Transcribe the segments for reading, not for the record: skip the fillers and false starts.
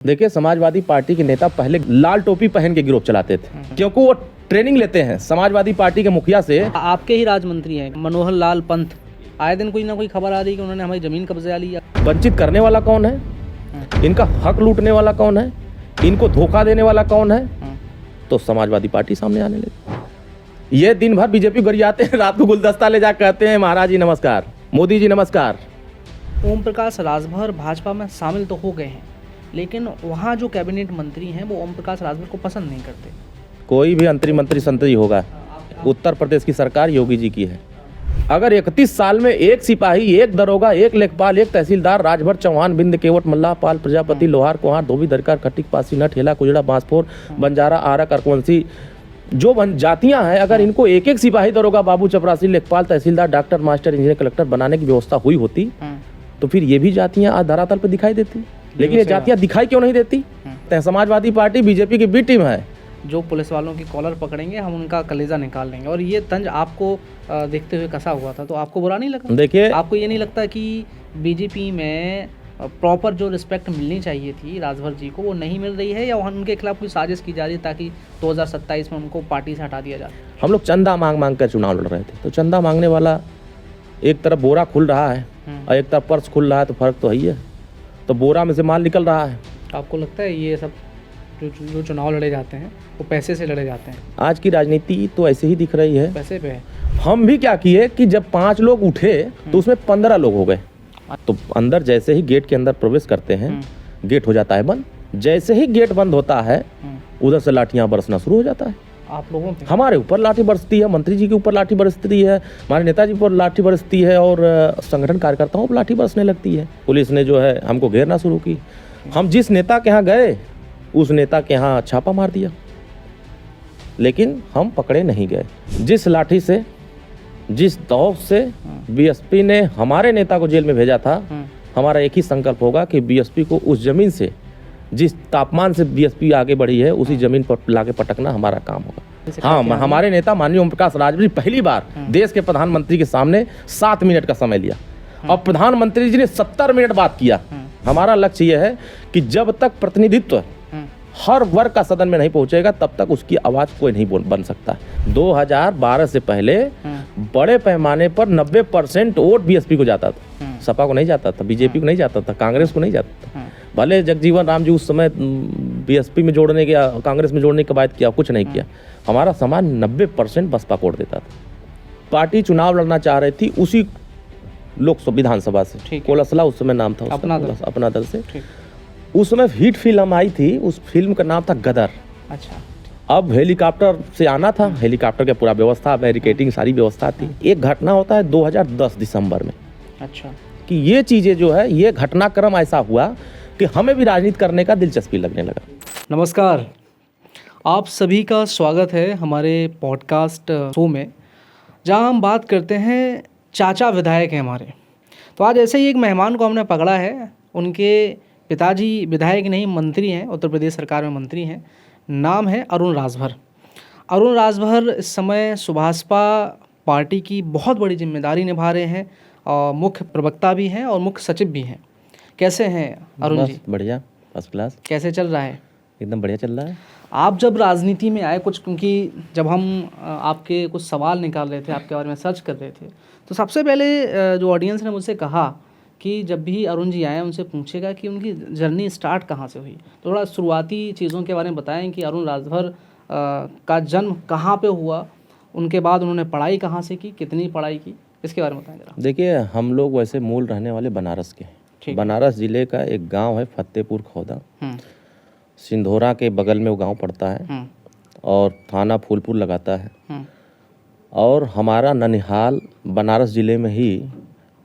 देखिए, समाजवादी पार्टी के नेता पहले लाल टोपी पहन के गिरोह चलाते थे क्योंकि वो ट्रेनिंग लेते हैं समाजवादी पार्टी के मुखिया से। आपके ही राज मंत्री हैं मनोहर लाल पंत, आए दिन कोई ना कोई खबर आ रही है कि उन्होंने हमारी जमीन कब्जा लिया। वंचित करने वाला कौन है, इनका हक लूटने वाला कौन है, इनको धोखा देने वाला कौन है, तो समाजवादी पार्टी सामने आने लगी। ये दिन भर बीजेपी गरियाते हैं, रात को गुलदस्ता ले जा कहते हैं महाराज जी नमस्कार, मोदी जी नमस्कार। ओम प्रकाश राजभर भाजपा में शामिल तो हो गए हैं, लेकिन वहाँ जो कैबिनेट मंत्री हैं वो ओम प्रकाश राजभर को पसंद नहीं करते। कोई भी मंत्री संतरी होगा, उत्तर प्रदेश की सरकार योगी जी की है। अगर 31 साल में एक सिपाही, एक दरोगा, एक लेखपाल, एक तहसीलदार, राजभर, चौहान, बिंद, केवट, मल्लाह, पाल, प्रजापति, लोहार, कुहार, धोबी, दरकार, खट्टिक, पासी, नट, हेला, कुजड़ा, बांसफोर, बंजारा, आरा, करकवंशी जो जातियां हैं, अगर इनको एक एक सिपाही, दरोगा, बाबू, चपरासी, लेखपाल, तहसीलदार, डॉक्टर, मास्टर, इंजीनियर, कलेक्टर बनाने की व्यवस्था हुई होती तो फिर ये भी जातियां आज धरातल पर दिखाई देती। लेकिन ये जातियां दिखाई क्यों नहीं देती? समाजवादी पार्टी बीजेपी की बी टीम है। जो पुलिस वालों की कॉलर पकड़ेंगे हम उनका कलेजा निकाल लेंगे, और ये तंज आपको देखते हुए कसा हुआ था, तो आपको बुरा नहीं लगा? देखिए, आपको ये नहीं लगता कि बीजेपी में प्रॉपर जो रिस्पेक्ट मिलनी चाहिए थी राजभर जी को वो नहीं मिल रही है, या उनके खिलाफ कोई साजिश की जा रही है ताकि 2027 में उनको पार्टी से हटा दिया जाए? हम लोग चंदा मांग मांग कर चुनाव लड़ रहे थे, तो चंदा मांगने वाला एक तरफ बोरा खुल रहा है और एक तरफ पर्स खुल रहा है, तो फर्क तो है ही है। तो बोरा में से माल निकल रहा है। आपको लगता है ये सब जो चुनाव लड़े जाते हैं वो पैसे से लड़े जाते हैं? आज की राजनीति तो ऐसे ही दिख रही है, पैसे पे है। हम भी क्या किए कि जब 5 लोग उठे तो उसमें 15 लोग हो गए। तो अंदर जैसे ही गेट के अंदर प्रवेश करते हैं, गेट हो जाता है बंद। जैसे ही गेट बंद होता है उधर से लाठियां बरसना शुरू हो जाता है। आप लोगों पे? हमारे ऊपर लाठी बरसती है, मंत्री जी के ऊपर लाठी बरसती है, हमारे नेताजी पर लाठी बरसती है, और संगठन कार्यकर्ताओं पर लाठी बरसने लगती है। पुलिस ने जो है हमको घेरना शुरू की। हम जिस नेता के यहाँ गए उस नेता के यहाँ छापा मार दिया, लेकिन हम पकड़े नहीं गए। जिस लाठी से, जिस दौर से बीएसपी ने हमारे नेता को जेल में भेजा था, हमारा एक ही संकल्प होगा कि बीएसपी को उस जमीन से, जिस तापमान से बीएसपी आगे बढ़ी है, उसी जमीन पर लाके पटकना हमारा काम होगा। हाँ, हमारे नेता माननीय ओम प्रकाश राजभर जी पहली बार देश के प्रधानमंत्री के सामने 7 मिनट का समय लिया और प्रधानमंत्री जी ने 70 मिनट बात किया। हमारा लक्ष्य यह है कि जब तक प्रतिनिधित्व हर वर्ग का सदन में नहीं पहुंचेगा तब तक उसकी आवाज कोई नहीं बन सकता। 2012 से पहले बड़े पैमाने पर 90% वोट बीएसपी को जाता था, सपा को नहीं जाता था, बीजेपी को नहीं जाता था, कांग्रेस को नहीं जाता था। भले जगजीवन राम जी उस समय बीएसपी में जोड़ने के, कांग्रेस में जोड़ने की बात किया, कुछ नहीं किया। हमारा समाज 90% बसपा को वोट देता था। पार्टी चुनाव लड़ना चाह रही थी उसी लोकसभा विधानसभा से, कोलसला उस समय नाम था उसका, अपना दल से। उस समय हिट फिल्म आई थी, उस फिल्म का नाम था गदर। अच्छा। अब हेलीकॉप्टर से आना था, हेलीकॉप्टर की पूरा व्यवस्था, बैरिकेडिंग सारी व्यवस्था थी। एक घटना होता है 2010 दिसंबर में। अच्छा। कि ये चीज़ें जो है, ये घटनाक्रम ऐसा हुआ कि हमें भी राजनीति करने का दिलचस्पी लगने लगा। नमस्कार, आप सभी का स्वागत है हमारे पॉडकास्ट शो में, जहां हम बात करते हैं चाचा विधायक हैं हमारे। तो आज ऐसे ही एक मेहमान को हमने पकड़ा है। उनके पिताजी विधायक नहीं, मंत्री हैं, उत्तर प्रदेश सरकार में मंत्री हैं। नाम है अरुण राजभर। अरुण राजभर इस समय सुभाषपा पार्टी की बहुत बड़ी जिम्मेदारी निभा रहे हैं, और मुख्य प्रवक्ता भी हैं और मुख्य सचिव भी हैं। कैसे हैं अरुण जी? बढ़िया, फर्स्ट क्लास। कैसे चल रहा है? एकदम बढ़िया चल रहा है। आप जब राजनीति में आए कुछ, क्योंकि जब हम आपके कुछ सवाल निकाल रहे थे, आपके बारे में सर्च कर रहे थे, तो सबसे पहले जो ऑडियंस ने मुझसे कहा कि जब भी अरुण जी आए उनसे पूछेगा कि उनकी जर्नी स्टार्ट कहाँ से हुई। तो थोड़ा शुरुआती चीज़ों के बारे में बताएं कि अरुण राजभर का जन्म कहाँ पे हुआ, उनके बाद उन्होंने पढ़ाई कहाँ से की, कितनी पढ़ाई की, इसके बारे में बताएं जरा। देखिए, हम लोग वैसे मूल रहने वाले बनारस के हैं। बनारस जिले का एक गांव है फतेहपुर खौदा, सिंधोरा के बगल में वो गांव पड़ता है, और थाना फूलपुर लगाता है। और हमारा ननिहाल बनारस जिले में ही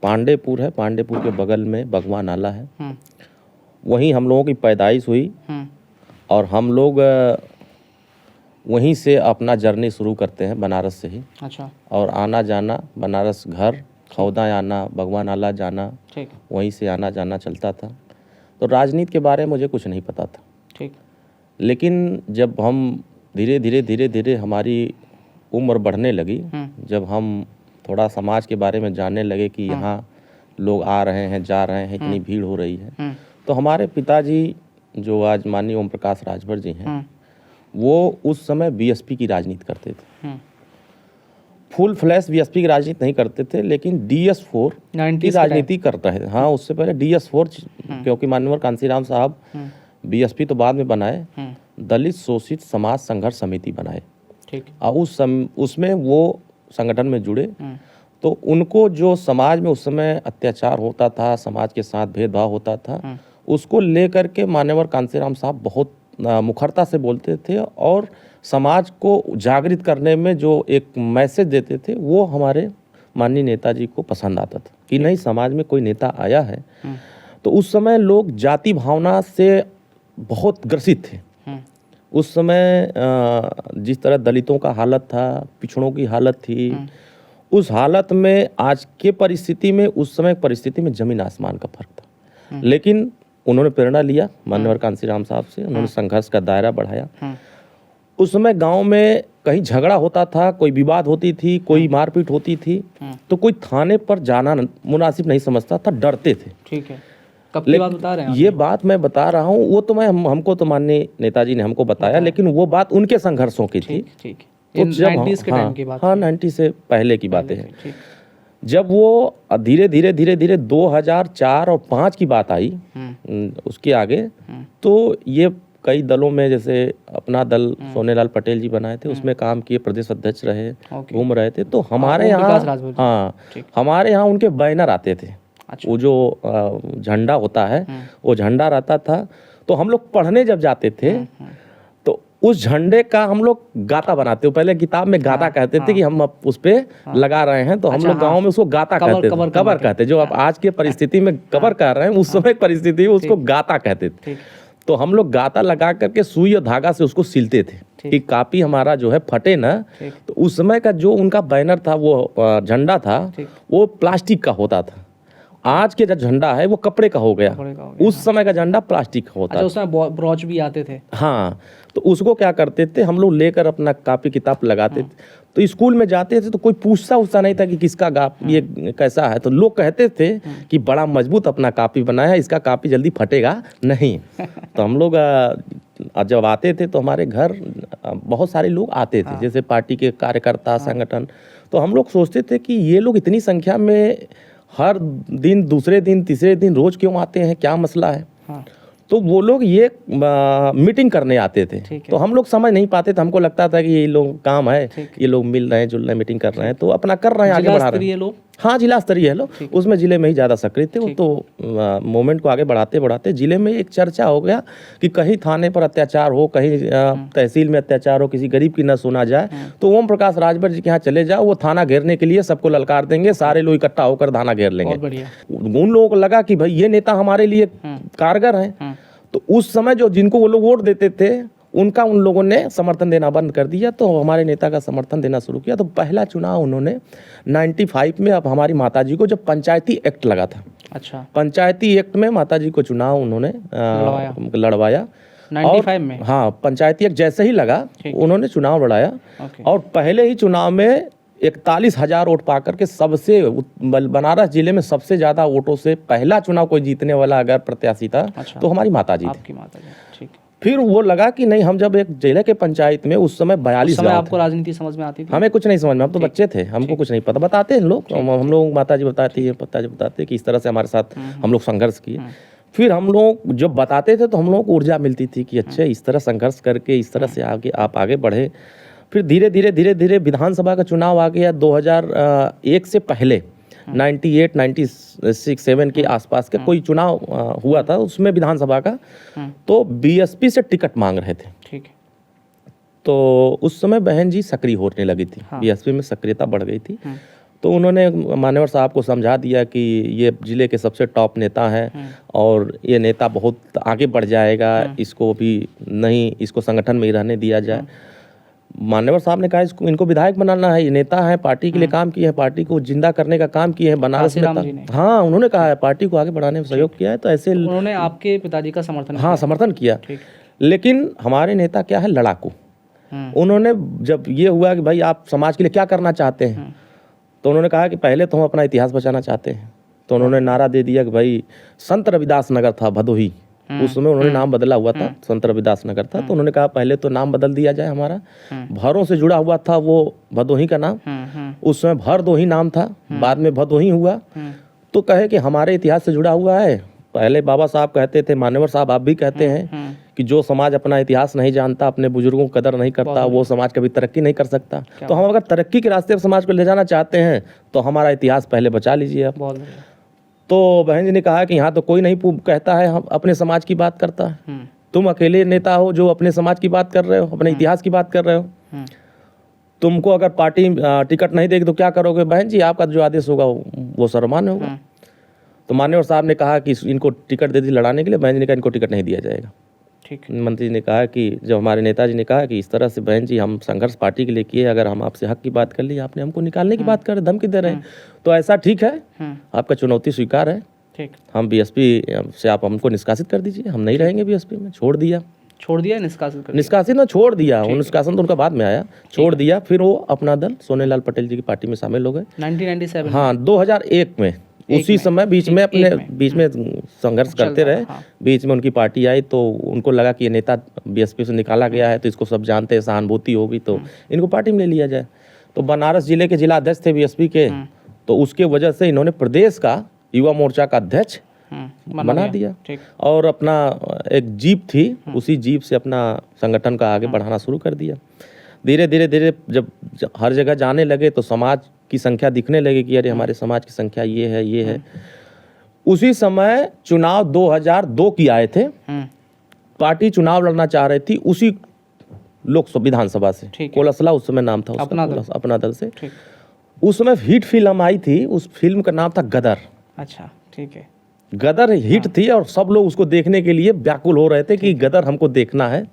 पांडेपुर है, पांडेपुर के बगल में बगवा नाला है, वहीं हम लोगों की पैदाइश हुई। और हम लोग वहीं से अपना जर्नी शुरू करते हैं, बनारस से ही। अच्छा। और आना जाना बनारस घर, खौदा आना, बगवा नाला जाना, वहीं से आना जाना चलता था। तो राजनीति के बारे में मुझे कुछ नहीं पता था। ठीक। लेकिन जब हम धीरे धीरे हमारी उम्र बढ़ने लगी, जब हम थोड़ा समाज के बारे में जानने लगे कि यहाँ लोग आ रहे हैं, जा रहे हैं, इतनी भीड़ हो रही है, तो हमारे पिताजी जो आज माननीय ओम प्रकाश राजभर जी हैं, वो उस समय बीएसपी की राजनीति करते थे। फुल फ्लैश बीएसपी की राजनीति नहीं करते थे, लेकिन DS4 की राजनीति कर रहे थे। हाँ, उससे पहले DS4, क्योंकि माननीय कांसीराम साहब बीएसपी तो बाद में बनाए, दलित शोषित समाज संघर्ष समिति बनाए। ठीक। और उसमें वो संगठन में जुड़े, तो उनको जो समाज में उस समय अत्याचार होता था, समाज के साथ भेदभाव होता था, उसको लेकर के मान्यवर कांसीराम साहब बहुत मुखरता से बोलते थे और समाज को जागृत करने में जो एक मैसेज देते थे, वो हमारे माननीय नेताजी को पसंद आता था कि नहीं, समाज में कोई नेता आया है। तो उस समय लोग जाति भावना से बहुत ग्रसित थे। उस समय जिस तरह दलितों का हालत था, पिछड़ों की हालत थी, उस हालत में आज के परिस्थिति में, उस समय परिस्थिति में जमीन आसमान का फर्क था। लेकिन उन्होंने प्रेरणा लिया मान्यवर कांसीराम साहब से, उन्होंने संघर्ष का दायरा बढ़ाया। उस समय गांव में कहीं झगड़ा होता था, कोई विवाद होती थी, कोई मारपीट होती थी, तो कोई थाने पर जाना मुनासिब नहीं समझता था, डरते थे। ठीक है, कब की बात बता रहे हैं? ये बात मैं बता रहा हूँ, वो तो हमको तो माननीय नेताजी ने हमको बताया, लेकिन वो बात उनके संघर्षों की थी। ठीक। तो जब 90s के टाइम की बात? हाँ, 90 से पहले की बातें हैं। जब वो धीरे धीरे 2004 और 5 की बात आई, उसके आगे, तो ये कई दलों में, जैसे अपना दल सोनेलाल पटेल जी बनाए थे, उसमें काम किए, प्रदेश अध्यक्ष रहे, घूम रहे थे। तो हमारे यहाँ, हाँ, हमारे यहाँ उनके बैनर आते थे। अच्छा। वो जो झंडा होता है, वो झंडा रहता था। तो हम लोग पढ़ने जब जाते थे, तो उस झंडे का हम लोग गाता बनाते हो। पहले किताब में गाता कहते थे कि हम अब उस पे लगा रहे हैं, तो हम लोग गाँव में उसको गाता कहते थे, कवर कहते। जो अब आज के परिस्थिति में कवर कर रहे हैं, उस समय परिस्थिति में उसको गाता कहते थे। तो हम लोग गाता लगा करके सुई और धागा से उसको सिलते थे कि कापी हमारा जो है फटे ना। तो उस समय का जो उनका बैनर था, वो झंडा था, वो प्लास्टिक का होता था। आज के जो झंडा है वो कपड़े का हो गया। उस समय का झंडा प्लास्टिक का होता था। उसमें ब्रॉच भी आते थे। हाँ, तो उसको क्या करते थे, हम लोग लेकर अपना कापी किताब लगाते थे। तो स्कूल में जाते थे तो कोई पूछता नहीं था कि किसका ये कैसा है। तो लोग कहते थे कि बड़ा मजबूत अपना कापी बनाया है, इसका कापी जल्दी फटेगा नहीं। तो हम लोग जब आते थे तो हमारे घर बहुत सारे लोग आते थे, जैसे पार्टी के कार्यकर्ता, संगठन। तो हम लोग सोचते थे कि ये लोग इतनी संख्या में हर दिन, दूसरे दिन, तीसरे दिन रोज क्यों आते हैं, क्या मसला है। तो वो लोग ये मीटिंग करने आते थे। तो हम लोग समझ नहीं पाते थे, हमको लगता था कि ये लोग काम है, ये लोग मिल रहे हैं, जुल रहे हैं, मीटिंग कर रहे हैं, तो अपना कर रहे हैं, आगे बढ़ा रहे हैं। हाँ, जिला स्तरीय है लोग, उसमें जिले में ही ज़्यादा सक्रिय थे। वो तो मूवमेंट को आगे बढ़ाते बढ़ाते जिले में एक चर्चा हो गया कि कहीं थाने पर अत्याचार हो, कहीं तहसील में अत्याचार हो, किसी गरीब की न सुना जाए, तो ओम प्रकाश राजभर जी के यहाँ चले जाओ, वो थाना घेरने के लिए सबको ललकार देंगे, सारे लोग इकट्ठा होकर थाना घेर लेंगे। उन लोगों को लगा कि भाई ये नेता हमारे लिए कारगर है। तो उस समय जो जिनको वो लोग वोट देते थे, उनका उन लोगों ने समर्थन देना बंद कर दिया। तो हमारे नेता का समर्थन देना शुरू किया। तो पहला चुनाव उन्होंने 95 में, अब हमारी माताजी को जब पंचायती एक्ट लगा था, अच्छा, पंचायती एक्ट में माताजी को चुनाव उन्होंने लड़वाया 95 में। हाँ, पंचायती एक्ट जैसे ही लगा उन्होंने चुनाव लड़ाया। और पहले ही चुनाव में 41,000 वोट पा करके सबसे, बनारस जिले में सबसे ज्यादा वोटों से पहला चुनाव कोई जीतने वाला अगर प्रत्याशी था, तो हमारी माताजी थी। ठीक। फिर वो लगा कि नहीं, हम जब एक जिले के पंचायत में, उस समय 42 गाँव, आपको राजनीति समझ में आती थी? हमें कुछ नहीं समझ में, हम तो बच्चे थे, हमको कुछ नहीं पता। बताते हैं लोग, हम लोग माताजी बताती है, पिताजी बताते कि इस तरह से हमारे साथ हम लोग संघर्ष किए। फिर हम लोग जब बताते थे तो हम लोगों को ऊर्जा मिलती थी कि अच्छा, इस तरह संघर्ष करके इस तरह से आगे आप आगे बढ़े। फिर धीरे धीरे विधानसभा का चुनाव आ गया 2001 से पहले, 98, 96, 7 के आसपास का कोई चुनाव हुआ था, उसमें विधानसभा का, तो बीएसपी से टिकट मांग रहे थे। ठीक है। तो उस समय बहन जी सक्रिय होने लगी थी, बीएसपी में सक्रियता बढ़ गई थी। तो उन्होंने मान्यवर साहब को समझा दिया कि ये जिले के सबसे टॉप नेता हैं और ये नेता बहुत आगे बढ़ जाएगा, इसको भी नहीं, इसको संगठन में ही रहने दिया जाए। मान्यवर साहब ने कहा इसको, इनको विधायक बनाना है, ये नेता है, पार्टी के लिए काम किए हैं, पार्टी को जिंदा करने का काम किए हैं बनारस में। हाँ, उन्होंने कहा है पार्टी को आगे बढ़ाने में सहयोग किया है। तो ऐसे उन्होंने आपके पिताजी का समर्थन, हाँ, समर्थन किया। लेकिन हमारे नेता क्या है, लड़ाकू। उन्होंने जब ये हुआ कि भाई आप समाज के लिए क्या करना चाहते हैं, तो उन्होंने कहा कि पहले तो हम अपना इतिहास बचाना चाहते हैं। तो उन्होंने नारा दे दिया कि भाई संत रविदास नगर था भदोही, उस समय उन्होंने नाम बदला हुआ था, संत रविदास नगर था, तो उन्होंने कहा पहले तो नाम बदल दिया जाए हमारा। भरों से जुड़ा हुआ था वो भदोही का नाम, उस समय भरदोही नाम था, बाद में भदोही हुआ। तो कहे कि हमारे इतिहास से जुड़ा हुआ है। पहले बाबा साहब कहते थे, मान्यवर साहब आप भी कहते हैं कि जो समाज अपना इतिहास नहीं जानता, अपने बुजुर्गों की कदर नहीं करता, वो समाज कभी तरक्की नहीं कर सकता। तो हम अगर तरक्की के रास्ते पर समाज को ले जाना चाहते हैं तो हमारा इतिहास पहले बचा लीजिए आप। बहुत बढ़िया। तो बहन जी ने कहा कि यहाँ तो कोई नहीं कहता है हम अपने समाज की बात करता है, तुम अकेले नेता हो जो अपने समाज की बात कर रहे हो, अपने इतिहास की बात कर रहे हो। तुमको अगर पार्टी टिकट नहीं देगी तो क्या करोगे? बहन जी आपका जो आदेश होगा वो सर्वमान्य होगा। तो मान्यवर साहब ने कहा कि इनको टिकट दे दी लड़ाने के लिए। बहन जी ने कहा इनको टिकट नहीं दिया जाएगा। ठीक। मंत्री जी ने कहा कि जब हमारे नेताजी ने कहा कि इस तरह से बहन जी हम संघर्ष पार्टी के लिए किए, अगर हम आपसे हक की बात कर ली, आपने हमको निकालने की बात कर रहे, धमकी दे रहे हैं, तो ऐसा ठीक है, आपका चुनौती स्वीकार है, ठीक। हम बीएसपी से आप हमको निष्कासित कर दीजिए, हम नहीं रहेंगे बीएसपी में। छोड़ दिया निष्कासित कर दिया। निष्कासित ना छोड़ दिया, निष्कासन तो उनका बाद में आया, छोड़ दिया। फिर वो अपना दल सोनेलाल पटेल जी की पार्टी में शामिल हो गए 1997। हाँ 2001 में। उसी समय बीच में अपने बीच में संघर्ष करते रहे। बीच में उनकी पार्टी आई तो उनको लगा कि ये नेता बीएसपी से निकाला गया है तो इसको सब जानते हैं, सहानुभूति होगी तो इनको पार्टी में ले लिया जाए। तो बनारस जिले के जिला अध्यक्ष थे बीएसपी के, तो उसके वजह से इन्होंने प्रदेश का युवा मोर्चा का अध्यक्ष बना दिया। और अपना एक जीप थी, उसी जीप से अपना संगठन का आगे बढ़ाना शुरू कर दिया। धीरे धीरे धीरे जब हर जगह जाने लगे तो समाज की संख्या दिखने लगी कि अरे हमारे समाज की संख्या ये है ये है। उसी समय चुनाव 2002 की आए थे, पार्टी चुनाव लड़ना चाह रही थी उसी लोकसभा विधानसभा से, कोलसला उस समय नाम था उसका, अपना दल से। उस समय हिट फिल्म आई थी, उस फिल्म का नाम था गदर। अच्छा ठीक है। गदर हिट थी और सब लोग उसको देखने के लिए व्याकुल हो रहे थे कि गदर हमको देखना है।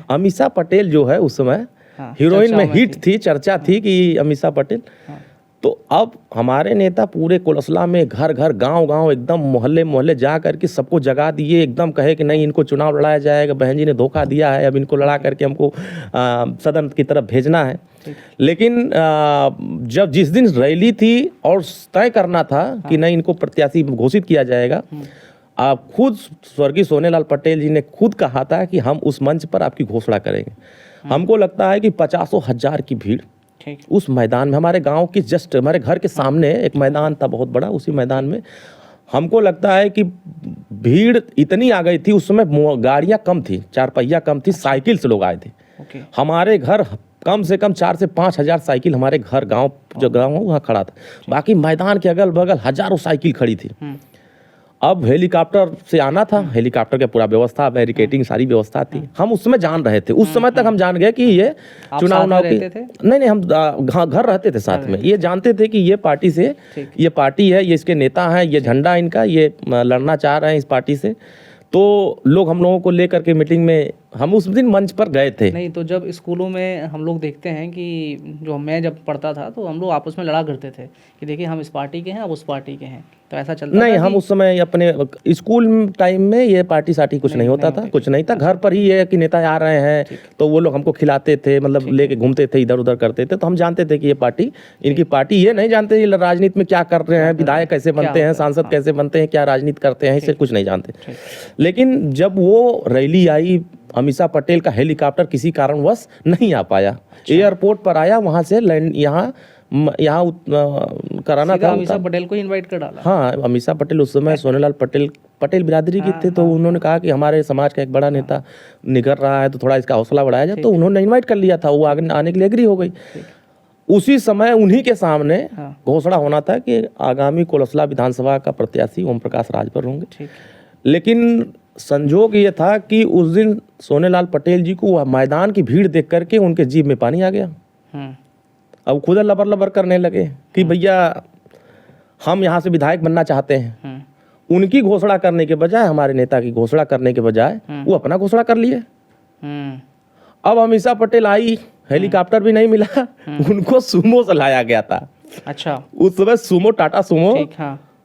अमीषा पटेल जो है उस समय हीरोइन में हिट थी, चर्चा थी कि अमीषा पटेल। तो अब हमारे नेता पूरे कोलसला में घर घर गांव गांव एकदम मोहल्ले मोहल्ले जा करके सबको जगा दिए, एकदम कहे कि नहीं इनको चुनाव लड़ाया जाएगा, बहन जी ने धोखा दिया है, अब इनको लड़ा करके हमको सदन की तरफ भेजना है। लेकिन जब जिस दिन रैली थी और तय करना था कि नहीं इनको प्रत्याशी घोषित किया जाएगा, आप खुद स्वर्गीय सोनेलाल पटेल जी ने खुद कहा था कि हम उस मंच पर आपकी घोषणा करेंगे। हमको लगता है कि 50,000 की भीड़ उस मैदान में, हमारे गांव की जस्ट हमारे घर के सामने एक मैदान था बहुत बड़ा, उसी मैदान में हमको लगता है कि भीड़ इतनी आ गई थी। उस समय गाड़ियां कम थी, 4 पहिया कम थी, साइकिल से लोग आए थे। हमारे घर कम से कम 4 से 5,000 साइकिल हमारे घर गांव जो गांव वहाँ खड़ा था, बाकी मैदान के अगल बगल हजारों साइकिल खड़ी थी। अब हेलीकॉप्टर से आना था, हेलीकॉप्टर का पूरा व्यवस्था, बैरिकेडिंग सारी व्यवस्था थी। हम उस समय जान रहे थे, उस समय तक हम जान गए कि ये चुनाव की नहीं हम घर रहते थे साथ में। ये जानते थे कि ये पार्टी से, ये पार्टी है, ये इसके नेता हैं, ये झंडा इनका, ये लड़ना चाह रहे हैं इस पार्टी से। तो लोग हम लोगों को लेकर के मीटिंग में हम उस दिन मंच पर गए थे। नहीं तो जब स्कूलों में हम लोग देखते हैं कि जो मैं जब पढ़ता था तो हम लोग आपस में लड़ा करते थे कि देखिए हम इस पार्टी के हैं, आप उस पार्टी के हैं, तो ऐसा चलता नहीं। हम उस समय अपने स्कूल टाइम में ये पार्टी साटी कुछ नहीं होता था, कुछ नहीं था। घर पर ही है कि नेता आ रहे हैं तो वो लोग हमको खिलाते थे, मतलब लेके घूमते थे, इधर उधर करते थे, तो हम जानते थे कि ये पार्टी इनकी पार्टी। ये नहीं जानते ये राजनीति में क्या कर रहे हैं, विधायक कैसे बनते हैं, सांसद कैसे बनते हैं, क्या राजनीति करते हैं, इससे कुछ नहीं जानते। लेकिन जब वो रैली आई, अमीषा पटेल का हेलीकॉप्टर किसी कारणवश नहीं आ पाया, एयरपोर्ट पर आया, वहाँ से यहाँ कराना था। अमीषा पटेल को इनवाइट कर डाला। हाँ, अमीषा पटेल उस समय सोनेलाल पटेल बिरादरी की थे, तो उन्होंने कहा कि हमारे समाज का एक बड़ा नेता निकल रहा है तो थोड़ा इसका हौसला बढ़ाया जाए, तो उन्होंने इनवाइट कर लिया था, वो आने के लिए एग्री हो गई। उसी समय उन्हीं के सामने घोषणा होना था कि आगामी कोलसला विधानसभा का प्रत्याशी ओम प्रकाश राजभर होंगे। लेकिन संजोग ये था कि उस दिन सोनेलाल पटेल जी को मैदान की भीड़ देख करके उनके जीभ में पानी आ गया। अब खुद लबर लबर करने लगे कि भैया हम यहाँ से विधायक बनना चाहते हैं। उनकी घोषणा करने के बजाय, हमारे नेता की घोषणा करने के बजाय वो अपना घोषणा कर लिए। अब अमीषा पटेल आई, हेलीकॉप्टर भी नहीं मिला, उनको सुमो से लाया गया था। अच्छा, उस समय सुमो, टाटा सुमो,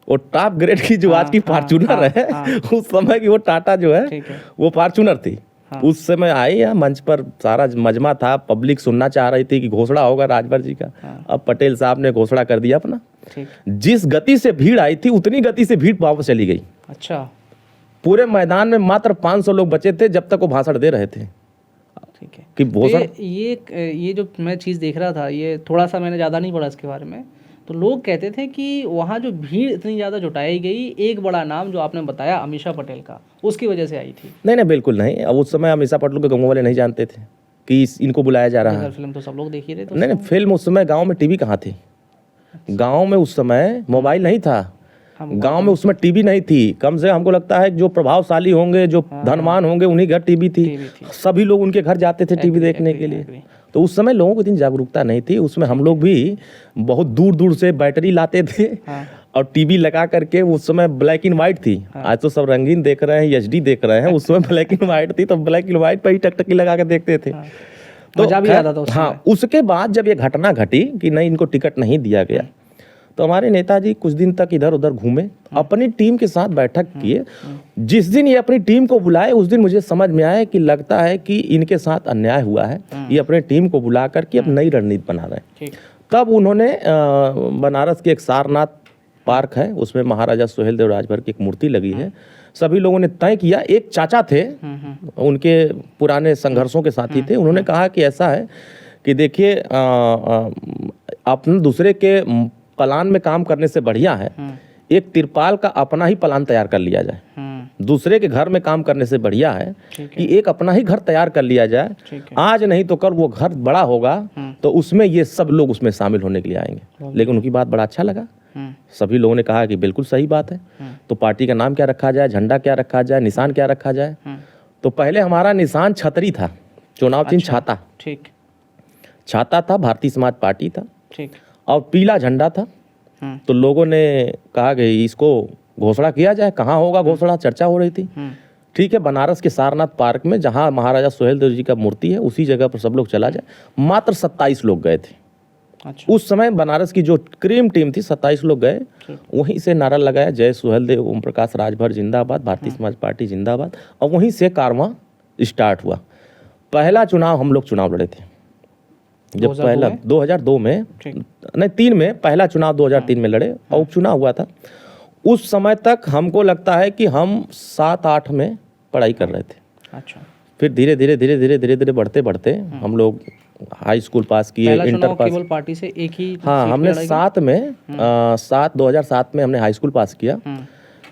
वो टॉप ग्रेड की जो आज की फॉर्च्यूनर है, उस समय की वो टाटा जो है वो फॉर्च्यूनर थी। उस समय आई है मंच पर, सारा मजमा था, पब्लिक सुनना चाह रही थी कि घोषणा होगा राजभर जी का। अब पटेल साहब ने घोषणा कर दिया अपना। जिस गति से भीड़ आई थी उतनी गति से भीड़ वापस चली गई। अच्छा, पूरे मैदान में मात्र 500 लोग बचे थे जब तक वो भाषण दे रहे थे ठीक है। कि भूषण। ये जो मैं चीज़ देख रहा था, ये थोड़ा सा मैंने ज़्यादा नहीं पढ़ा इसके बारे में, तो लोग कहते थे कि वहाँ जो भीड़ इतनी ज़्यादा जुटाई गई, एक बड़ा नाम जो आपने बताया अमीषा पटेल का, उसकी वजह से आई थी। नहीं बिल्कुल नहीं। अब उस समय अमीषा पटेल के गाँव वाले नहीं जानते थे कि इनको बुलाया जा रहा है। फिल्म तो सब लोग देख ही रहे थे। नहीं, फिल्म उस समय गाँव में टीवी कहाँ थी? गाँव में उस समय मोबाइल नहीं था, गांव में उसमें टीवी नहीं थी। कम से हमको लगता है जो प्रभावशाली होंगे, जो धनवान होंगे, उन्हीं घर टीवी थी। सभी लोग उनके घर जाते थे टीवी देखने के लिए। तो उस समय लोगों को इतनी जागरूकता नहीं थी। उसमें हम लोग भी बहुत दूर दूर से बैटरी लाते थे और टीवी लगा करके। उस समय ब्लैक एंड व्हाइट थी। आज तो सब रंगीन देख रहे हैं, एचडी देख रहे हैं। उस समय ब्लैक एंड व्हाइट थी, तो ब्लैक एंड व्हाइट पर ही टकटकी लगा के देखते थे। तो मजा भी आता था। हाँ, उसके बाद जब ये घटना घटी कि नहीं, इनको टिकट नहीं दिया गया, तो हमारे नेताजी कुछ दिन तक इधर उधर घूमे, अपनी टीम के साथ बैठक किए। जिस दिन ये अपनी टीम को बुलाए, उस दिन मुझे समझ में आया कि लगता है कि इनके साथ अन्याय हुआ है। ये अपने टीम को बुला करके अब नई रणनीति बना रहे हैं। तब उन्होंने बनारस के एक सारनाथ पार्क है, उसमें महाराजा सुहेलदेव राजभर की एक मूर्ति लगी है। सभी लोगों ने तय किया, एक चाचा थे उनके पुराने संघर्षों के साथी थे, उन्होंने कहा कि ऐसा है कि देखिए, अपने दूसरे के प्लान में काम करने से बढ़िया है एक तिरपाल का अपना ही प्लान तैयार कर लिया जाए। दूसरे के घर में काम करने से बढ़िया है कि एक अपना ही घर तैयार कर लिया जाए। आज नहीं तो कल वो घर बड़ा होगा तो उसमें ये सब लोग उसमें शामिल होने के लिए आएंगे। लेकिन उनकी बात बड़ा अच्छा लगा। सभी लोगों ने कहा कि बिल्कुल सही बात है। तो पार्टी का नाम क्या रखा जाए, झंडा क्या रखा जाए, निशान क्या रखा जाए? तो पहले हमारा निशान छतरी था, चुनाव चिन्ह छाता। ठीक, छाता था, भारतीय समाज पार्टी था। ठीक, और पीला झंडा था। तो लोगों ने कहा कि इसको घोषणा किया जाए। कहाँ होगा घोषणा? चर्चा हो रही थी। ठीक है, बनारस के सारनाथ पार्क में जहाँ महाराजा सुहेलदेव जी का मूर्ति है, उसी जगह पर सब लोग चला जाए। मात्र 27 लोग गए थे। अच्छा। उस समय बनारस की जो क्रीम टीम थी, 27 लोग गए। वहीं से नारा लगाया, जय सुहेलदेव, ओम प्रकाश राजभर जिंदाबाद, भारतीय समाज पार्टी जिंदाबाद। और वहीं से कारवां स्टार्ट हुआ। पहला चुनाव हम लोग चुनाव लड़े थे जब पहला 2002 में, नहीं 3 में, पहला चुनाव 2003 में लड़े और उपचुनाव हुआ था। उस समय तक हमको लगता है कि हम 7-8 में पढ़ाई कर रहे थे। अच्छा। फिर धीरे धीरे बढ़ते बढ़ते हम लोग हाई स्कूल पास किए, इंटर पास। केवल पार्टी से एक ही? हाँ, हमने 2007 में हमने हाई स्कूल पास किया।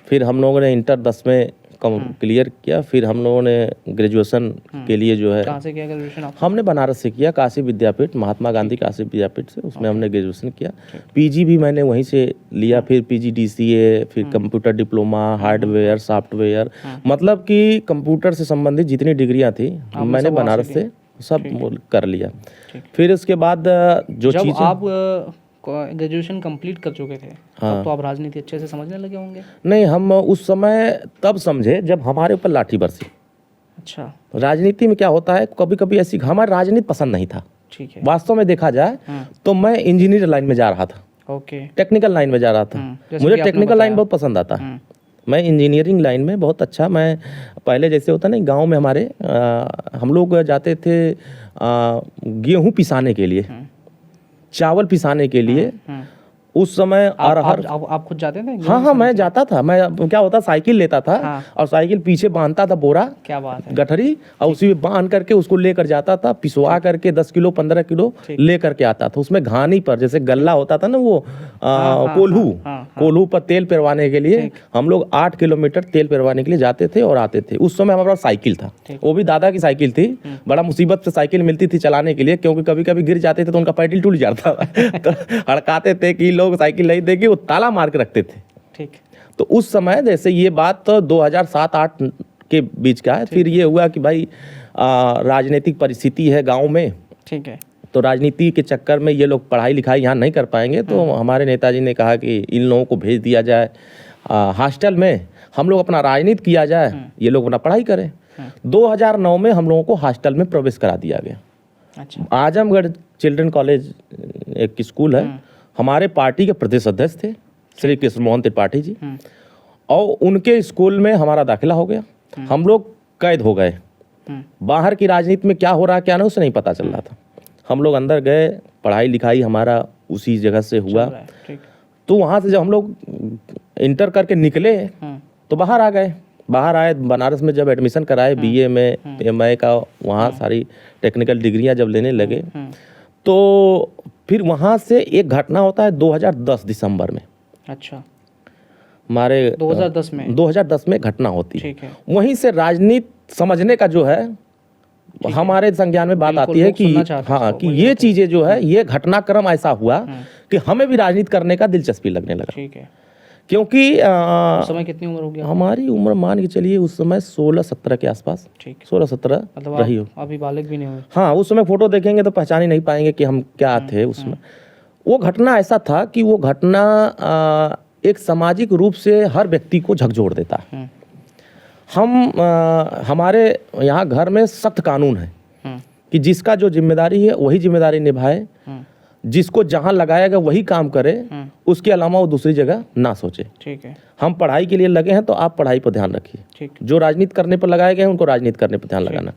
फिर हम लोगों ने इंटर 10 में क्लियर किया। फिर हम लोगों ने ग्रेजुएशन के लिए जो है, कहाँ से किया ग्रेजुएशन आपने? हमने बनारस से किया, काशी विद्यापीठ, महात्मा गांधी काशी विद्यापीठ से, उसमें हमने ग्रेजुएशन किया। पीजी भी मैंने वहीं से लिया। फिर PGDCA, फिर कंप्यूटर डिप्लोमा, हार्डवेयर, सॉफ्टवेयर, मतलब कि कंप्यूटर से संबंधित जितनी डिग्रियां थी मैंने बनारस से सब कर लिया। फिर उसके बाद जो चीज़, आप ग्रेजुएशन कंप्लीट कर चुके थे, तब तो आप राजनीति अच्छे से समझने लगे होंगे? नहीं, हम उस समय तब समझे जब हमारे ऊपर लाठी बरसी। अच्छा। राजनीति में क्या होता है, कभी कभी ऐसी, हमारी राजनीति पसंद नहीं था। ठीक है। वास्तव में देखा जाए तो मैं इंजीनियर लाइन में जा रहा था। ओके। टेक्निकल लाइन में जा रहा था। मुझे टेक्निकल लाइन बहुत पसंद आता है। मैं इंजीनियरिंग लाइन में बहुत अच्छा, मैं पहले जैसे होता ना गांव में हमारे, हम लोग जाते थे गेहूं पिसाने के लिए, चावल पिसाने के लिए। उस समय आप खुद जाते थे? हाँ, मैं जाता था। मैं क्या होता, साइकिल लेता था और साइकिल पीछे बांधता था बोरा, क्या बात है, गठरी, और उसी में बांध करके उसको लेकर जाता था, पिसवा करके 10 किलो 15 किलो लेकर के आता था। उसमें घानी पर जैसे गल्ला होता था ना, वो कोल्हू पर तेल पिरवाने के लिए हम लोग 8 किलोमीटर तेल पिरवाने के लिए जाते थे और आते थे। उस समय हमारे पास साइकिल था, वो भी दादा की साइकिल थी। बड़ा मुसीबत से साइकिल मिलती थी चलाने के लिए, क्योंकि कभी कभी गिर जाते थे तो उनका पैडल टूट जाता था। तो हड़काते थे कि लोग साइकिल नहीं देगी, वो ताला मार के रखते थे। ठीक। तो उस समय जैसे ये बात तो 2007-8 के बीच का है। फिर ये हुआ कि भाई राजनीतिक परिस्थिति है गांव में। ठीक है। तो राजनीति के चक्कर में ये लोग पढ़ाई लिखाई यहाँ नहीं कर पाएंगे। तो हमारे नेताजी ने कहा कि इन लोगों को भेज दिया जाए हॉस्टल में, हम लोग अपना राजनीति किया जाए, ये लोग अपना पढ़ाई करें। 2009 में हम लोगों को हॉस्टल में प्रवेश करा दिया गया। अच्छा। आजमगढ़ चिल्ड्रन कॉलेज एक स्कूल है, हमारे पार्टी के प्रदेश अध्यक्ष थे श्री कृष्ण मोहन त्रिपाठी जी, और उनके स्कूल में हमारा दाखिला हो गया। हम लोग कैद हो गए। बाहर की राजनीति में क्या हो रहा क्या नहीं उसे नहीं पता चल रहा था। हम लोग अंदर गए, पढ़ाई लिखाई हमारा उसी जगह से हुआ। तो वहाँ से जब हम लोग इंटर करके निकले तो बाहर आ गए, बाहर आए, बनारस में जब एडमिशन कराए बीए में, एमए का, वहाँ सारी टेक्निकल डिग्रियां जब लेने लगे, तो फिर वहाँ से एक घटना होता है 2010 दिसंबर में। अच्छा, हमारे 2010 में घटना होती है। वहीं से राजनीति समझने का जो है हमारे संज्ञान में बात आती है कि हाँ, कि ये चीज़ें जो है, ये घटनाक्रम ऐसा हुआ कि हमें भी राजनीति करने का दिलचस्पी लगने लगा। ठीक है। क्योंकि उस समय कितनी उम्र हो गया? हमारी उम्र मान के चलिए उस समय 16-17 के आसपास। 16-17 मतलब रही हो। अभी बालक भी नहीं हुए। हाँ, उस समय फोटो देखेंगे तो पहचान ही नहीं पाएंगे कि हम क्या थे उसमें। वो घटना ऐसा था कि वो घटना एक सामाजिक रूप से हर व्यक्ति को झकझोर देता है। हमारे यहाँ घर में सख्त कानून है कि जिसका जो जिम्मेदारी है वही जिम्मेदारी निभाए, जिसको जहाँ लगाएगा वही काम करे, उसके अलावा वो दूसरी जगह ना सोचे। ठीक है। हम पढ़ाई के लिए लगे हैं तो आप पढ़ाई पर ध्यान रखिए, जो राजनीति करने पर लगाए गए हैं उनको राजनीति करने पर ध्यान लगाना।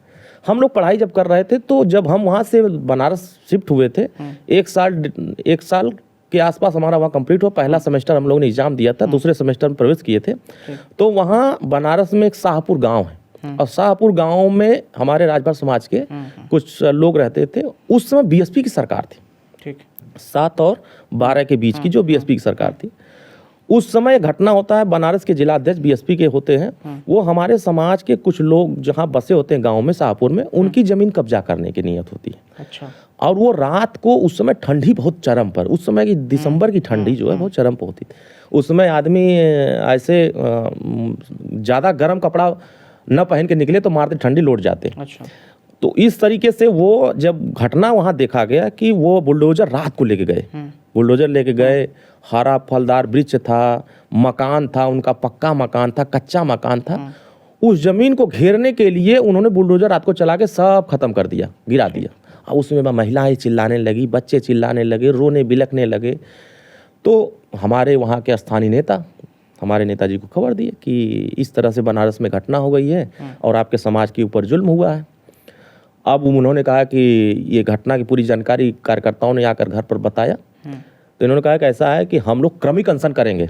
हम लोग पढ़ाई जब कर रहे थे तो जब हम वहाँ से बनारस शिफ्ट हुए थे, एक साल के आसपास हमारा वहाँ कंप्लीट हुआ। पहला सेमेस्टर हम लोगों ने एग्जाम दिया था, दूसरे सेमेस्टर में प्रवेश किए थे। तो वहाँ बनारस में एक शाहपुर गांव है, और शाहपुर गांव में हमारे राजभर समाज के कुछ लोग रहते थे। उस समय बीएसपी की सरकार थी, ठीक, 7 और 12 के बीच की जो बीएसपी की सरकार थी। उस समय घटना होता है, बनारस के जिला अध्यक्ष बीएसपी के होते हैं, वो हमारे समाज के कुछ लोग जहाँ बसे होते हैं गांव में शाहपुर में, उनकी जमीन कब्जा करने की नीयत होती है। अच्छा। और वो रात को, उस समय ठंडी बहुत चरम पर, उस समय की दिसंबर की ठंडी जो है बहुत चरम पर होती थी। उस समय आदमी ऐसे ज़्यादा गर्म कपड़ा न पहन के निकले तो मारते ठंडी लौट जाते। अच्छा। तो इस तरीके से वो जब घटना वहाँ देखा गया कि वो बुलडोजर रात को लेके गए, बुलडोजर लेके गए, हरा फलदार वृक्ष था, मकान था, उनका पक्का मकान था, कच्चा मकान था, उस जमीन को घेरने के लिए उन्होंने बुलडोजर रात को चला के सब खत्म कर दिया, गिरा दिया। उसमें महिलाएं चिल्लाने लगी, बच्चे चिल्लाने लगे, रोने बिलखने लगे। तो हमारे वहाँ के स्थानीय नेता हमारे नेताजी को खबर दिए कि इस तरह से बनारस में घटना हो गई है और आपके समाज के ऊपर जुल्म हुआ है। अब उन्होंने कहा कि ये घटना की पूरी जानकारी कार्यकर्ताओं ने आकर घर पर बताया। तो इन्होंने कहा कि ऐसा है कि हम लोग क्रमिक अनशन करेंगे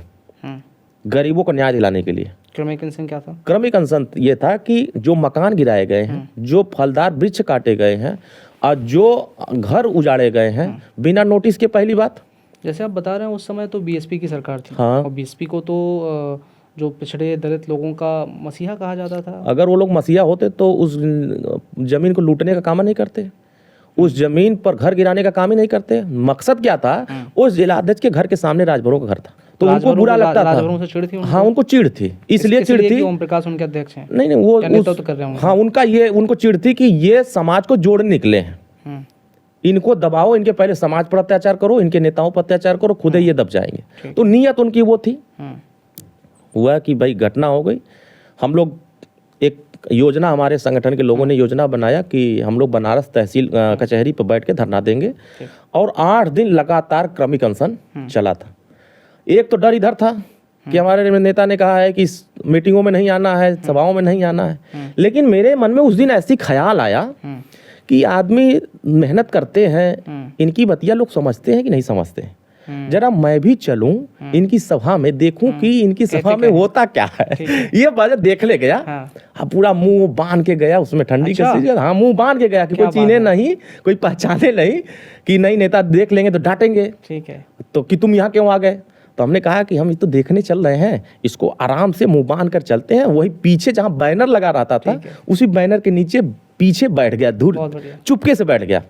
गरीबों को न्याय दिलाने के लिए। क्रमिक अनशन क्या था? क्रमिक अनशन ये था कि जो मकान गिराए गए हैं, जो फलदार वृक्ष काटे गए हैं और जो घर उजाड़े गए हैं बिना नोटिस के, पहली बात, जैसे आप बता रहे हैं उस समय तो बीएसपी की सरकार थी। हाँ। और बीएसपी को तो जो पिछड़े दलित लोगों का मसीहा कहा जाता था। अगर वो लोग मसीहा होते तो उस जमीन को लूटने का काम नहीं करते, उस जमीन पर घर गिराने का काम ही नहीं करते। मकसद क्या था? उस जिलाध्यक्ष के घर के सामने राजभरों का घर था, तो उनको बुरा लगता था। राजभरों से चिढ़ थी? हाँ, उनको चिढ़ थी, इसलिए चिढ़ थी। ओम प्रकाश उनके अध्यक्ष हैं? नहीं, वो नेता तो कर रहे होंगे। हाँ, उनका ये, उनको चिढ़ थी कि ये समाज को जोड़ने निकले हैं, इनको दबाओ, इनके पहले समाज पर अत्याचार करो, इनके नेताओं पर अत्याचार करो, खुद ही ये दब जाएंगे। तो नीयत उनकी वो थी। हुआ कि भाई घटना हो गई, हम लोग एक योजना, हमारे संगठन के लोगों ने योजना बनाया कि हम लोग बनारस तहसील कचहरी पर बैठ के धरना देंगे, और 8 दिन लगातार क्रमिक अनशन चला था। एक तो डर इधर था कि हमारे नेता ने कहा है कि मीटिंगों में नहीं आना है, सभाओं में नहीं आना है, लेकिन मेरे मन में उस दिन ऐसी ख्याल आया कि आदमी मेहनत करते हैं, इनकी बतिया लोग समझते हैं कि नहीं समझते हैं, जरा मैं भी चलूं इनकी सभा में, देखूं कि इनकी सभा में होता क्या है। ये बात देख ले गया। हाँ, पूरा मुंह बांध के गया, उसमें ठंडी का सीजन। हाँ, मुंह बांध के गया कि कोई चीने नहीं, कोई पहचाने नहीं, कि नहीं नेता देख लेंगे तो डांटेंगे। ठीक है, तो कि तुम यहाँ क्यों आ गए? तो हमने कहा कि हम ये तो देखने चल रहे हैं, इसको आराम से मुंह बांध कर चलते हैं। वही पीछे जहाँ बैनर लगा रहता था, उसी बैनर के नीचे पीछे बैठ गया, दूर चुपके से बैठ गया,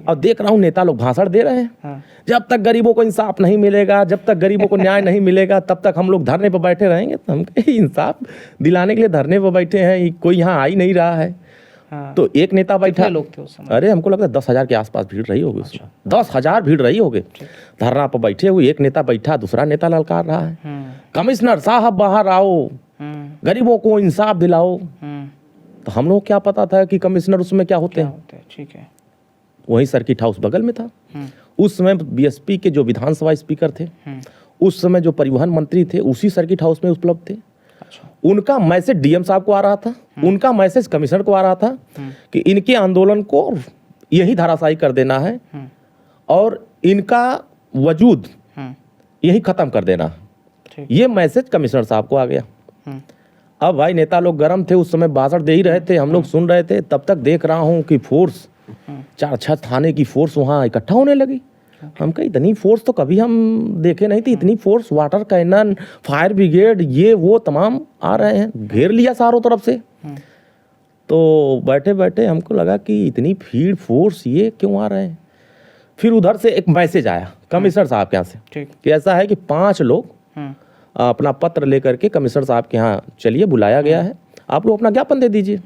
और देख रहा हूँ नेता लोग भाषण दे रहे हैं। हाँ। जब तक गरीबों को इंसाफ नहीं मिलेगा, जब तक गरीबों को न्याय नहीं मिलेगा, तब तक हम लोग धरने पर बैठे रहेंगे। तो हम इंसाफ दिलाने के लिए धरने पर बैठे हैं, कोई यहाँ आ ही नहीं रहा है। हाँ। तो एक नेता बैठा, लोग थे उस समय? अरे हमको लगता है 10,000 के आसपास भीड़ रही होगी उसमें। 10,000 भीड़ रही होगी धरना पर बैठे हुए। एक नेता बैठा, दूसरा नेता ललकार रहा है, कमिश्नर साहब बाहर आओ, गरीबों को इंसाफ दिलाओ। तो हम लोग क्या पता था कि कमिश्नर उसमें क्या होते हैं। ठीक है, वहीं सर्किट हाउस बगल में था। उस समय बीएसपी के जो विधानसभा स्पीकर थे, उस समय जो परिवहन मंत्री थे, उसी सर्किट हाउस में उपलब्ध थे। उनका मैसेज डीएम साहब को आ रहा था, उनका मैसेज कमिश्नर को आ रहा था कि इनके आंदोलन को यही धराशायी कर देना है और इनका वजूद यही खत्म कर देना। ये मैसेज कमिश्नर साहब को आ गया। अब भाई नेता लोग गर्म थे, उस समय भाषण दे ही रहे थे, हम लोग सुन रहे थे। तब तक देख रहा हूँ कि फोर्स 4-6 थाने की फोर्स वहाँ इकट्ठा होने लगी। हम कहीं इतनी फोर्स तो कभी हम देखे नहीं थी, इतनी force, water cannon, fire brigade, ये वो तमाम आ रहे हैं, घेर लिया चारों तरफ से। तो बैठे बैठे हमको लगा कि इतनी भीड़, फोर्स, ये क्यों आ रहे हैं। फिर उधर से एक मैसेज आया कमिश्नर साहब के यहाँ से कि ऐसा है कि 5 लोग अपना पत्र लेकर के कमिश्नर साहब के यहाँ चलिए, बुलाया गया है, आप लोग अपना ज्ञापन दे दीजिए।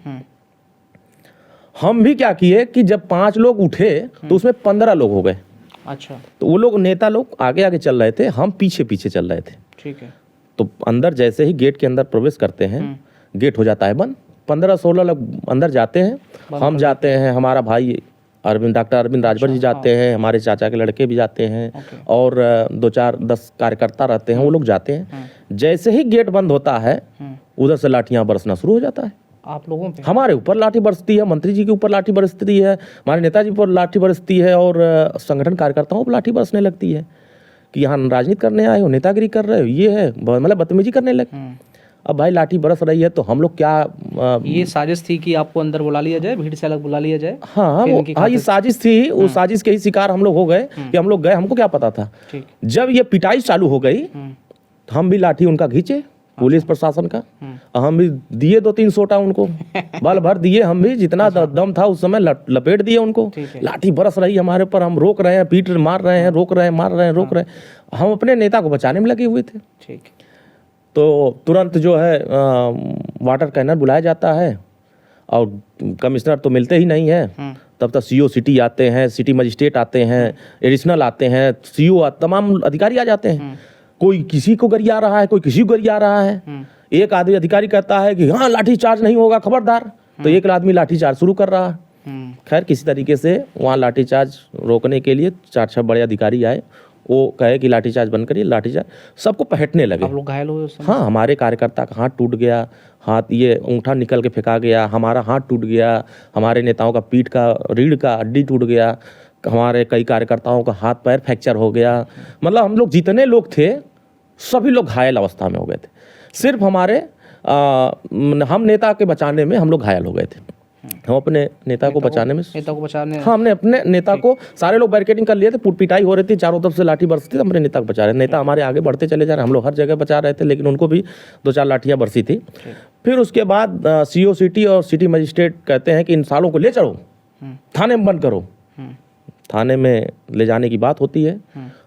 हम भी क्या किए कि जब 5 लोग उठे तो उसमें 15 लोग हो गए। अच्छा। तो वो लोग नेता लोग आगे आगे चल रहे थे, हम पीछे पीछे चल रहे थे। ठीक है। तो अंदर जैसे ही गेट के अंदर प्रवेश करते हैं, गेट हो जाता है बंद। 15-16 लोग अंदर जाते हैं, हम जाते हैं, हमारा भाई डॉक्टर अरविंद राजभर जी जाते हैं, हमारे चाचा के लड़के भी जाते हैं, और 2-4-10 कार्यकर्ता रहते हैं, वो लोग जाते हैं। जैसे ही गेट बंद होता है, उधर से लाठियां बरसना शुरू हो जाता है। आप लोगों पे? हमारे ऊपर लाठी बरसती है, मंत्री जी के ऊपर लाठी बरसती है, हमारे नेताजी पर लाठी बरसती है, और संगठन कार्यकर्ताओं पर लाठी बरसने लगती है कि यहाँ राजनीति करने आए हो, नेतागिरी कर रहे हो, ये है, मतलब बदतमीजी करने लगे। अब भाई लाठी बरस रही है तो हम लोग क्या, ये साजिश थी कि आपको अंदर बुला लिया जाए, भीड़ से अलग बुला लिया जाए? हाँ, ये साजिश थी। वो साजिश के ही शिकार हम लोग हो गए कि हम लोग गए, हमको क्या पता था। जब ये पिटाई चालू हो गई तो हम भी लाठी उनका खींचे, पुलिस प्रशासन का, हम भी दिए 2-3 सोटा उनको, बल भर दिए हम भी, जितना दम था उस समय लपेट दिए उनको। लाठी बरस रही हमारे ऊपर, हम रोक रहे हैं, पीट मार रहे हैं, रोक रहे हैं, मार रहे हैं, रोक रहे हैं। हम अपने नेता को बचाने में लगे हुए थे। ठीक। तो तुरंत जो है वाटर कैनर बुलाया जाता है, और कमिश्नर तो मिलते ही नहीं है। तब तक सीओ सिटी आते हैं, सिटी मजिस्ट्रेट आते हैं, एडिशनल आते हैं, सीओ, तमाम अधिकारी आ जाते हैं। कोई किसी को गरिया रहा है, कोई किसी को गरिया रहा है। एक आदमी अधिकारी कहता है कि हाँ लाठी चार्ज नहीं होगा, खबरदार। तो एक आदमी लाठी चार्ज शुरू कर रहा है। खैर किसी तरीके से वहाँ लाठी चार्ज रोकने के लिए 4-6 बड़े अधिकारी आए, वो कहे कि लाठीचार्ज बंद करिए, लाठीचार्ज, सबको पहटने लगे। आप लोग घायल हुए उस समय? हाँ, हमारे कार्यकर्ता का हाथ टूट गया, हाथ, ये अंगूठा निकल के फेंका गया, हमारा हाथ टूट गया, हमारे नेताओं का पीठ का रीढ़ का हड्डी टूट गया, हमारे कई कार्यकर्ताओं का हाथ पैर फ्रैक्चर हो गया। मतलब हम लोग जितने लोग थे सभी लोग घायल अवस्था में हो गए थे। सिर्फ हमारे हम नेता के बचाने में हम लोग घायल हो गए थे। हम अपने नेता को बचाने में, हाँ, हमने अपने नेता को, सारे लोग बैरिकेडिंग कर लिए थे, पिटाई हो रही थी, चारों तरफ से लाठी बरसती थी, अपने नेता को बचा रहे। नेता हमारे आगे बढ़ते चले जा रहे, हम लोग हर जगह बचा रहे थे, लेकिन उनको भी 2-4 लाठियां बरसी थी। फिर उसके बाद सीओ सिटी और सिटी मजिस्ट्रेट कहते हैं कि इन सालों को ले चलो, थाने में बंद करो। थाने में ले जाने की बात होती है।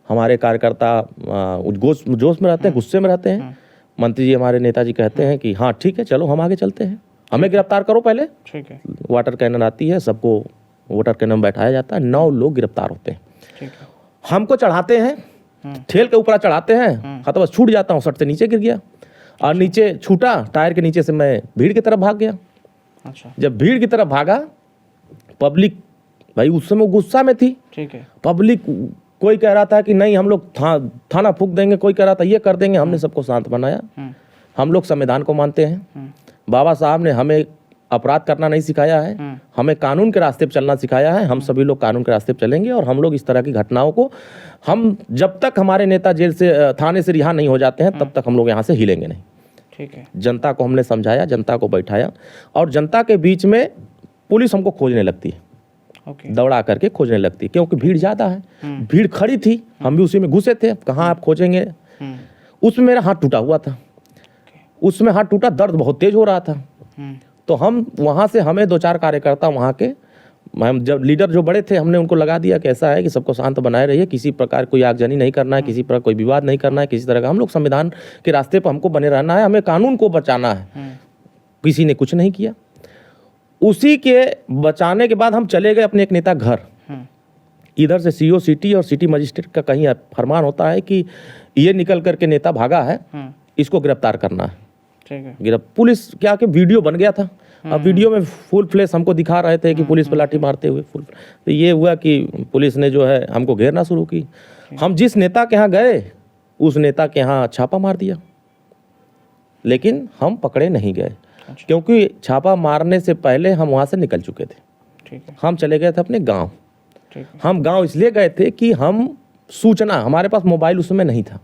हमारे कार्यकर्ता जोश में रहते हैं, गुस्से में रहते हैं। मंत्री जी, हमारे नेताजी कहते हैं कि हाँ ठीक है, चलो हम आगे चलते हैं, हमें गिरफ्तार करो पहले। ठीक है। वाटर कैनन आती है, सबको वाटर कैनन में बैठाया जाता है, 9 लोग गिरफ्तार होते हैं। ठीक है। हमको चढ़ाते हैं, ठेल के ऊपर चढ़ाते हैं, हाँ तो बस छूट जाता हूँ, सट से नीचे गिर गया, और नीचे छूटा, टायर के नीचे से मैं भीड़ की तरफ भाग गया। अच्छा। जब भीड़ की तरफ भागा, पब्लिक भाई उस समय गुस्सा में थी। ठीक है। पब्लिक, कोई कह रहा था कि नहीं हम लोग थाना फूंक देंगे, कोई कह रहा था ये कर देंगे। हमने सबको शांत बनाया। हम लोग संविधान को मानते हैं। बाबा साहब ने हमें अपराध करना नहीं सिखाया है, हमें कानून के रास्ते पर चलना सिखाया है। हम सभी लोग कानून के रास्ते पर चलेंगे, और हम लोग इस तरह की घटनाओं को, हम जब तक हमारे नेता जेल से, थाने से रिहा नहीं हो जाते हैं, तब तक हम लोग यहाँ से हिलेंगे नहीं। ठीक है। जनता को हमने समझाया, जनता को बैठाया, और जनता के बीच में पुलिस हमको खोजने लगती है। दौड़ा करके खोजने लगती है, क्योंकि भीड़ ज़्यादा है। भीड़ खड़ी थी, हम भी उसी में घुसे थे, कहाँ आप खोजेंगे। उसमें मेरा हाथ टूटा हुआ था, उसमें हाथ टूटा, दर्द बहुत तेज हो रहा था। तो हम वहाँ से, हमें 2-4 कार्यकर्ता वहाँ के, हम जब लीडर जो बड़े थे, हमने उनको लगा दिया कि ऐसा है कि सबको शांत बनाए रहिए, किसी प्रकार कोई आगजनी नहीं करना है, किसी प्रकार कोई विवाद नहीं करना है, किसी तरह का, हम लोग संविधान के रास्ते पर हमको बने रहना है, हमें कानून को बचाना है। किसी ने कुछ नहीं किया। उसी के बचाने के बाद हम चले गए अपने एक नेता घर। इधर से सीओ सिटी और सिटी मजिस्ट्रेट का कहीं फरमान होता है कि ये निकल करके नेता भागा है, इसको गिरफ्तार करना है। ठीक है। पुलिस क्या कि वीडियो बन गया था, अब वीडियो में फुल फ्लैश हमको दिखा रहे थे कि पुलिस पर लाठी मारते हुए फुल। तो ये हुआ कि पुलिस ने जो है हमको घेरना शुरू की। हम जिस नेता के यहाँ गए, उस नेता के यहाँ छापा मार दिया, लेकिन हम पकड़े नहीं गए। अच्छा। क्योंकि छापा मारने से पहले हम वहाँ से निकल चुके थे। ठीक है। हम चले गए थे अपने गांव। ठीक है। हम गांव इसलिए गए थे कि हम सूचना, हमारे पास मोबाइल उस समय नहीं था,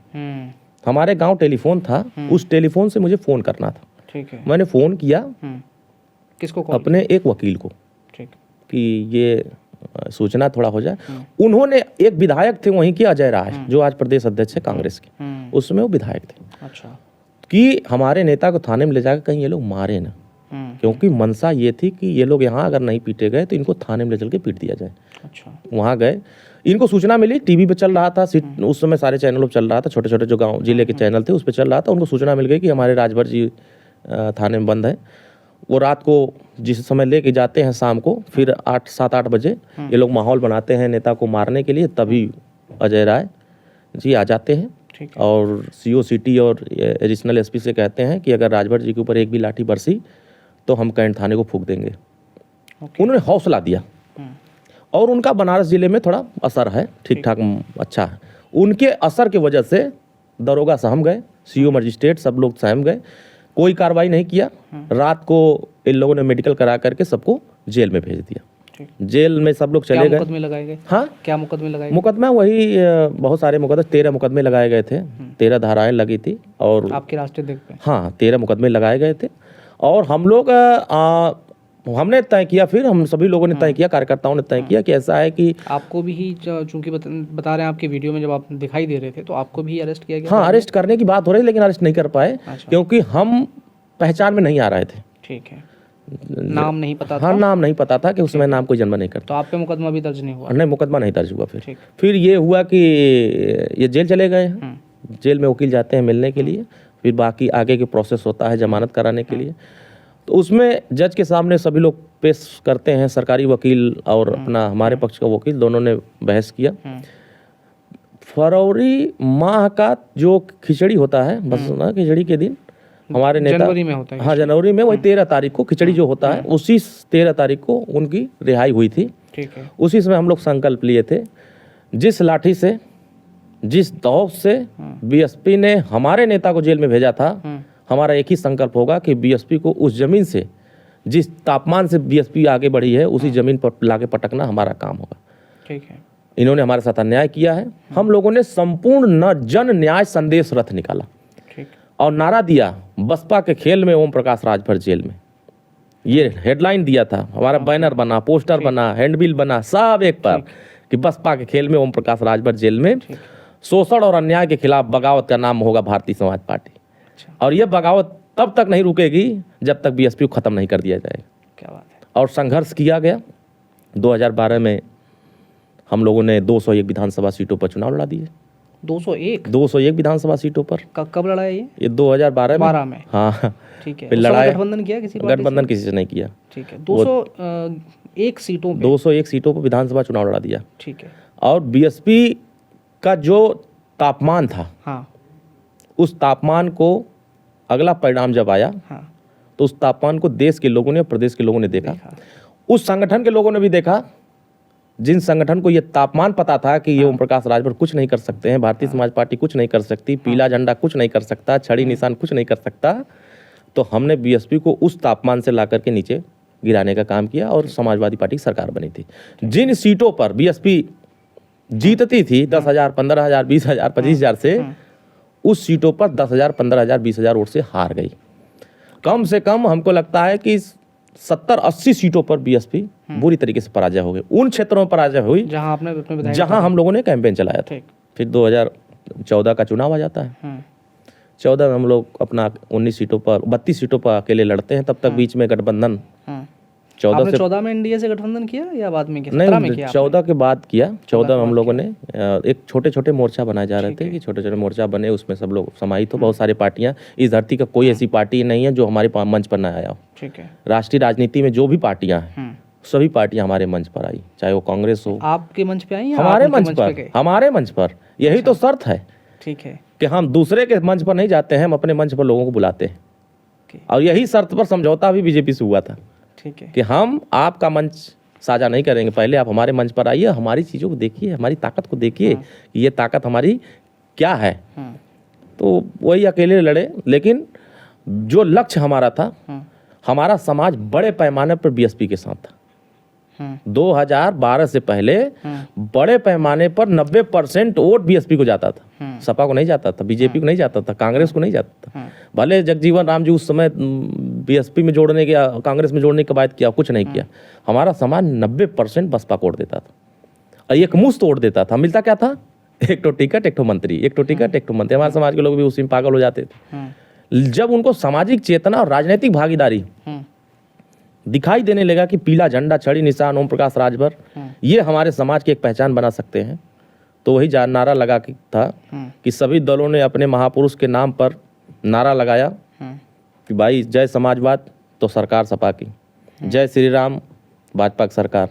हमारे गांव टेलीफोन था, उस टेलीफोन से मुझे फ़ोन करना था। ठीक है। मैंने फ़ोन किया किसको कॉल? अपने एक वकील को ठीक। कि ये सूचना थोड़ा हो जाए। उन्होंने, एक विधायक थे वहीं के अजय राय, जो आज प्रदेश अध्यक्ष है कांग्रेस के, उसमें वो विधायक थे। अच्छा। कि हमारे नेता को थाने में ले जाकर कहीं ये लोग मारे ना, क्योंकि मंशा ये थी कि ये लोग यहाँ अगर नहीं पीटे गए तो इनको थाने में ले चल के पीट दिया जाए। अच्छा। वहाँ गए, इनको सूचना मिली, टीवी पे चल रहा था, उस समय सारे चैनलों पे चल रहा था, छोटे छोटे जो गांव जिले के चैनल थे उस पर चल रहा था। उनको सूचना मिल गई कि हमारे राजभर जी थाने में बंद है। वो रात को जिस समय लेके जाते हैं शाम को, फिर 7-8 बजे ये लोग माहौल बनाते हैं नेता को मारने के लिए, तभी अजय राय जी आ जाते हैं और CO सिटी और एडिशनल SP से कहते हैं कि अगर राजभर जी के ऊपर एक भी लाठी बरसी तो हम कैंट थाने को फूंक देंगे। उन्होंने हौसला दिया और उनका बनारस जिले में थोड़ा असर है, ठीक ठाक अच्छा है। उनके असर की वजह से दरोगा सहम गए, CO मजिस्ट्रेट सब लोग सहम गए, कोई कार्रवाई नहीं किया। रात को इन लोगों ने मेडिकल करा करके सबको जेल में भेज दिया। जेल में सब लोग चले गए। मुकदमे लगाए गए? हाँ, क्या मुकदमे लगाए गए? मुकदमा वही बहुत सारे मुकदमे, 13 मुकदमे लगाए गए थे, 13 धाराएं लगी थी। और आपके राष्ट्रीय अध्यक्ष पे? हाँ, 13 मुकदमे लगाए गए थे। और हम लोग हमने तय किया, फिर हम सभी लोगों ने तय किया, कार्यकर्ताओं ने तय किया कि ऐसा है कि आपको भी ही, चूंकि बता रहे हैं आपके वीडियो में जब आप दिखाई दे रहे थे, तो आपको भी अरेस्ट किया गया? हाँ, अरेस्ट करने की बात हो रही है, लेकिन अरेस्ट नहीं कर पाए। अच्छा। क्योंकि हम पहचान में नहीं आ रहे थे। ठीक है। नाम नहीं पता था? हाँ, नाम नहीं पता था कि उसमें नाम कोई जन्म नहीं करता। तो आप पे मुकदमा भी दर्ज नहीं हुआ? नहीं, मुकदमा नहीं दर्ज हुआ। फिर ये हुआ कि ये जेल चले गए। जेल में वकील जाते हैं मिलने के लिए, फिर बाकी आगे की प्रोसेस होता है जमानत कराने के लिए। तो उसमें जज के सामने सभी लोग पेश करते हैं, सरकारी वकील और अपना हमारे पक्ष का वकील, दोनों ने बहस किया। फरवरी माह का जो खिचड़ी होता है, बस ना, खिचड़ी के दिन हमारे नेता, जनवरी में होता है? हाँ, जनवरी में, वही 13 तारीख को खिचड़ी जो होता है, उसी 13 तारीख को उनकी रिहाई हुई थी। ठीक है। उसी समय हम लोग संकल्प लिए थे, जिस लाठी से, जिस दौर से BSP ने हमारे नेता को जेल में भेजा था, हमारा एक ही संकल्प होगा कि BSP को उस जमीन से, जिस तापमान से BSP आगे बढ़ी है, उसी जमीन पर लाके पटकना हमारा काम होगा। ठीक है। इन्होंने हमारे साथ अन्याय किया है। हम लोगों ने संपूर्ण जन न्याय संदेश रथ निकाला और नारा दिया, बसपा के खेल में ओम प्रकाश राजभर जेल में। ये हेडलाइन दिया था, हमारा बैनर बना, पोस्टर बना, हैंडबिल बना, सब एक पर, कि बसपा के खेल में ओम प्रकाश राजभर जेल में। शोषण और अन्याय के खिलाफ बगावत का नाम होगा भारतीय समाज पार्टी। और ये बगावत तब तक नहीं रुकेगी जब तक BSP को खत्म नहीं कर दिया जाएगा। क्या बात है। और संघर्ष किया गया। 2012 में हम लोगों ने 201 विधानसभा सीटों पर चुनाव लड़ा दिए। 201 विधानसभा सीटों पर। कब लड़ा ये 2012 में। हाँ, ठीक है। फिर लड़ाई, गठबंधन किया किसी? गठबंधन किसी से नहीं किया। ठीक है। 201 सीटों पे, 201 सीटों पर विधानसभा चुनाव लड़ा दिया। ठीक है। और BSP का जो तापमान था, हाँ, उस तापमान को, अगला परिणाम जब आया, हाँ, तो उस तापमान को देश के लोगों ने, प्रदेश के लोगों ने देखा। उस संगठन के लोगों ने भी देखा, जिन संगठन को ये तापमान पता था कि ये ओम प्रकाश राजभर कुछ नहीं कर सकते हैं, भारतीय समाज पार्टी कुछ नहीं कर सकती, पीला झंडा कुछ नहीं कर सकता, छड़ी निशान कुछ नहीं कर सकता, तो हमने BSP को उस तापमान से ला करके नीचे गिराने का काम किया और समाजवादी पार्टी की सरकार बनी थी। जिन सीटों पर BSP जीतती थी 10,000, 15,000, 20,000, 25,000 से, उस सीटों पर 10,000, 15,000, 20,000 वोट से हार गई। कम से कम हमको लगता है कि 70-80 सीटों पर BSP बुरी तरीके से पराजय हो गई। उन क्षेत्रों में पराजय हुई जहां हम लोगों ने कैंपेन चलाया था। फिर 2014 का चुनाव आ जाता है। 14 में हम लोग अपना 19 सीटों पर, 32 सीटों पर अकेले लड़ते हैं। तब तक बीच में गठबंधन 14 में NDA से गठबंधन किया या बाद में किया? नहीं, 14 के बाद किया। 14 में हम लोगों ने एक छोटे छोटे मोर्चा बनाए जा रहे थे कि छोटे छोटे मोर्चा बने, उसमें सब लोग समाहित हो, बहुत सारी पार्टियां। इस धरती का कोई ऐसी पार्टी नहीं है जो हमारे मंच पर न आया हो। ठीक है। राष्ट्रीय राजनीति में जो भी पार्टियां हैं, सभी पार्टियां हमारे मंच पर आई, चाहे वो कांग्रेस हो। आपके मंच पे आई? हमारे मंच पर। यही तो शर्त है। ठीक है। कि हम दूसरे के मंच पर नहीं जाते हैं, हम अपने मंच पर लोगों को बुलाते हैं। और यही शर्त पर समझौता भी BJP से हुआ था। ठीक है। कि हम आपका मंच साझा नहीं करेंगे, पहले आप हमारे मंच पर आइए, हमारी चीज़ों को देखिए, हमारी ताकत को देखिए कि ये ताकत हमारी क्या है। तो वही अकेले लड़े, लेकिन जो लक्ष्य हमारा था, हमारा समाज बड़े पैमाने पर BSP के साथ था। 2012 से पहले बड़े पैमाने पर 90% वोट बीएसपी को जाता था, सपा को नहीं जाता था, बीजेपी को नहीं जाता था, कांग्रेस को नहीं जाता था। भले जगजीवन राम जी उस समय बीएसपी में जोड़ने के, कांग्रेस में जोड़ने की बात किया, कुछ नहीं किया। हमारा समाज 90% बसपा को वोट देता था और एक मुश्त वोट देता था। मिलता क्या था? एक तो टिकट, एक तो मंत्री, एक तो टिकट, एक तो मंत्री। हमारे समाज के लोग भी उसी में पागल हो जाते थे। जब उनको सामाजिक चेतना और राजनीतिक भागीदारी दिखाई देने लगा कि पीला झंडा, छड़ी निशान, ओम प्रकाश राजभर, ये हमारे समाज की एक पहचान बना सकते हैं, तो वही नारा लगा था कि सभी दलों ने अपने महापुरुष के नाम पर नारा लगाया कि भाई जय समाजवाद तो सरकार सपा की, जय श्री राम भाजपा की सरकार,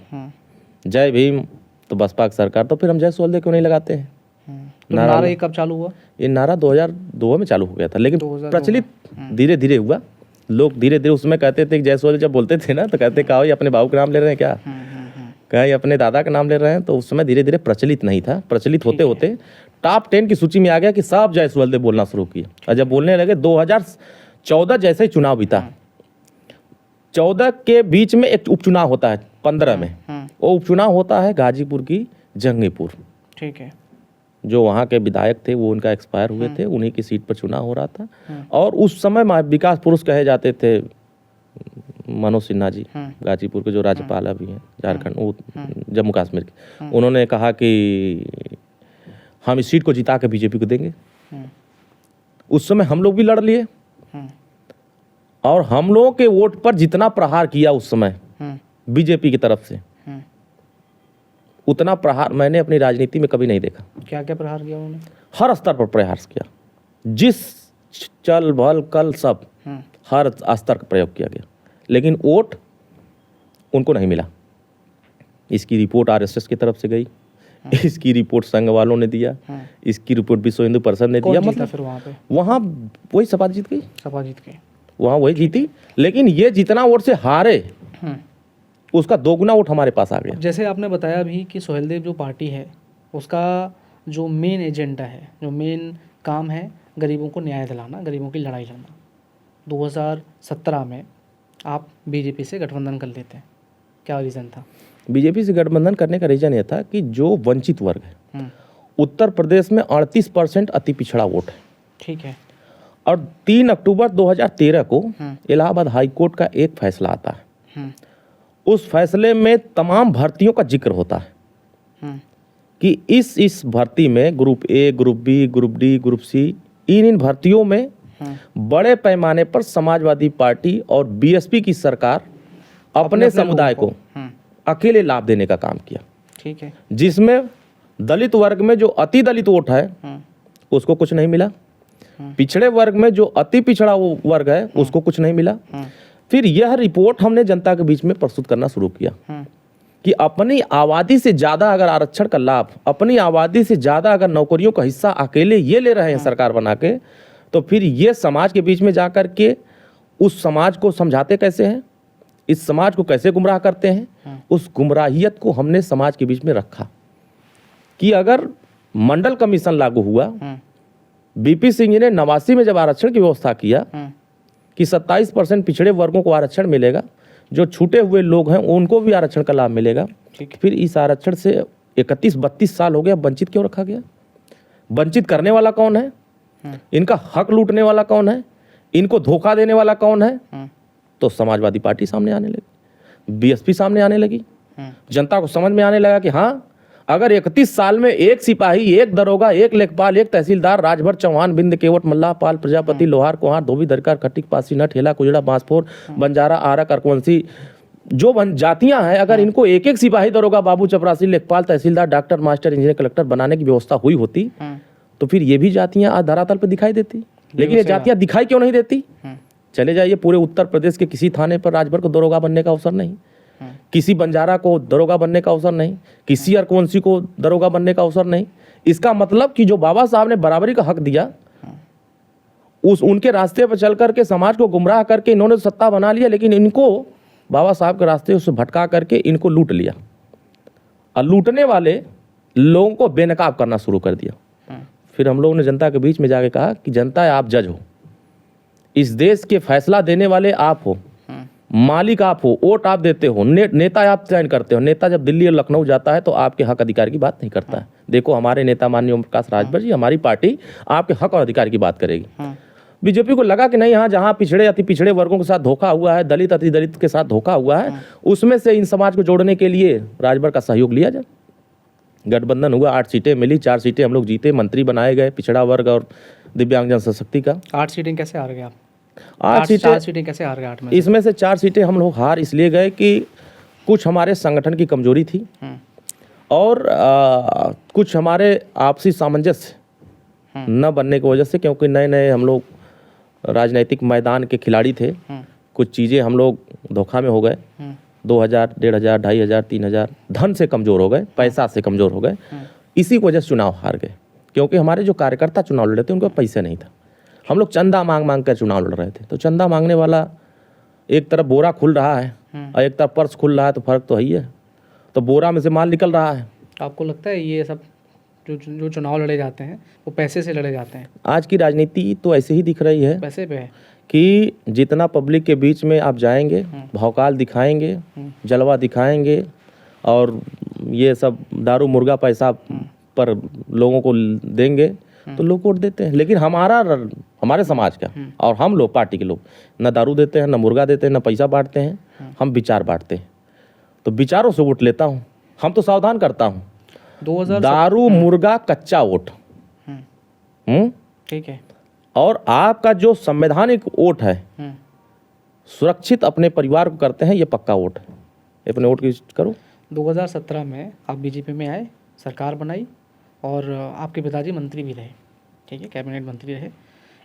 जय भीम तो बसपा की सरकार। तो फिर हम जय सोहलदेव क्यों नहीं लगाते हैं? तो नारा ये कब चालू हुआ? ये नारा 2002 में चालू हो गया था, लेकिन प्रचलित धीरे धीरे हुआ। लोग धीरे धीरे उसमें कहते थे कि जय सोहलदेव जब बोलते थे ना, तो कहते कहा अपने बाबू का नाम ले रहे हैं क्या, कहीं अपने दादा का नाम ले रहे हैं। तो उस समय धीरे धीरे प्रचलित नहीं था। प्रचलित होते होते टॉप 10 की सूची में आ गया कि सब जय सोहलदेव बोलना शुरू किया। और जब बोलने लगे 2014 जैसे ही चुनाव बीता, 14 के बीच में एक उपचुनाव होता है 15 में, वो उपचुनाव होता है गाजीपुर की जंगीपुर। ठीक है। जो वहाँ के विधायक थे वो उनका एक्सपायर हुए थे, उन्हीं की सीट पर चुनाव हो रहा था। और उस समय विकास पुरुष कहे जाते थे मनोज सिन्हा जी, गाजीपुर के जो राज्यपाल अभी हैं झारखंड, वो जम्मू कश्मीर के, उन्होंने कहा कि हम इस सीट को जिता के बीजेपी को देंगे। उस समय हम लोग भी लड़ लिए और हम लोगों के वोट पर जितना प्रहार किया उस समय बीजेपी की तरफ से, उतना प्रहार मैंने अपनी राजनीति में कभी नहीं देखा। क्या क्या प्रहार किया उन्होंने? हर स्तर पर प्रहार किया, जिस चल भल कल सब हर स्तर का प्रयोग किया गया, लेकिन वोट उनको नहीं मिला। इसकी रिपोर्ट आरएसएस की तरफ से गई, इसकी रिपोर्ट संघ वालों ने दिया, इसकी रिपोर्ट विश्व हिंदू परिषद ने दिया। मतलब फिर वहाँ पे वही सपा जीत गई, सपा जीत गई, वहाँ वही जीती। लेकिन ये जितना वोट से हारे उसका दोगुना वोट हमारे पास आ गया। जैसे आपने बताया भी कि सोहेलदेव जो पार्टी है उसका जो मेन एजेंडा है, जो मेन काम है, गरीबों को न्याय दिलाना, गरीबों की लड़ाई लड़ना। 2017 में आप बीजेपी से गठबंधन कर लेते हैं, क्या रीज़न था? बीजेपी से गठबंधन करने का रीज़न ये था कि जो वंचित वर्ग है, उत्तर प्रदेश में 38% अति पिछड़ा वोट है। ठीक है। और 3 अक्टूबर 2013 को इलाहाबाद हाई कोर्ट का एक फैसला आता है। उस फैसले में तमाम भर्तियों का जिक्र होता है कि इस भर्ती में group A, group B, group D, group C, इन भर्तियों में बड़े पैमाने पर समाजवादी पार्टी और बीएसपी की सरकार अपने समुदाय को अकेले लाभ देने का काम किया। ठीक है। जिसमें दलित वर्ग में जो अति दलित वोट है उसको कुछ नहीं मिला, पिछड़े वर्ग में जो अति पिछड़ा वो वर्ग है उसको कुछ नहीं मिला। फिर यह रिपोर्ट हमने जनता के बीच में प्रस्तुत करना शुरू किया कि अपनी आबादी से ज़्यादा अगर आरक्षण का लाभ, अपनी आबादी से ज़्यादा अगर नौकरियों का हिस्सा अकेले ये ले रहे हैं सरकार बना के, तो फिर ये समाज के बीच में जा कर के उस समाज को समझाते कैसे हैं, इस समाज को कैसे गुमराह करते हैं। उस गुमराहियत को हमने समाज के बीच में रखा कि अगर मंडल कमीशन लागू हुआ, बीपी सिंह जी ने 89 में जब आरक्षण की व्यवस्था किया कि 27% पिछड़े वर्गों को आरक्षण मिलेगा, जो छूटे हुए लोग हैं उनको भी आरक्षण का लाभ मिलेगा। फिर इस आरक्षण से 31-32 साल हो गया, वंचित क्यों रखा गया? वंचित करने वाला कौन है? इनका हक लूटने वाला कौन है? इनको धोखा देने वाला कौन है? तो समाजवादी पार्टी सामने आने लगी, बीएसपी सामने आने लगी। जनता को समझ में आने लगा कि हाँ, अगर 31 साल में एक सिपाही, एक दरोगा, एक लेखपाल, एक तहसीलदार, राजभर, चौहान, बिंद, केवट, मल्लाह, पाल, प्रजापति, लोहार, कुहार, धोबी, दरकार, खटिक, पासी, नट, हेला, कुजड़ा, बांसफोर, बंजारा, आरक, अर्कवंशी, जो जातियां हैं, अगर इनको एक एक सिपाही, दरोगा, बाबू, चपरासी, लेखपाल, तहसीलदार, डॉक्टर, मास्टर, इंजीनियर, कलेक्टर बनाने की व्यवस्था हुई होती तो फिर ये भी जातियां आज धरातल पर दिखाई देती। लेकिन ये जातियां दिखाई क्यों नहीं देती? चले जाइए पूरे उत्तर प्रदेश के किसी थाने पर राजभर को दरोगा बनने का अवसर नहीं, किसी बंजारा को दरोगा बनने का अवसर नहीं, किसी अर्कवंशी को दरोगा बनने का अवसर नहीं। इसका मतलब कि जो बाबा साहब ने बराबरी का हक दिया, उनके रास्ते पर चल करके समाज को गुमराह करके इन्होंने सत्ता बना लिया, लेकिन इनको बाबा साहब के रास्ते से भटका करके इनको लूट लिया और लूटने वाले लोगों को बेनकाब करना शुरू कर दिया। फिर हम लोगों ने जनता के बीच में जाके कहा कि जनता आप जज हो, इस देश के फैसला देने वाले आप हो, मालिक आप हो, वोट आप देते हो, नेता आप चयन करते हो। नेता जब दिल्ली और लखनऊ जाता है तो आपके हक अधिकार की बात नहीं करता है। देखो हमारे नेता माननीय ओम प्रकाश राजभर जी, हमारी पार्टी आपके हक और अधिकार की बात करेगी। बीजेपी को लगा कि नहीं, यहाँ जहाँ पिछड़े अति पिछड़े वर्गों के साथ धोखा हुआ है, दलित अति दलित के साथ धोखा हुआ है, उसमें से इन समाज को जोड़ने के लिए राजभर का सहयोग लिया जाए। गठबंधन हुआ, 8 सीटें मिली, 4 सीटें हम लोग जीते, मंत्री बनाए गए पिछड़ा वर्ग और दिव्यांगजन सशक्ति का। 8 सीटें कैसे हार गए आप? 8 4 सीटें कैसे हार गए 8 में? इसमें से 4 सीटें हम लोग हार इसलिए गए कि कुछ हमारे संगठन की कमजोरी थी और कुछ हमारे आपसी सामंजस्य न बनने की वजह से, क्योंकि नए नए हम लोग राजनीतिक मैदान के खिलाड़ी थे। कुछ चीज़ें हम लोग धोखा में हो गए, 2000, 1500, 2500, 3000 धन से कमज़ोर हो गए, पैसा से कमज़ोर हो गए। इसी की वजह से चुनाव हार गए, क्योंकि हमारे जो कार्यकर्ता चुनाव लड़ रहे थे उनके पास पैसे नहीं था। हम लोग चंदा मांग मांग कर चुनाव लड़ रहे थे। तो चंदा मांगने वाला एक तरफ बोरा खुल रहा है और एक तरफ पर्स खुल रहा है, तो फर्क तो है ही है। तो बोरा में से माल निकल रहा है। आपको लगता है ये सब जो चुनाव लड़े जाते हैं वो पैसे से लड़े जाते हैं? आज की राजनीति तो ऐसे ही दिख रही है, पैसे पे है कि जितना पब्लिक के बीच में आप जाएंगे, भौकाल दिखाएंगे, जलवा दिखाएंगे और ये सब दारू मुर्गा पैसा पर लोगों को देंगे तो लोग वोट देते हैं। लेकिन हमारे समाज का और हम लोग पार्टी के लोग न दारू देते हैं, न मुर्गा देते हैं, न पैसा बांटते हैं, हम विचार बांटते हैं। तो विचारों से वोट लेता हूँ। हम तो सावधान करता हूँ, 2000 दारू मुर्गा कच्चा वोट, ठीक है, और आपका जो संवैधानिक वोट है सुरक्षित अपने परिवार को करते हैं, ये पक्का वोट है। अपने वोट की करो। 2017 में आप बीजेपी में आए, सरकार बनाई और आपके पिताजी मंत्री भी रहे, ठीक है, कैबिनेट मंत्री रहे।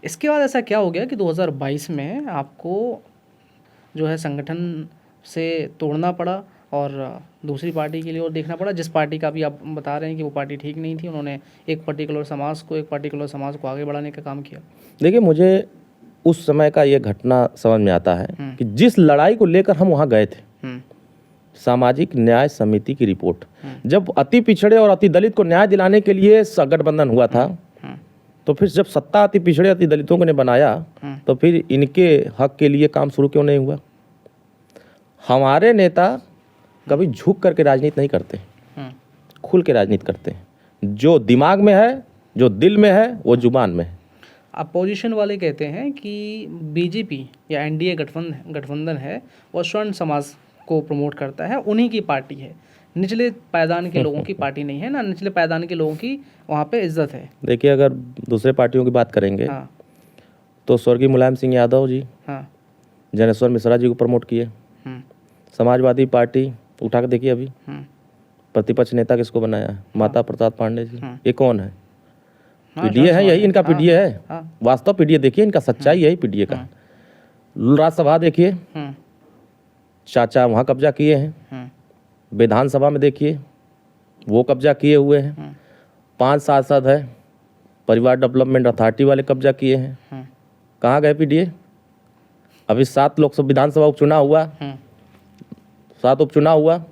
इसके बाद ऐसा क्या हो गया कि 2022 में आपको जो है संगठन से तोड़ना पड़ा और दूसरी पार्टी के लिए और देखना पड़ा, जिस पार्टी का भी आप बता रहे हैं कि वो पार्टी ठीक नहीं थी, उन्होंने एक पर्टिकुलर समाज को आगे बढ़ाने का काम किया? देखिए, मुझे उस समय का ये घटना समझ में आता है कि जिस लड़ाई को लेकर हम वहाँ गए थे, सामाजिक न्याय समिति की रिपोर्ट, जब अति पिछड़े और अति दलित को न्याय दिलाने के लिए गठबंधन हुआ था, तो फिर जब सत्ता अति पिछड़े अति दलितों को ने बनाया, तो फिर इनके हक के लिए काम शुरू क्यों नहीं हुआ? हमारे नेता कभी झुक करके राजनीति नहीं करते, खुल के राजनीति करते हैं। जो दिमाग में है, जो दिल में है, वो जुबान में है। अपोजिशन वाले कहते हैं कि बीजेपी या एनडीए गठबंधन है वो स्वर्ण समाज को प्रमोट करता है, उन्हीं की पार्टी है, निचले पायदान के लोगों की पार्टी नहीं है ना, निचले पायदान के लोगों की वहाँ पे इज्जत है। देखिए, अगर दूसरे पार्टियों की बात करेंगे तो स्वर्गीय मुलायम सिंह यादव जी जनेश्वर मिश्रा जी को प्रमोट किए। समाजवादी पार्टी उठा के देखिए, अभी प्रतिपक्ष नेता किसको बनाया है? माता प्रसाद पांडे जी। ये कौन है? पीडीए है, यही इनका पीडीए है। वास्तव पीडीए देखिए, इनका सच्चाई यही पीडीए का। राज्यसभा देखिए, चाचा वहाँ कब्जा किए हैं। विधानसभा में देखिए, वो कब्जा किए हुए हैं। 5 सांसद है, परिवार डेवलपमेंट अथॉरिटी वाले कब्जा किए हैं। कहाँ गए पीडीए? अभी 7 लोकसभा विधानसभा उपचुनाव हुआ, 7 उपचुनाव हुआ,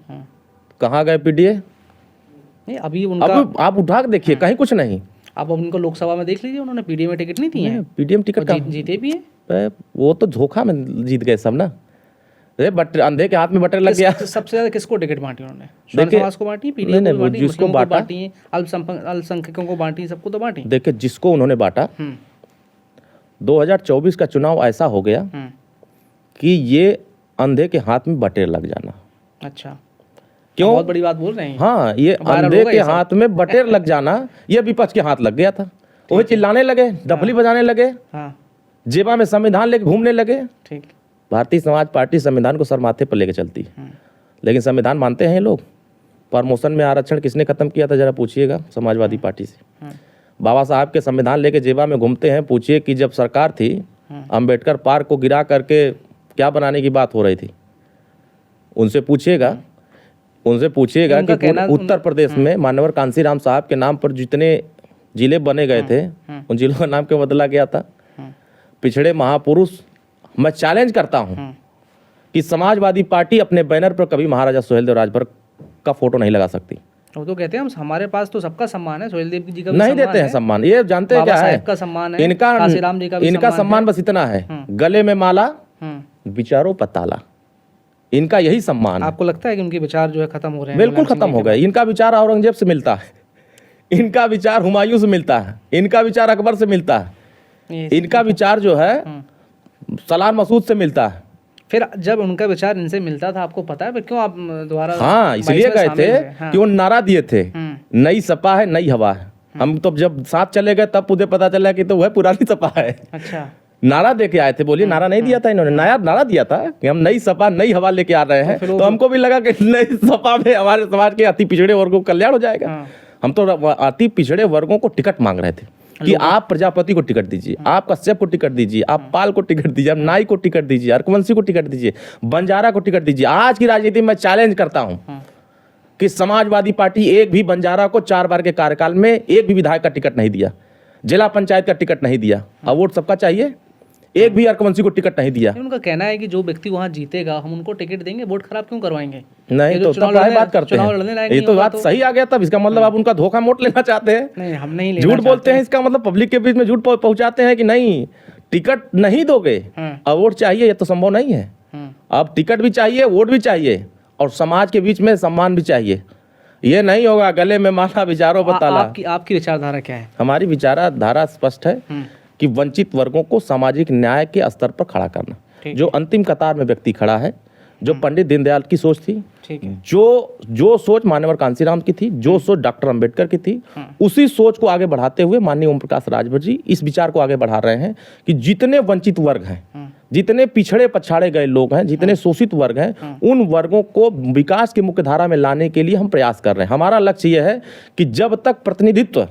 कहाँ गए पीडीए? नहीं, अभी उनका आप उठा के देखिए, कहीं कुछ नहीं। आप उनको लोकसभा में देख लीजिए, उन्होंने पीडीए में टिकट नहीं दिए हैं। पीडीए में टिकट जीते भी हैं। वो तो धोखा में जीत गए सब ना। अंधे के हाथ में बटर लग गया। सबसे ज्यादा किसको टिकट बांटी उन्होंने? स्वर्ण समाज को बांटी, पीडीए को बांटी, जिसको बांटी, अल्पसंख्यकों को बांटी, सबको तो बांटी। देखिए, जिसको उन्होंने बांटा, 2024 का चुनाव ऐसा हो गया कि ये अंधे के हाथ में बटेर लग जाना। अच्छा, क्यों? बहुत बड़ी बात बोल रहे हैं। हाँ, ये अंधे के हाथ में बटेर लग जाना, ये विपक्ष के हाथ लग गया था। वो चिल्लाने लगे, डफली बजाने लगे, जेबा में संविधान लेके घूमने लगे। ठीक, भारतीय समाज पार्टी संविधान को सर माथे पर लेके चलती है, लेकिन संविधान मानते हैं ये लोग। प्रमोशन में आरक्षण किसने खत्म किया था, जरा पूछिएगा समाजवादी पार्टी से। बाबा साहब के संविधान लेके जेबा में घूमते हैं। पूछिए कि जब सरकार थी, अंबेडकर पार्क को गिरा करके क्या बनाने की बात हो रही थी, उनसे पूछिएगा कि उत्तर प्रदेश में मानवर कांसीराम साहब के नाम पर जितने जिले बने गए थे, उन जिलों का नाम क्यों बदला गया था? पिछड़े महापुरुष, मैं चैलेंज करता हूं कि समाजवादी पार्टी अपने बैनर पर कभी महाराजा सुहेलदेव राजभर का फोटो नहीं लगा सकती। वो तो कहते हैं हम, हमारे पास तो सबका सम्मान है, सुहेलदेव जी का नहीं देते हैं सम्मान। ये जानते हैं क्या है? का सम्मान है, इनका कांसीराम जी का भी इनका सम्मान बस इतना है, गले में माला, विचारों पर ताला। इनका यही सम्मान है। आपको लगता है कि उनके विचार जो है खत्म हो रहे हैं? बिल्कुल खत्म हो गए। इनका विचार औरंगजेब से मिलता है, इनका विचार हुमायूं से मिलता है, इनका विचार अकबर से मिलता है, इनका विचार जो है सलार मसूद से मिलता है। फिर जब उनका विचार इनसे मिलता था, आपको पता है फिर क्यों आप दोबारा? हाँ, इसलिए गए थे कि वो नारा दिए थे, नई सपा है नई हवा है। हम तो जब साथ चले गए तब मुझे पता चला कि तो वह पुरानी सपा है। अच्छा, नारा दे के आए थे। बोलिए, नारा नहीं दिया था इन्होंने, नया नारा दिया था कि हम नई सपा नई हवा लेके आ रहे हैं। तो हमको भी लगा कि नई सपा में हमारे समाज के अति पिछड़े वर्गों का कल्याण हो जाएगा। हम तो अति पिछड़े वर्गों को टिकट मांग रहे थे कि आप प्रजापति को टिकट दीजिए, आप कश्यप को टिकट दीजिए, आप पाल को टिकट दीजिए, आप नाई को टिकट दीजिए, अर्कवंशी को टिकट दीजिए, बंजारा को टिकट दीजिए। आज की राजनीति में चैलेंज करता हूं कि समाजवादी पार्टी एक भी बंजारा को 4 बार के कार्यकाल में एक भी विधायक का टिकट नहीं दिया, जिला पंचायत का टिकट नहीं दिया। अब वोट सबका चाहिए, एक भी अर्कवंशी को टिकट नहीं दिया। उनका कहना है कि जो व्यक्ति वहां जीतेगा हम उनको टिकट देंगे, वोट खराब क्यों करवाएंगे? नहीं तो तब बात करते हैं। ये तो बात सही आ गया। तब इसका मतलब आप उनका धोखा मोट लेना चाहते हैं। नहीं, हम नहीं लेना झूठ बोलते हैं, इसका मतलब पब्लिक के बीच में झूठ पहुंचाते हैं कि नहीं टिकट नहीं दोगे, अब वोट चाहिए। ये तो संभव नहीं है। अब टिकट भी चाहिए, वोट भी चाहिए, और समाज के बीच में सम्मान भी चाहिए। ये नहीं होगा गले में माला विचारों पर ताला। आपकी विचारधारा क्या है? हमारी विचारधारा स्पष्ट है कि वंचित वर्गों को सामाजिक न्याय के स्तर पर खड़ा करना। जो अंतिम कतार में व्यक्ति खड़ा है, जो पंडित दीनदयाल की सोच थी, जो सोच मान्यवर कांसीराम की थी, जो सोच डॉक्टर अंबेडकर की थी, उसी सोच को आगे बढ़ाते हुए माननीय ओम प्रकाश राजभर जी इस विचार को आगे बढ़ा रहे हैं कि जितने वंचित वर्ग हैं, जितने पिछड़े पछाड़े गए लोग हैं, जितने शोषित वर्ग हैं, उन वर्गों को विकास की मुख्य धारा में लाने के लिए हम प्रयास कर रहे हैं। हमारा लक्ष्य यह है कि जब तक प्रतिनिधित्व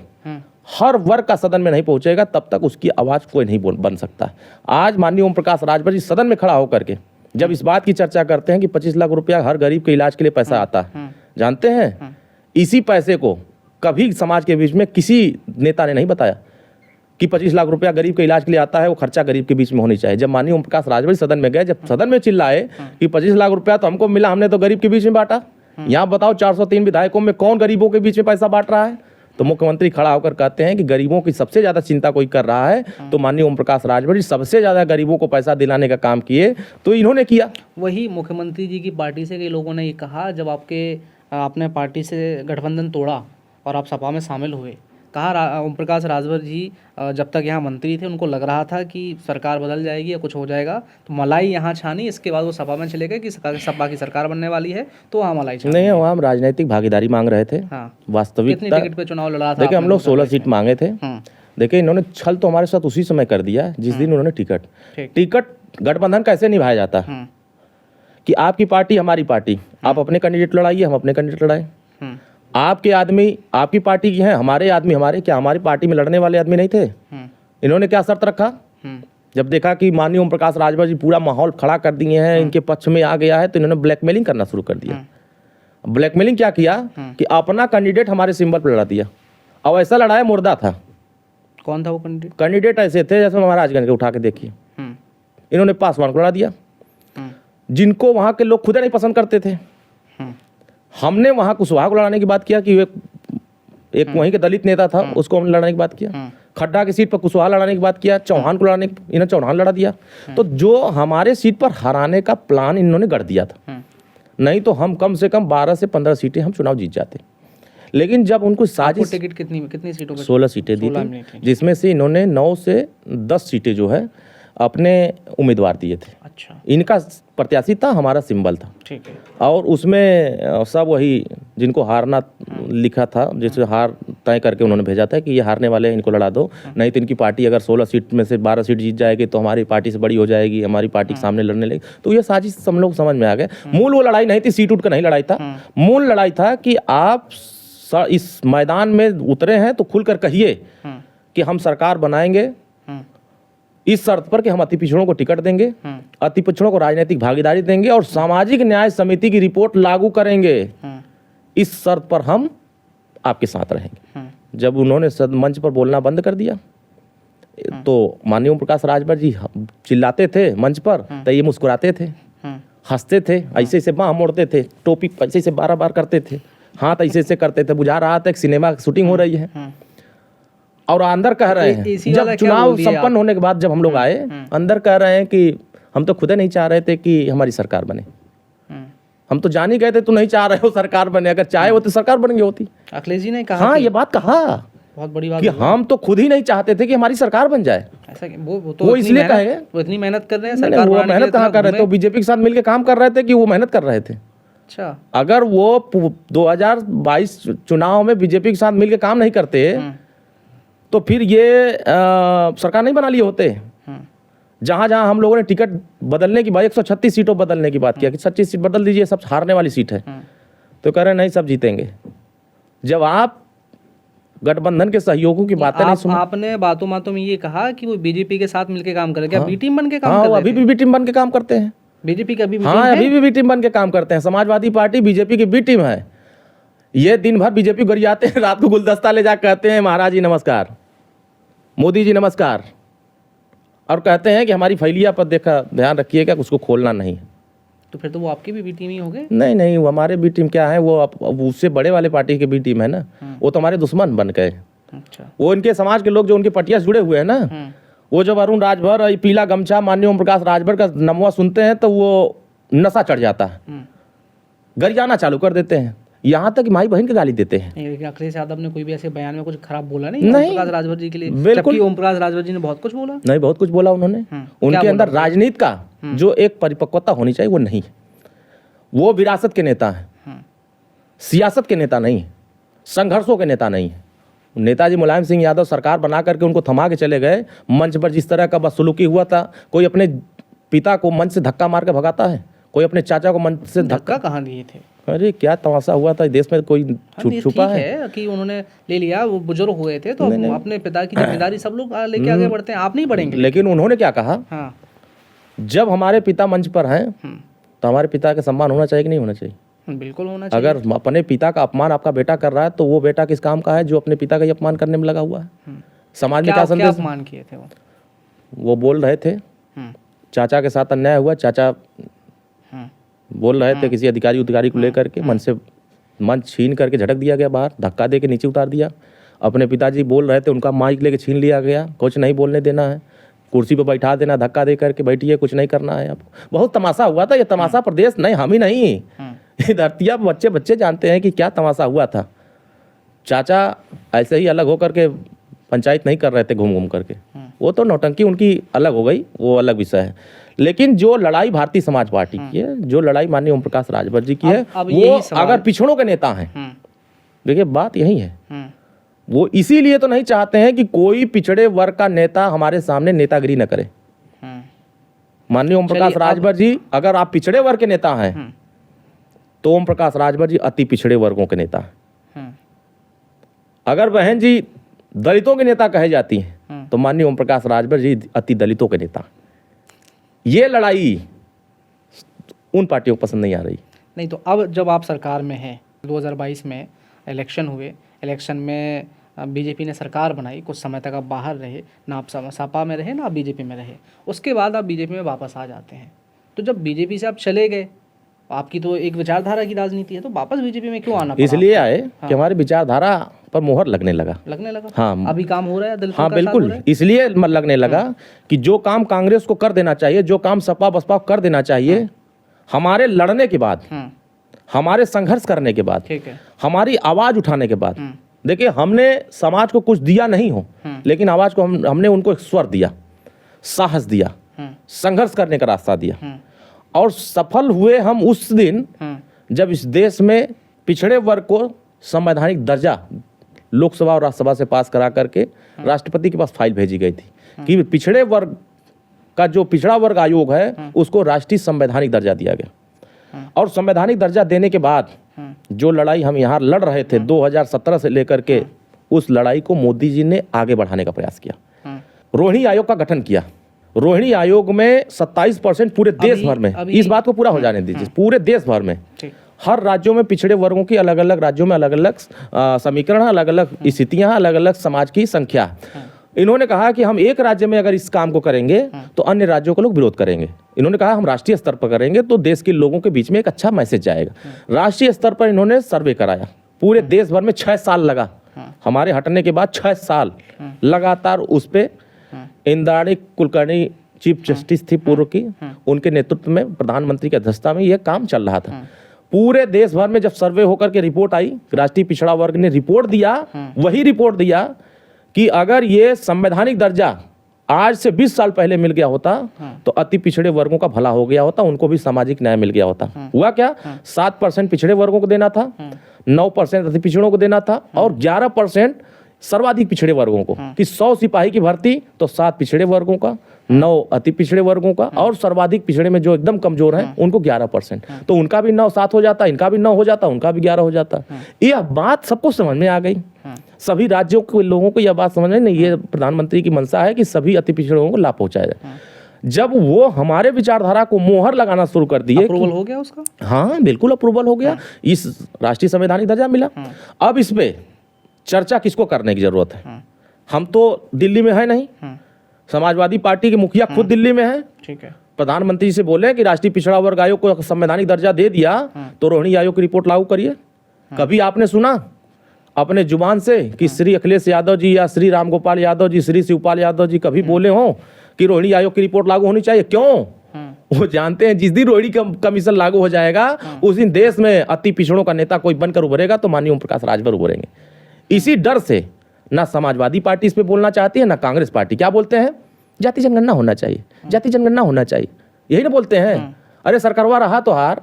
हर वर्ग का सदन में नहीं पहुंचेगा तब तक उसकी आवाज कोई नहीं बन सकता। आज माननीय ओम प्रकाश राजभर जी सदन में खड़ा होकर के जब इस बात की चर्चा करते हैं कि 25 लाख रुपया हर गरीब के इलाज के लिए पैसा आता है, जानते हैं इसी पैसे को कभी समाज के बीच में किसी नेता ने नहीं बताया कि 25 लाख रुपया गरीब के इलाज के लिए आता है, वो खर्चा गरीब के बीच में होनी चाहिए। जब माननीय ओम प्रकाश राजभर सदन में गए, जब सदन में चिल्लाए कि 25 लाख रुपया तो हमको मिला, हमने तो गरीब के बीच में बांटा, यहाँ बताओ 403 विधायकों में कौन गरीबों के बीच में पैसा बांट रहा है? तो मुख्यमंत्री खड़ा होकर कहते हैं कि गरीबों की सबसे ज्यादा चिंता कोई कर रहा है तो माननीय ओम प्रकाश राजभर जी सबसे ज्यादा गरीबों को पैसा दिलाने का काम किए, तो इन्होंने किया। वही मुख्यमंत्री जी की पार्टी से कई लोगों ने ये कहा, जब आपने पार्टी से गठबंधन तोड़ा और आप सपा में शामिल हुए, कहा ओम प्रकाश राजभर जी जब तक यहाँ मंत्री थे उनको लग रहा था कि सरकार बदल जाएगी या कुछ हो जाएगा, तो मलाई यहाँ छानी, इसके बाद वो सपा में चले गए कि सपा की सरकार बनने वाली है तो वहाँ मलाई छानी। नहीं, वहाँ हम राजनीतिक भागीदारी मांग रहे थे। हाँ, वास्तविक कितनी टिकट पे चुनाव लड़ा था? देखिए, हम लोग 16 सीट मांगे थे। देखिए, इन्होंने छल तो हमारे साथ उसी समय कर दिया जिस दिन उन्होंने टिकट गठबंधन कैसे निभाया जाता है कि आपकी पार्टी हमारी पार्टी, आप अपने कैंडिडेट लड़ाइए, हम अपने कैंडिडेट लड़ाए। आपके आदमी आपकी पार्टी की हैं, हमारे आदमी हमारे, क्या हमारी पार्टी में लड़ने वाले आदमी नहीं थे? इन्होंने क्या शर्त रखा? जब देखा कि माननीय ओम प्रकाश राजभर जी पूरा माहौल खड़ा कर दिए हैं, इनके पक्ष में आ गया है, तो इन्होंने ब्लैकमेलिंग करना शुरू कर दिया। ब्लैकमेलिंग क्या किया कि अपना कैंडिडेट हमारे सिंबल पर लड़ा दिया, और ऐसा लड़ाया मुर्दा था। कौन था वो कैंडिडेट? कैंडिडेट ऐसे थे जैसे महाराजगंज के, उठा के देखिए। इन्होंने पासवान को लड़ा दिया, जिनको वहां के लोग खुद नहीं पसंद करते थे। हमने वहां कुशवाहा को लड़ाने की बात किया कि एक वहीं के दलित नेता था, उसको हमने लड़ाने की बात किया। खड्डा की सीट पर कुशवाहा लड़ाने की बात किया, चौहान को लड़ाने, इन्होंने चौहान लड़ा दिया। तो जो हमारे सीट पर हराने का प्लान इन्होंने गढ़ दिया था, नहीं तो हम कम से कम 12 से 15 सीटें हम चुनाव जीत जाते। लेकिन जब उनको साजिश, टिकट कितनी सीटों पे? 16 सीटें दी थी, जिसमें से इन्होंने 9 से 10 सीटें जो है अपने उम्मीदवार दिए थे। अच्छा, इनका प्रत्याशी था, हमारा सिंबल था। ठीक है। और उसमें सब वही जिनको हारना लिखा था, जैसे हार तय करके उन्होंने भेजा था कि ये हारने वाले हैं, इनको लड़ा दो, नहीं तो इनकी पार्टी अगर 16 सीट में से 12 सीट जीत जाएगी तो हमारी पार्टी से बड़ी हो जाएगी, हमारी पार्टी के सामने लड़ने लगी। तो ये साजिश हम लोग समझ में आ गए। मूल वो लड़ाई नहीं थी, सीट उठ कर नहीं लड़ाई था। मूल लड़ाई था कि आप इस मैदान में उतरे हैं तो खुलकर कहिए कि हम सरकार बनाएंगे इस शर्त पर कि हम अति पिछड़ों को टिकट देंगे, अति पिछड़ों को राजनीतिक भागीदारी देंगे और सामाजिक न्याय समिति की रिपोर्ट लागू करेंगे। इस शर्त पर हम आपके साथ रहेंगे। जब उन्होंने मंच पर बोलना बंद कर दिया तो माननीय ओम प्रकाश राजभर जी चिल्लाते थे मंच पर, तो ये मुस्कुराते थे, हंसते थे, ऐसे ऐसे बाँह मोड़ते थे, टोपी ऐसे ऐसे 12 बार करते थे, हाथ ऐसे ऐसे करते थे, बुझा रहा था कि सिनेमा की शूटिंग हो रही है। और अंदर कह रहे हैं, जब चुनाव संपन्न होने के बाद जब हम लोग आए, अंदर कह रहे हैं कि हम तो खुद नहीं चाह रहे थे कि हमारी सरकार बने, हम तो जान ही गए थे तुम नहीं चाह रहे हो सरकार बने, अगर चाहे हो तो सरकार बन गई होती। अखिलेश जी ने कहा हाँ कि- ये बात कहा बहुत बड़ी बात कि है। हम तो खुद ही नहीं चाहते थे कि हमारी सरकार बन जाए। ऐसा कि वो तो वो इतनी इसलिए मेहनत- कहे वो इतनी मेहनत कर रहे हैं नहीं, सरकार वो बनाने के लिए, मेहनत कहाँ इतना कर रहे थे, वो घूमे। बीजेपी के साथ मिलकर काम कर रहे थे कि वो मेहनत कर रहे थे। अच्छा। अगर वो 2022 चुनाव में बीजेपी के साथ मिलकर काम नहीं करते तो फिर ये सरकार नहीं बना लिए होते। जहाँ जहाँ हम लोगों ने टिकट बदलने की बात, 136 सीटों बदलने की बात किया कि 25 सीट बदल दीजिए, सब हारने वाली सीट है, तो कह रहे नहीं सब जीतेंगे। जब आप गठबंधन के सहयोगों की बातें नहीं सुनो। आपने बातों में ये कहा कि वो बीजेपी के साथ मिलकर काम करे, क्या बी टीम बन के काम हाँ कर वो रहे अभी थे? भी टीम बन के काम करते हैं। बीजेपी का भी हाँ अभी भी टीम बन के काम करते हैं। समाजवादी पार्टी बीजेपी की बी टीम है। ये दिन भर बीजेपी गरियाते हैं, रात को गुलदस्ता ले जा कहते हैं महाराज जी नमस्कार, मोदी जी नमस्कार, और कहते हैं कि हमारी फैलिया पर देखा ध्यान रखिएगा, उसको खोलना नहीं। तो फिर तो वो आपकी भी बी टीम ही हो गए। नहीं नहीं, वो हमारे बी टीम क्या है, वो अब उससे बड़े वाले पार्टी की बी टीम है ना, वो तो हमारे दुश्मन बन गए। अच्छा। वो इनके समाज के लोग जो उनकी पटिया से जुड़े हुए हैं ना, वो जब अरुण राजभर, ये पीला गमछा, माननीय ओम प्रकाश राजभर का नमवा सुनते हैं तो वो नशा चढ़ जाता है, गरियाना चालू कर देते हैं, यहाँ तक कि माई बहन की गाली देते हैं। लेकिन अखिलेश यादव ने कोई भी ऐसे बयान में कुछ खराब बोला नहीं नहीं। ओम प्रकाश राजभर जी के लिए? बिल्कुल। जबकि ओम प्रकाश राजभर जी ने बहुत कुछ बोला। नहीं बहुत कुछ बोला उन्होंने। उनके अंदर राजनीति का जो एक परिपक्वता होनी चाहिए वो नहीं है। वो विरासत के नेता हैं, सियासत के नेता नहीं है, संघर्षों के नेता नहीं है। नेताजी मुलायम सिंह यादव सरकार बना करके उनको थमा के चले गए। मंच पर जिस तरह का बदसलूकी हुआ था, कोई अपने पिता को मंच से धक्का मार के भगाता है, कोई अपने चाचा को मंच से धक्का कहाँ दिए थे? अरे क्या तमाशा हुआ था देश में, कोई छुपा है कि उन्होंने ले लिया, वो बुजुर्ग हुए थे तो अपने पिता की जिम्मेदारी सब लोग लेके आगे बढ़ते हैं, आप नहीं बढ़ेंगे। लेकिन उन्होंने क्या कहा, हाँ, जब हमारे पिता मंच पर हैं तो हमारे पिता का सम्मान होना चाहिए कि नहीं होना चाहिए? बिल्कुल होना चाहिए। अगर अपने पिता का अपमान आपका बेटा कर रहा है तो वो बेटा किस काम का है जो अपने पिता का ही अपमान करने में लगा हुआ है? समाज में क्या संदेश? अपमान किए थे वो बोल रहे थे चाचा के साथ अन्याय हुआ, चाचा बोल रहे थे किसी अधिकारी को लेकर के, मंच छीन करके झटक दिया गया बाहर, धक्का दे के नीचे उतार दिया। अपने पिताजी बोल रहे थे, उनका माइक लेके छीन लिया गया, कुछ नहीं बोलने देना है, कुर्सी पर बैठा देना, धक्का दे करके बैठिए, कुछ नहीं करना है आपको। बहुत तमाशा हुआ था। ये तमाशा प्रदेश नहीं, हम ही नहीं, ये धरतिया बच्चे बच्चे जानते हैं कि क्या तमाशा हुआ था। चाचा ऐसे ही अलग होकर के पंचायत नहीं कर रहे थे घूम घूम करके, वो तो नौटंकी उनकी अलग हो गई, वो अलग विषय है। लेकिन जो लड़ाई भारतीय समाज पार्टी की है, जो लड़ाई माननीय ओम प्रकाश राजभर जी की है, वो अगर पिछड़ों के नेता हैं, देखिए बात यही है, वो इसीलिए तो नहीं चाहते हैं कि कोई पिछड़े वर्ग का नेता हमारे सामने नेतागिरी न करे। माननीय ओम प्रकाश राजभर जी, अगर आप पिछड़े वर्ग के नेता हैं तो ओम प्रकाश राजभर जी अति पिछड़े वर्गों के नेता हैं। अगर बहन जी दलितों के नेता कहे जाती हैं तो माननीय ओम प्रकाश राजभर जी अति दलितों के नेता। ये लड़ाई उन पार्टियों को पसंद नहीं आ रही। नहीं तो अब जब आप सरकार में हैं, 2022 में इलेक्शन हुए, इलेक्शन में बीजेपी ने सरकार बनाई, कुछ समय तक आप बाहर रहे, ना आप सपा में रहे ना आप बीजेपी में रहे, उसके बाद आप बीजेपी में वापस आ जाते हैं। तो जब बीजेपी से आप चले गए, आपकी तो एक विचारधारा की राजनीति है, तो वापस बीजेपी में क्यों आना पड़ा? इसलिए आए कि हमारी विचारधारा पर मोहर लगने लगा। हाँ, अभी काम हो रहा है दलितों हाँ का बिल्कुल, इसलिए लगने लगा कि जो काम कांग्रेस को कर देना चाहिए, जो काम सपा बसपा कर देना चाहिए, हमारे लड़ने के बाद, हमारे संघर्ष करने के बाद, हमारी आवाज उठाने के बाद, देखिए हमने समाज को कुछ दिया नहीं हो, लेकिन आवाज को हमने उनको एक स्वर दिया, साहस दिया, संघर्ष करने का रास्ता दिया, और सफल हुए हम उस दिन जब इस देश में पिछड़े वर्ग को संवैधानिक दर्जा लोकसभा और राज्यसभा से पास करा करके राष्ट्रपति के पास फाइल भेजी गई थी कि पिछड़े वर्ग का जो पिछड़ा वर्ग आयोग है उसको राष्ट्रीय संवैधानिक दर्जा दिया गया। और संवैधानिक दर्जा देने के बाद जो लड़ाई हम यहाँ लड़ रहे थे 2017 से लेकर के, उस लड़ाई को मोदी जी ने आगे बढ़ाने का प्रयास किया। रोहिणी आयोग का गठन किया। रोहिणी आयोग में 27% पूरे देश भर में, इस बात को पूरा हो जाने दीजिए, पूरे देश भर में हर राज्यों में पिछड़े वर्गों की अलग अलग राज्यों में अलग अलग समीकरण, अलग अलग स्थितियां, अलग अलग समाज की संख्या। इन्होंने कहा कि हम एक राज्य में अगर इस काम को करेंगे तो अन्य राज्यों के लोग विरोध करेंगे। इन्होंने कहा हम राष्ट्रीय स्तर पर करेंगे तो देश के लोगों के बीच में एक अच्छा मैसेज जाएगा। राष्ट्रीय स्तर पर इन्होंने सर्वे कराया, पूरे देश भर में 6 साल लगा। हमारे हटने के बाद 6 साल लगातार उस पर इंद्राणी कुलकर्णी चीफ जस्टिस थी पूर्व की, उनके नेतृत्व में प्रधानमंत्री की अध्यक्षता में यह काम चल रहा था। पूरे देश भर में जब सर्वे होकर के रिपोर्ट आई, राष्ट्रीय पिछड़ा वर्ग ने रिपोर्ट दिया, वही रिपोर्ट दिया कि अगर ये संवैधानिक दर्जा आज से 20 साल पहले मिल गया होता तो अति पिछड़े वर्गों का भला हो गया होता, उनको भी सामाजिक न्याय मिल गया होता। हुआ क्या? 7% पिछड़े वर्गों को देना था, 9% अति पिछड़ों को देना था और 11% सर्वाधिक पिछड़े वर्गों को, कि 100 सिपाही की भर्ती तो 7 पिछड़े वर्गों का, 9 अति पिछड़े वर्गों का और सर्वाधिक पिछड़े में जो एकदम कमजोर हैं उनको 11%। तो उनका भी 9 7 हो जाता, इनका भी 9 हो जाता, उनका भी 11 हो जाता। यह बात सबको समझ में आ गई, सभी राज्यों के लोगों को यह बात समझ में नहीं, ये प्रधानमंत्री की मंशा है कि सभी अति पिछड़ों को लाभ पहुंचाया जाए। जब वो हमारे विचारधारा को मोहर लगाना शुरू कर दिए, अप्रूवल हो गया उसका? हाँ, बिल्कुल अप्रूवल हो गया, इस राष्ट्रीय संवैधानिक दर्जा मिला। अब इस पे चर्चा किसको करने की जरूरत है? हम तो दिल्ली में है नहीं, समाजवादी पार्टी के मुखिया खुद दिल्ली में है। ठीक है, प्रधानमंत्री से बोले कि राष्ट्रीय पिछड़ा वर्ग आयोग को संवैधानिक दर्जा दे दिया तो रोहिणी आयोग की रिपोर्ट लागू करिए। कभी आपने सुना अपने जुबान से कि श्री अखिलेश यादव जी या श्री रामगोपाल यादव जी, श्री शिवपाल यादव जी कभी बोले हों कि रोहिणी आयोग की रिपोर्ट लागू होनी चाहिए? क्यों? वो जानते हैं जिस दिन रोहिणी कमीशन लागू हो जाएगा उस दिन देश में अति पिछड़ों का नेता कोई बनकर उभरेगा तो माननीय ओम प्रकाश राजभर उभरेंगे। इसी डर से ना समाजवादी पार्टी इस पे बोलना चाहती है, ना कांग्रेस पार्टी। क्या बोलते हैं? जाति जनगणना होना चाहिए, जाति जनगणना होना चाहिए, यही ना बोलते हैं। अरे सरकारवा रहा तो हार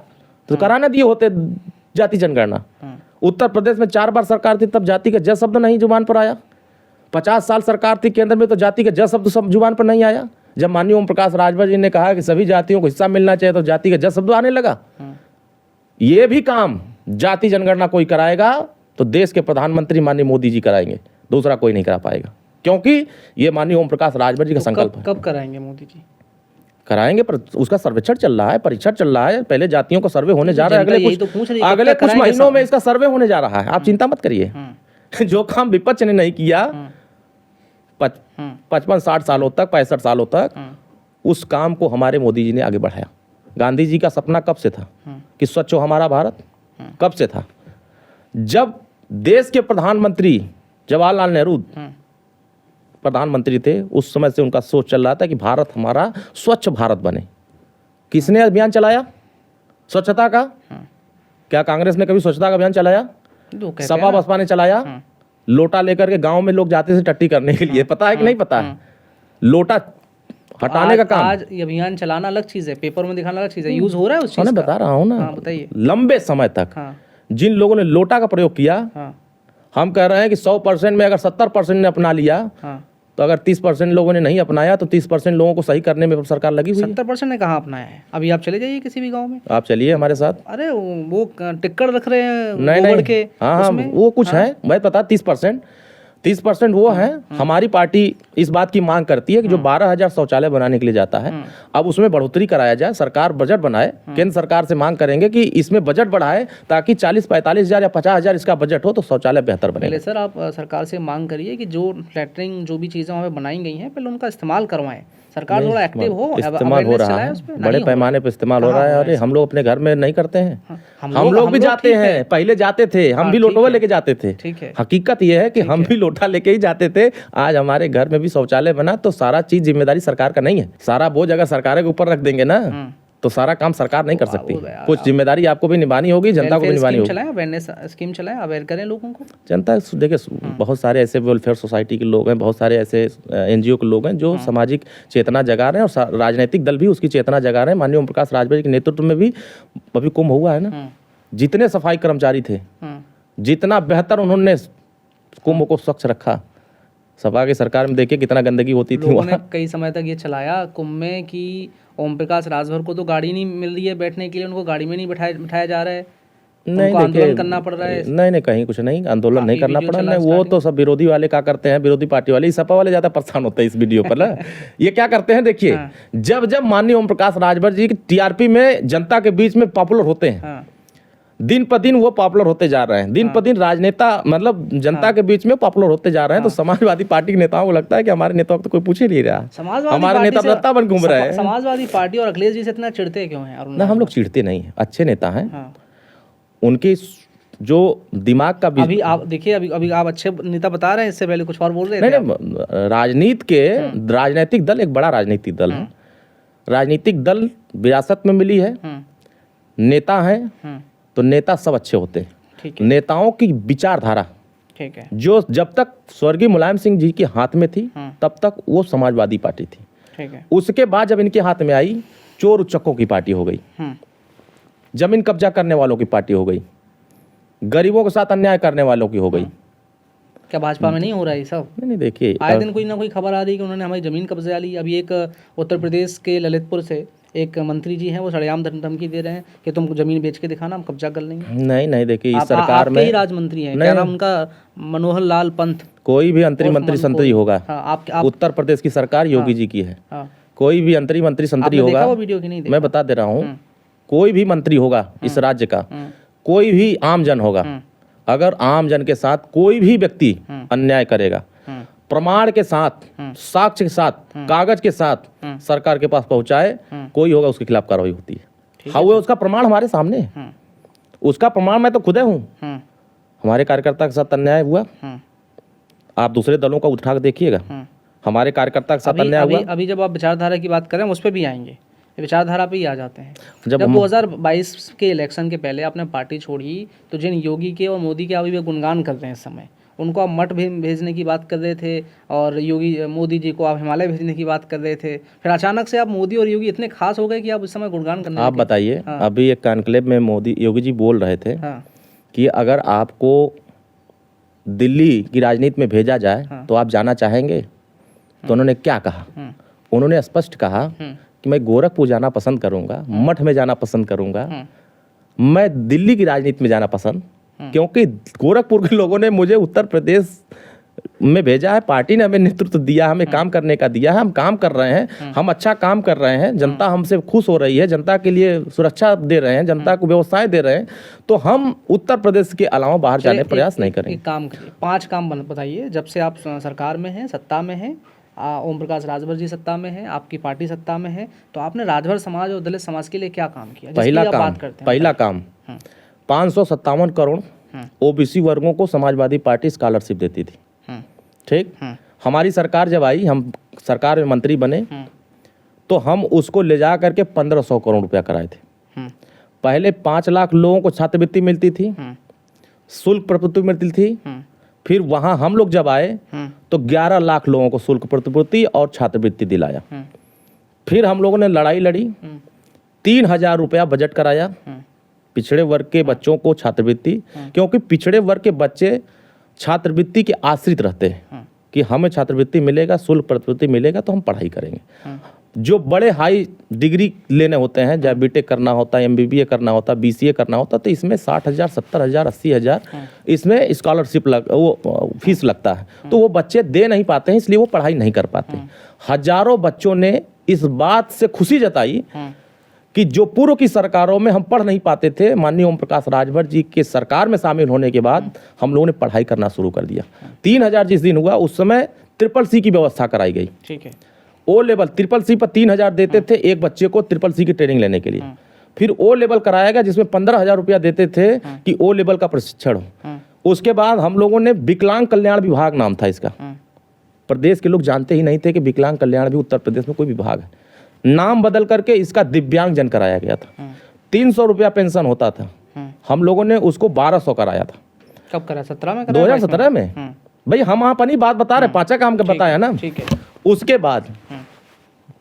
तो कराने दिए होते जाति जनगणना। उत्तर प्रदेश में 4 बार सरकार थी तब जाति का ज शब्द नहीं जुबान पर आया। 50 साल सरकार थी केंद्र में तो जाति का ज शब्द सब जुबान पर नहीं आया। जब माननीय ओम प्रकाश राजभर जी ने कहा कि सभी जातियों को हिस्सा मिलना चाहिए तो जाति का ज शब्द आने लगा। ये भी काम जाति जनगणना कोई कराएगा तो देश के प्रधानमंत्री माननीय मोदी जी कराएंगे, दूसरा कोई नहीं करा पाएगा, क्योंकि ये माननीय ओम प्रकाश राजभर जी का संकल्प है। कब कराएंगे मोदी जी? कराएंगे, पर उसका सर्वेक्षण चल रहा है, परीक्षण चल रहा है। पहले जातियों का सर्वे होने जा रहा है, अगले कुछ महीनों में इसका सर्वे होने जा रहा है। आप चिंता मत करिए। जो काम विपक्ष ने नहीं किया 55-60 सालों तक, 65 सालों तक, उस काम को हमारे मोदी जी ने आगे बढ़ाया। गांधी जी का सपना कब से था कि स्वच्छ हो हमारा भारत? कब से था? जब देश के प्रधानमंत्री जवाहरलाल नेहरू प्रधानमंत्री थे, उस समय से उनका सोच चल रहा था कि भारत हमारा स्वच्छ भारत बने। किसने अभियान चलाया स्वच्छता का? क्या कांग्रेस ने कभी स्वच्छता का अभियान चलाया? सपा बसपा ने चलाया। लोटा लेकर के गांव में लोग जाते थे टट्टी करने के लिए, पता है कि नहीं पता है? लोटा हटाने का काम। आज ये अभियान चलाना अलग चीज है, पेपर में दिखाना अलग चीज है। यूज हो रहा है उस चीज का? मैं बता रहा हूँ ना। बताइए। लंबे समय तक जिन लोगों ने लोटा का प्रयोग किया, हम कह रहे हैं कि 100% में अगर 70% ने अपना लिया तो अगर 30% लोगों ने नहीं अपनाया तो 30% लोगों को सही करने में सरकार लगी हुई है। 70% ने कहाँ अपनाया है? अभी आप चले जाइए किसी भी गांव में, आप चलिए हमारे साथ। अरे वो टिक्कड़ रख रहे हैं नहीं के। हाँ, वो कुछ है, मैं पता 30% वो है। हमारी पार्टी इस बात की मांग करती है कि जो 12,000 शौचालय बनाने के लिए जाता है अब उसमें बढ़ोतरी कराया जाए, सरकार बजट बनाए। केंद्र सरकार से मांग करेंगे कि इसमें बजट बढ़ाए ताकि 40-45,000 या 50,000 इसका बजट हो तो शौचालय बेहतर बने। पहले सर आप सरकार से मांग करिए कि जो लैट्रिन जो भी चीज़ें वहाँ पे बनाई गई हैं पहले उनका इस्तेमाल करवाएं। सरकार थोड़ा एक्टिव हो, इस्तेमाल हो रहा है, बड़े पैमाने पर इस्तेमाल हो रहा है। अरे हम लोग अपने घर में नहीं करते हैं, हम लोग भी जाते हैं, पहले जाते थे, हम भी लोटवा लेके जाते थे। हकीकत ये है कि हम भी लोटा लेके ही जाते थे। आज हमारे घर में भी शौचालय बना तो सारा चीज जिम्मेदारी सरकार का नहीं है। सारा बोझ अगर सरकार के ऊपर रख देंगे ना तो सारा काम सरकार नहीं कर सकती। कुछ जिम्मेदारी आपको भी निभानी होगी, जनता को भी निभानी होगी। अवेयरनेस स्कीम चलाएं, अवेयर करें लोगों को। जनता देखिए, बहुत सारे ऐसे वेलफेयर सोसाइटी के लोग हैं, बहुत सारे ऐसे NGO के लोग हैं जो सामाजिक चेतना जगा रहे हैं और राजनीतिक दल भी उसकी चेतना जगा रहे हैं। माननीय ओम प्रकाश राजभर के नेतृत्व में भी अभी कुंभ हुआ है ना, जितने सफाई कर्मचारी थे, जितना बेहतर उन्होंने कुंभ को स्वच्छ रखा। सपा की सरकार में देखिए कितना गंदगी होती थी। उन्होंने कई समय तक ये चलाया कुंभ में कि ओम प्रकाश राजभर को तो गाड़ी नहीं मिल रही है बैठने के लिए, उनको गाड़ी में नहीं बिठाया जा रहा है, नहीं आंदोलन करना पड़ रहा है। नहीं कहीं कुछ नहीं, आंदोलन नहीं करना पड़ा। नहीं, वो तो सब विरोधी वाले क्या करते हैं, विरोधी पार्टी वाले, सपा वाले ज्यादा परेशान होते हैं इस वीडियो पर ना। ये क्या करते हैं देखिए, जब माननीय ओम प्रकाश राजभर जी की TRP में जनता के बीच में पॉपुलर होते हैं, दिन पर दिन वो पॉपुलर होते जा रहे हैं, दिन पर दिन राजनेता मतलब जनता के बीच में पॉपुलर होते जा रहे हैं। तो समाजवादी पार्टी के नेताओं को लगता है कि हमारे नेता तो कोई पूछ ही नहीं रहा, हमारे नेता सत्ता बन घूम रहे हैं। समाजवादी पार्टी और अखिलेश जी से इतना चिढ़ते क्यों हैं? ना, हम लोग चिढ़ते नहीं है, अच्छे नेता हैं। उनकी जो दिमाग का अभी आप देखिए, अभी आप अच्छे नेता बता रहे हैं, इससे पहले कुछ और बोल रहे थे। नहीं, राजनीतिक दल एक बड़ा राजनीतिक दल है। राजनीतिक दल विरासत में मिली है, नेता हैं, तो नेता सब अच्छे होते हैं। ठीक है, नेताओं की विचारधारा ठीक है, जो जब तक स्वर्गीय मुलायम सिंह जी के हाथ में थी तब तक वो समाजवादी पार्टी थी। ठीक है। उसके बाद जब इनके हाथ में आई, चोर उचक्कों की पार्टी हो गई, जमीन कब्जा करने वालों की पार्टी हो गई, गरीबों के साथ अन्याय करने वालों की हो गई। क्या भाजपा में नहीं हो रहा है ये सब? नहीं देखिए, आए दिन कोई ना कोई खबर आ रही है कि उन्होंने हमारी ज़मीन कब्जा ली। अभी एक उत्तर प्रदेश के ललितपुर से एक मंत्री जी हैं, वो सरेआम धमकी दे रहे हैं कि तुम ज़मीन बेच के दिखाना, हम कब्जा कर लेंगे। नहीं देखिए, इस सरकार आपके में ही राज मंत्री हैं, क्या नाम उनका? मनोहर लाल पंत। कोई भी मंत्री संतरी होगा, आप उत्तर प्रदेश की सरकार योगी जी की है। कोई भी मंत्री संतरी देखा होगा, वो वीडियो की नहीं देखा? मैं बता दे रहा हूँ, कोई भी मंत्री होगा इस राज्य का, कोई भी आम जन होगा, अगर आम जन के साथ कोई भी व्यक्ति अन्याय करेगा, प्रमाण के साथ, साक्ष्य के साथ, कागज के साथ सरकार के पास पहुंचाए, कोई होगा उसके खिलाफ कार्रवाई होती है। हाँ, वो उसका प्रमाण हमारे सामने है, उसका प्रमाण मैं तो खुद हूँ। हमारे कार्यकर्ता के साथ अन्याय हुआ, आप दूसरे दलों का उठा के देखिएगा, हमारे कार्यकर्ता के साथ अन्याय हुआ। अभी जब आप विचारधारा की बात करें, उस पर भी आएंगे, विचारधारा पे ही आ जाते हैं। जब 2022 के इलेक्शन के पहले आपने पार्टी छोड़ी, तो जिन योगी के और मोदी के अभी भी गुणगान कर रहे हैं इस समय, उनको आप मठ भेजने की बात कर रहे थे, और मोदी जी को आप हिमालय भेजने की बात कर रहे थे। फिर अचानक से आप मोदी और योगी इतने खास हो गए कि आप इस समय गुणगान करने लगे। आप बताइए, अभी एक कॉन्क्लेव में योगी जी बोल रहे थे कि अगर आपको दिल्ली की राजनीति में भेजा जाए तो आप जाना चाहेंगे। तो उन्होंने क्या कहा? उन्होंने स्पष्ट कहा कि मैं गोरखपुर जाना पसंद करूंगा, मठ में जाना पसंद करूंगा, मैं दिल्ली की राजनीति में जाना पसंद, क्योंकि गोरखपुर के लोगों ने मुझे उत्तर प्रदेश में भेजा है, पार्टी ने हमें नेतृत्व दिया, हमें काम करने का दिया है, हम काम कर रहे हैं, हम अच्छा काम कर रहे हैं, जनता हमसे खुश हो रही है, जनता के लिए सुरक्षा दे रहे हैं, जनता को व्यवस्थाएं दे रहे हैं, तो हम उत्तर प्रदेश के अलावा बाहर जाने प्रयास नहीं करेंगे। एक काम करिए, 5 काम बताइए। जब से आप सरकार में हैं, सत्ता में हैं, ओम प्रकाश राजभर जी सत्ता में है, आपकी पार्टी सत्ता में है, तो आपने राजभर समाज और दलित समाज के लिए क्या काम किया? पहला काम 557 करोड़ ओबीसी वर्गों को समाजवादी पार्टी स्कॉलरशिप देती थी। ठीक, हमारी सरकार जब आई, हम सरकार में मंत्री बने, तो हम उसको ले जा करके 1500 करोड़ रुपया कराए थे। पहले 5 लाख लोगों को छात्रवृत्ति मिलती थी, शुल्क प्रतिपूर्ति मिलती थी। फिर वहां हम लोग जब आए तो 11 लाख लोगों को शुल्क प्रतिपूर्ति और छात्रवृत्ति दिलाया। फिर हम लोगों ने लड़ाई लड़ी, 3000 रुपया बजट कराया पिछड़े वर्ग के बच्चों को छात्रवृत्ति, क्योंकि पिछड़े वर्ग के बच्चे छात्रवृत्ति के आश्रित रहते हैं कि हमें छात्रवृत्ति मिलेगा, शुल्क प्रतिपूर्ति मिलेगा तो हम पढ़ाई करेंगे। जो बड़े हाई डिग्री लेने होते हैं, चाहे बीटेक करना होता है, MBBA करना होता है, BCA करना होता, तो इसमें 60,000, 70,000, 80,000 इसमें स्कॉलरशिप वो फीस लगता है, तो वो बच्चे दे नहीं पाते हैं, इसलिए वो पढ़ाई नहीं कर पाते। हजारों बच्चों ने इस बात से खुशी जताई कि जो पूर्व की सरकारों में हम पढ़ नहीं पाते थे, माननीय ओम प्रकाश राजभर जी के सरकार में शामिल होने के बाद हम लोगों ने पढ़ाई करना शुरू कर दिया। 3000 जिस दिन हुआ उस समय CCC की व्यवस्था कराई गई। ठीक है, ओ लेवल CCC पर 3000 देते थे एक बच्चे को CCC की ट्रेनिंग लेने के लिए। फिर ओ लेवल कराया गया जिसमें 15,000 रुपया देते थे कि ओ लेवल का प्रशिक्षण हो। उसके बाद हम लोगों ने विकलांग कल्याण विभाग नाम था इसका, प्रदेश के लोग जानते ही नहीं थे कि विकलांग कल्याण भी उत्तर प्रदेश में कोई विभाग है। नाम बदल करके इसका दिव्यांग जन कराया गया था। 300 रुपया पेंशन होता था, हम लोगों ने उसको 1200 कराया था। कब करा? 17 में? 2017 में। भाई हम अपनी बात बता रहे, 5 काम का बताया ना। ठीक है। उसके बाद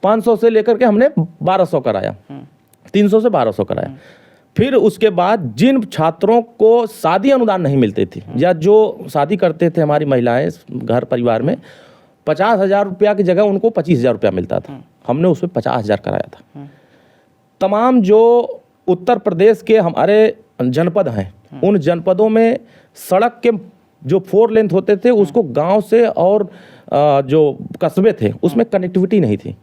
500 से लेकर के हमने 1200 कराया, 300 से 1200 कराया। फिर उसके बाद जिन छात्रों को शादी अनुदान नहीं मिलते थे, या जो शादी करते थे हमारी महिलाएं घर परिवार में, 50,000 रुपया की जगह उनको 25,000 रुपया मिलता था, हमने उसमें 50,000 कराया था। तमाम जो उत्तर प्रदेश के हमारे जनपद हैं, उन जनपदों में सड़क के जो 4 लेंथ होते थे उसको गांव से और जो कस्बे थे उसमें कनेक्टिविटी नहीं थी।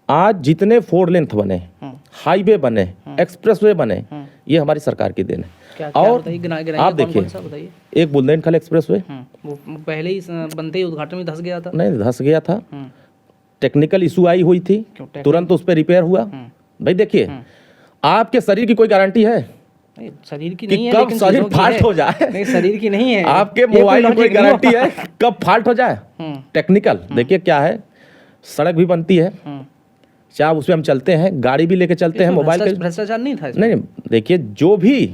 आज जितने 4 लेंथ बने, हाईवे बने, एक्सप्रेसवे बने, ये हमारी सरकार की देन है। और आप देखिए, एक बुंदेलखंड एक्सप्रेसवे वो पहले ही बनते ही उद्घाटन में धंस गया था। नहीं धंस गया था, टेक्निकल इशू आई हुई थी, तुरंत उस पर रिपेयर हुआ। भाई देखिए, आपके शरीर की कोई गारंटी है? शरीर की नहीं है, कब शरीर फाल्ट हो जाए? नहीं, शरीर की नहीं है। आपके मोबाइल की कोई गारंटी है कब फाल्ट हो जाए? टेक्निकल देखिए क्या है, सड़क भी बनती है, चाहे उसमें हम चलते हैं, गाड़ी भी लेके चलते हैं, मोबाइल के भ्रष्टाचार नहीं था इसमें? नहीं, देखिए जो भी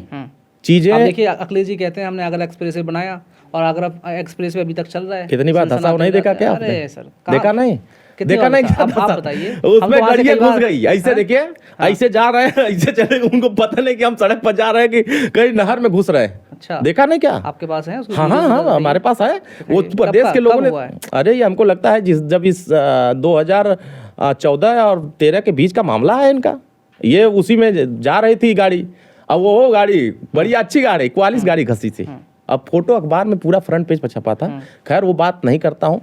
चीजें। अब देखिए अखिलेश जी कहते हैं हमने आगरा एक्सप्रेस वे बनाया और आगरा एक्सप्रेस वे अभी तक चल रहा है। कितनी बार धंसा नहीं देखा क्या आपने? अरे सर कहाँ? देखा नहीं? कितनी देखा बार नहीं धंसा? क्या अब आप धंसा? बताइए। हम उसमें तो वहाँ से गाड़ियां कई घुस बार- गई, ऐसे हैं? देखिए, ऐसे जा रहे हैं, ऐसे चले, उनको पता नहीं कि हम सड़क पर जा रहे हैं कि कहीं नहर में घुस रहे हैं। अच्छा, देखा नहीं क्या? आपके पास है उसकी हाँ वीडियो हाँ हाँ, वगैरह हमारे पास है। वो कब प्रदेश के लोगों कब ने, हुआ है? अरे ये हमको लगता है जब इस 2014 और 13 के बीच का मामला है इनका। ये उसी में जा रही थी गाड़ी, अब वो गाड़ी बड़ी अच्छी गाड़ी, 41 गाड़ी घसी थी। अब फोटो अखबार में पूरा फ्रंट पेज पर छपा था। खैर वो बात नहीं करता हूँ।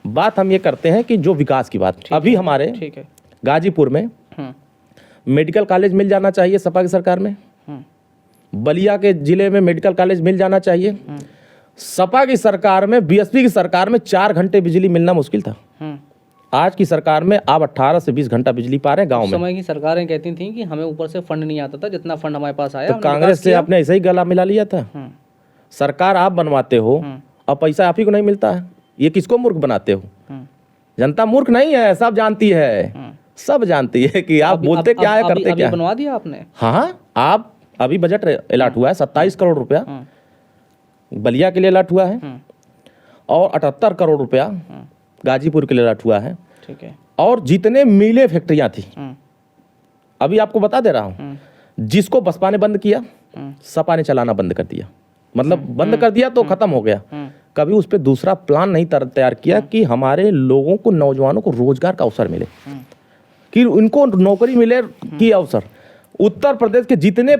बात हम ये करते हैं कि जो विकास की बात, अभी हमारे ठीक है। गाजीपुर में मेडिकल कॉलेज मिल जाना चाहिए सपा की सरकार में। बलिया के जिले में मेडिकल कॉलेज मिल जाना चाहिए। सपा की सरकार में, बीएसपी की सरकार में 4 घंटे बिजली मिलना मुश्किल था। आज की सरकार में आप 18 से 20 घंटा बिजली पा रहे हैं गांव में। समय की सरकारें कहती थी कि हमें ऊपर से फंड नहीं आता था, जितना फंड हमारे पास आया तो हमने कांग्रेस विकास से किया। आपने ऐसे ही गला मिला लिया था। सरकार आप बनवाते हो, अब पैसा आप ही को नहीं मिलता है। ये किसको मूर्ख बनाते हो? जनता मूर्ख नहीं है, सब जानती है, सब जानती है कि आप बोलते क्या है, करते क्या है। बनवा दिया आपने? हाँ, आप अभी बजट अलॉट हुआ है 27 करोड़ रुपया बलिया के लिए अलॉट हुआ है और 78 करोड़ रुपया गाजीपुर के लिए अलॉट हुआ है। ठीक है। और जितने मिले फैक्ट्रियां थी, अभी आपको बता दे रहा हूं, जिसको बसपा ने बंद किया, सपा ने चलाना बंद कर दिया। मतलब बंद कर दिया तो खत्म हो गया। कभी उस पर दूसरा प्लान नहीं तैयार किया कि हमारे लोगों को, नौजवानों को रोजगार का अवसर मिले, कि उनको नौकरी मिले की अवसर। उत्तर प्रदेश के जितने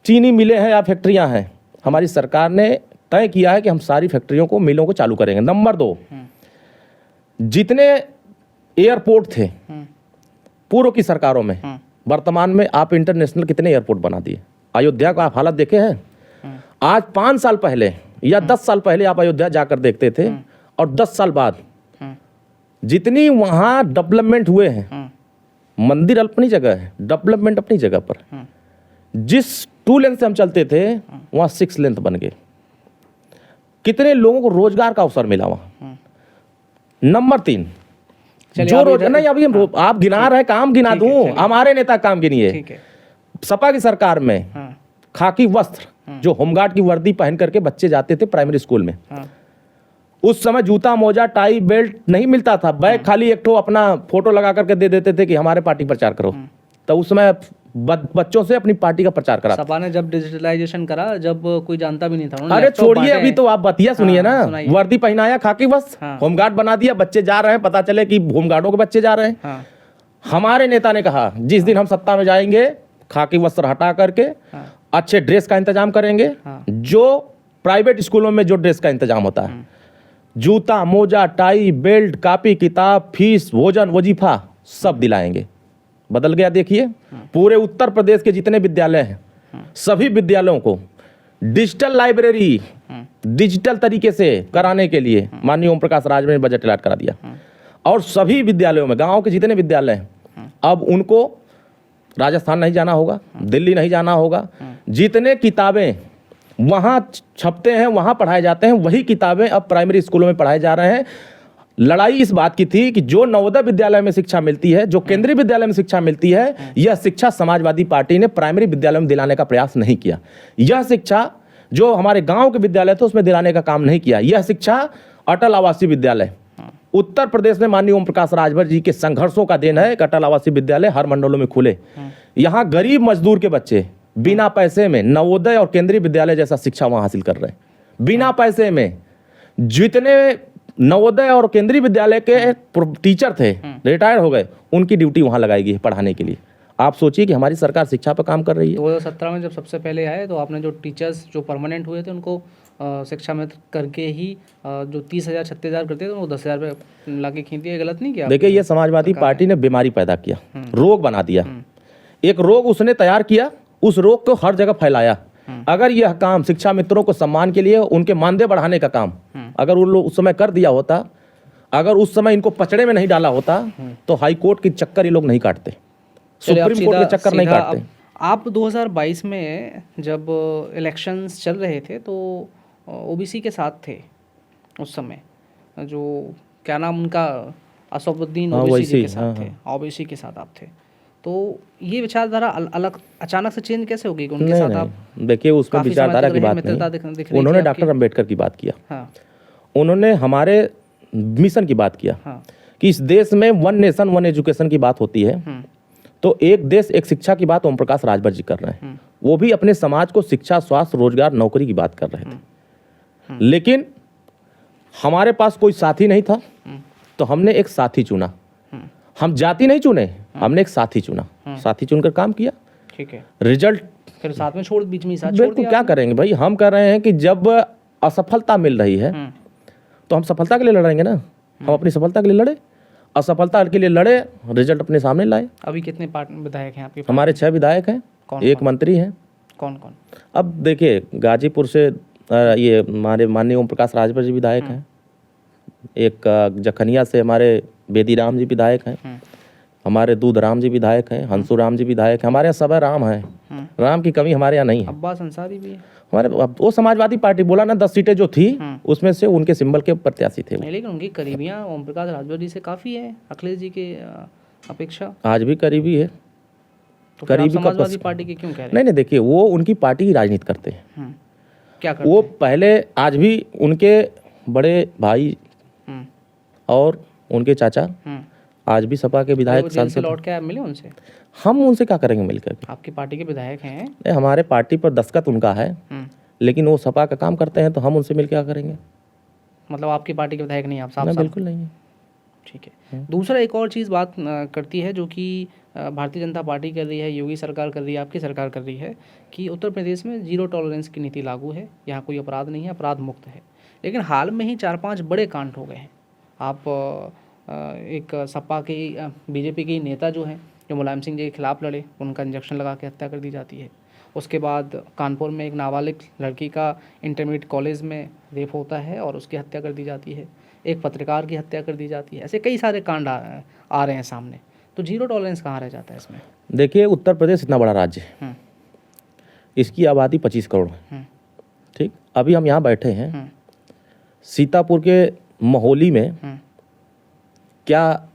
चीनी मिले हैं या फैक्ट्रियां हैं, हमारी सरकार ने तय किया है कि हम सारी फैक्ट्रियों को, मिलों को चालू करेंगे। नंबर 2, जितने एयरपोर्ट थे पूर्व की सरकारों में, वर्तमान में आप इंटरनेशनल कितने एयरपोर्ट बना दिए। अयोध्या का आप हालत देखे हैं? आज 5 साल पहले या 10 साल पहले आप अयोध्या जाकर देखते थे और 10 साल बाद जितनी वहाँ डेवलपमेंट हुए हैं, मंदिर अपनी जगह है, डेवलपमेंट अपनी जगह पर, जिस 2 लेन से हम चलते थे वहाँ 6 लेन बन गए। कितने लोगों को रोजगार का अवसर मिला वहाँ। नंबर 3, जो रोज नहीं, अभी आप गिना रहे, काम गिना दूं, हमारे नेता काम गिनिए। ठीक है। सपा की सरकार में खाकी वस्त्र, जो होमगार्ड की वर्दी पहन करके बच्चे जाते थे प्राइमरी स्कूल में, उस समय जूता, मोजा, टाई, बेल्ट नहीं मिलता था। बैग खाली एक ठो अपना फोटो लगा करके दे देते थे कि हमारे पार्टी प्रचार करो। तो उस समय बच्चों से अपनी पार्टी का प्रचार करा। सपा ने जब डिजिटलाइजेशन करा, जब कोई जानता भी नहीं था, उन्होंने अरे लैपटॉप छोड़िए, बांटे। अभी तो आप बतिया सुनिए ना। सुनाइए। वर्दी पहनाया, खाकी वस्त्र, होमगार्ड बना दिया, बच्चे जा रहे हैं, पता चले कि होमगार्डों के बच्चे जा रहे हैं। हमारे नेता ने कहा जिस दिन हम सत्ता में जाएंगे, खाकी वस्त्र हटा करके अच्छे ड्रेस का इंतजाम करेंगे। जो प्राइवेट स्कूलों में जो ड्रेस का इंतजाम होता है, जूता, मोजा, टाई, बेल्ट, कॉपी, किताब, फीस, भोजन, वजीफा सब दिलाएंगे। बदल गया देखिए। पूरे उत्तर प्रदेश के जितने विद्यालय हैं, सभी विद्यालयों को डिजिटल लाइब्रेरी, डिजिटल तरीके से कराने के लिए माननीय ओम प्रकाश राजभर ने बजट अलॉट करा दिया। और सभी विद्यालयों में, गांव के जितने विद्यालय हैं, अब उनको राजस्थान नहीं जाना होगा, दिल्ली नहीं जाना होगा। जितने किताबें वहाँ छपते हैं, वहाँ पढ़ाए जाते हैं, वही किताबें अब प्राइमरी स्कूलों में पढ़ाए जा रहे हैं। लड़ाई इस बात की थी कि जो नवोदय विद्यालय में शिक्षा मिलती है, जो केंद्रीय विद्यालय में शिक्षा मिलती है, यह शिक्षा समाजवादी पार्टी ने प्राइमरी विद्यालय में दिलाने का प्रयास नहीं किया। यह शिक्षा जो हमारे गांव के विद्यालय थे उसमें दिलाने का काम नहीं किया। यह शिक्षा अटल आवासीय विद्यालय, उत्तर प्रदेश में माननीय ओम प्रकाश राजभर जी के संघर्षों का देन है। अटल आवासीय विद्यालय हर मंडलों में खुले। यहाँ गरीब मजदूर के बच्चे बिना पैसे में नवोदय और केंद्रीय विद्यालय जैसा शिक्षा वहाँ हासिल कर रहे हैं। बिना पैसे में जितने नवोदय और केंद्रीय विद्यालय के टीचर थे, रिटायर हो गए, उनकी ड्यूटी वहाँ लगाई गई है पढ़ाने के लिए। आप सोचिए कि हमारी सरकार शिक्षा पर काम कर रही है। 2017 में जब सबसे पहले आए तो आपने जो टीचर्स जो परमानेंट हुए थे उनको शिक्षा में करके ही जो 30,000 36,000 करते थे, वो 10,000 रुपये ला के खींच दिया। गलत नहीं किया? देखिए, ये समाजवादी पार्टी ने बीमारी पैदा किया, रोग बना दिया। एक रोग उसने तैयार किया, उस रोग को हर जगह फैलाया। अगर यह काम शिक्षा मित्रों को सम्मान के लिए, उनके मानदेय बढ़ाने का काम अगर उन लोग उस समय कर दिया होता, अगर उस समय इनको पचड़े में नहीं डाला होता, तो हाई कोर्ट के चक्कर ये लोग नहीं काटते, सुप्रीम कोर्ट के चक्कर नहीं काटते। आप 2022 में जब इलेक्शंस चल रहे थे तो ओबीसी के साथ थे उस समय, जो क्या नाम उनका, असफुद्दीन ओबीसी के साथ थे, ओबीसी के साथ आप थे। तो ये विचारधारा अलग अचानक से चेंज कैसे हो गई कि उनके नहीं साथ आप नहीं, देखिए उसमें काफी विचारधारा समय की तक रहे, बात मित्रता नहीं। दिख रही उन्होंने थी डॉक्टर आपकी। अंबेडकर की बात किया, हाँ उन्होंने हमारे मिशन की बात किया हाँ कि इस देश में वन नेशन वन एजुकेशन की बात होती है, तो एक देश एक शिक्षा की बात ओम प्रकाश राजभर जी कर रहे हैं। वो भी अपने समाज को शिक्षा, स्वास्थ्य, रोजगार, नौकरी की बात कर रहे थे। लेकिन हमारे पास कोई साथी नहीं था, तो हमने एक साथी चुना। हम जाति नहीं चुने, हमने एक साथी चुना, साथी चुनकर काम किया। ठीक है, रिजल्ट फिर साथ में छोड़ बीच में ही साथ छोड़ बिल्कुल दिया क्या करेंगे भाई, हम कर रहे हैं कि जब असफलता मिल रही है तो हम सफलता के लिए लड़ेंगे ना। हम अपनी सफलता के लिए लड़े, असफलता के लिए लड़े, रिजल्ट अपने सामने लाए। अभी कितने विधायक हैं आपके? हमारे 6 विधायक हैं, कौन एक मंत्री हैं। कौन कौन? अब देखिए गाजीपुर से ये हमारे माननीय ओम प्रकाश राजभर जी विधायक हैं, एक जखनिया से हमारे बेदीराम जी विधायक हैं, हमारे दूधराम जी विधायक हैं, हंसूराम जी विधायक हैं। हमारे यहाँ सब राम हैं, राम की कमी हमारे यहाँ नहीं है। अब्बास अंसारी भी है? हमारे वो समाजवादी पार्टी बोला ना 10 सीटें जो थी उसमें से उनके सिंबल के प्रत्याशी थे वो। नहीं, लेकिन उनकी करीबियाँ ओम प्रकाश राजभर जी से काफ़ी है अखिलेश जी के अपेक्षा। आज भी करीबी है। तो फिर आप करीबी का समाजवादी पार्टी के क्यों कह रहे नहीं नहीं, देखिए वो उनकी पार्टी की राजनीति करते हैं। हैं? क्या करते वो पहले आज भी उनके बड़े भाई हैं? और उनके चाचा आज भी सपा के विधायक जेल से सांसद। लौट के आप मिले उनसे? हम उनसे क्या करेंगे मिलकर के? आपकी पार्टी के विधायक हैं? नहीं, हमारे पार्टी पर दस्तखत उनका है, लेकिन वो सपा का काम करते हैं, तो हम उनसे मिल क्या करेंगे? मतलब आपकी पार्टी के विधायक नहीं आप? साफ ना, साफ बिल्कुल नहीं है। ठीक है। दूसरा एक और चीज़ बात करती है जो कि भारतीय जनता पार्टी कर रही है, योगी सरकार कर रही है, आपकी सरकार कर रही है कि उत्तर प्रदेश में जीरो टॉलरेंस की नीति लागू है, यहाँ कोई अपराध नहीं है, अपराध मुक्त है। लेकिन हाल में ही 4-5 बड़े कांड हो गए हैं। आप एक सपा के बीजेपी के नेता जो हैं, जो मुलायम सिंह जी के खिलाफ लड़े, उनका इंजेक्शन लगा के हत्या कर दी जाती है। उसके बाद कानपुर में एक नाबालिग लड़की का इंटरमीडिएट कॉलेज में रेप होता है और उसकी हत्या कर दी जाती है। एक पत्रकार की हत्या कर दी जाती है। ऐसे कई सारे कांड आ रहे हैं सामने। तो जीरो टॉलरेंस कहाँ रह जाता है इसमें? देखिए उत्तर प्रदेश इतना बड़ा राज्य है, इसकी आबादी 25 करोड़ है। ठीक, अभी हम यहाँ बैठे हैं, सीतापुर के मोहाली में क्या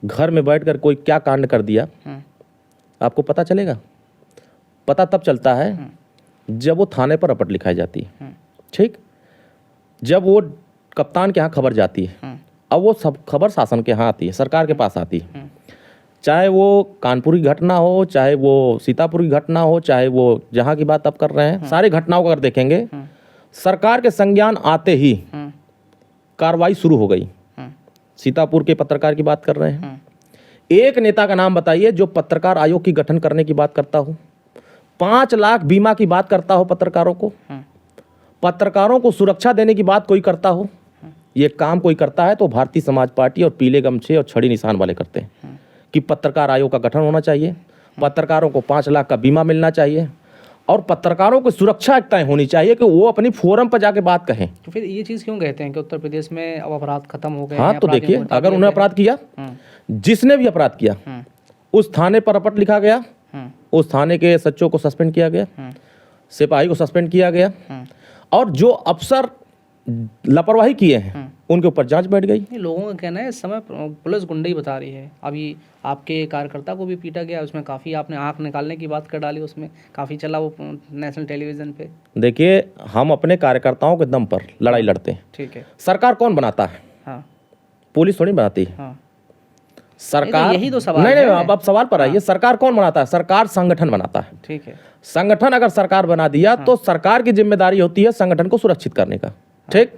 घर में बैठकर कोई क्या कांड कर दिया आपको पता चलेगा? पता तब चलता है जब वो थाने पर रपट लिखाई जाती है। ठीक, जब वो कप्तान के यहाँ खबर जाती है, अब वो सब खबर शासन के यहाँ आती है, सरकार के पास आती है। चाहे वो कानपुर की घटना हो, चाहे वो सीतापुर की घटना हो, चाहे वो जहाँ की बात आप कर रहे हैं, सारी घटनाओं को अगर देखेंगे सरकार के संज्ञान आते ही कार्रवाई शुरू हो गई। सीतापुर के पत्रकार की बात कर रहे हैं, एक नेता का नाम बताइए जो पत्रकार आयोग की गठन करने की बात करता हो, 5 लाख बीमा की बात करता हो, पत्रकारों को सुरक्षा देने की बात कोई करता हो। ये काम कोई करता है तो भारतीय समाज पार्टी और पीले गमछे और छड़ी निशान वाले करते हैं कि पत्रकार आयोग का गठन होना चाहिए, पत्रकारों को 5 लाख का बीमा मिलना चाहिए और पत्रकारों को सुरक्षा तय होनी चाहिए कि वो अपनी फोरम पर जाके बात कहें। तो फिर ये चीज़ क्यों कहते हैं कि उत्तर प्रदेश में अब अपराध खत्म हो गए? हाँ, तो देखिए अगर उन्होंने अपराध किया, जिसने भी अपराध किया, उस थाने पर रपट लिखा गया, उस थाने के सच्चों को सस्पेंड किया गया, सिपाही को सस्पेंड किया गया और जो अफसर लापरवाही किए हैं उनके ऊपर जांच बैठ गई। लोगों का कहना है इस समय पुलिस गुंडे ही बता रही है। अभी आपके कार्यकर्ता को भी पीटा गया, उसमें काफ़ी आपने आंख निकालने की बात कर डाली, उसमें काफ़ी चला वो नेशनल टेलीविज़न पे। देखिए हम अपने कार्यकर्ताओं के दम पर लड़ाई लड़ते हैं। ठीक है। सरकार कौन बनाता है? हाँ, पुलिस थोड़ी बनाती है। हाँ, सरकार, यही तो सवाल नहीं है। नहीं, अब सवाल पर आइए, सरकार कौन बनाता है? सरकार संगठन बनाता है। ठीक है। संगठन अगर सरकार बना दिया तो सरकार की जिम्मेदारी होती है संगठन को सुरक्षित करने का। ठीक,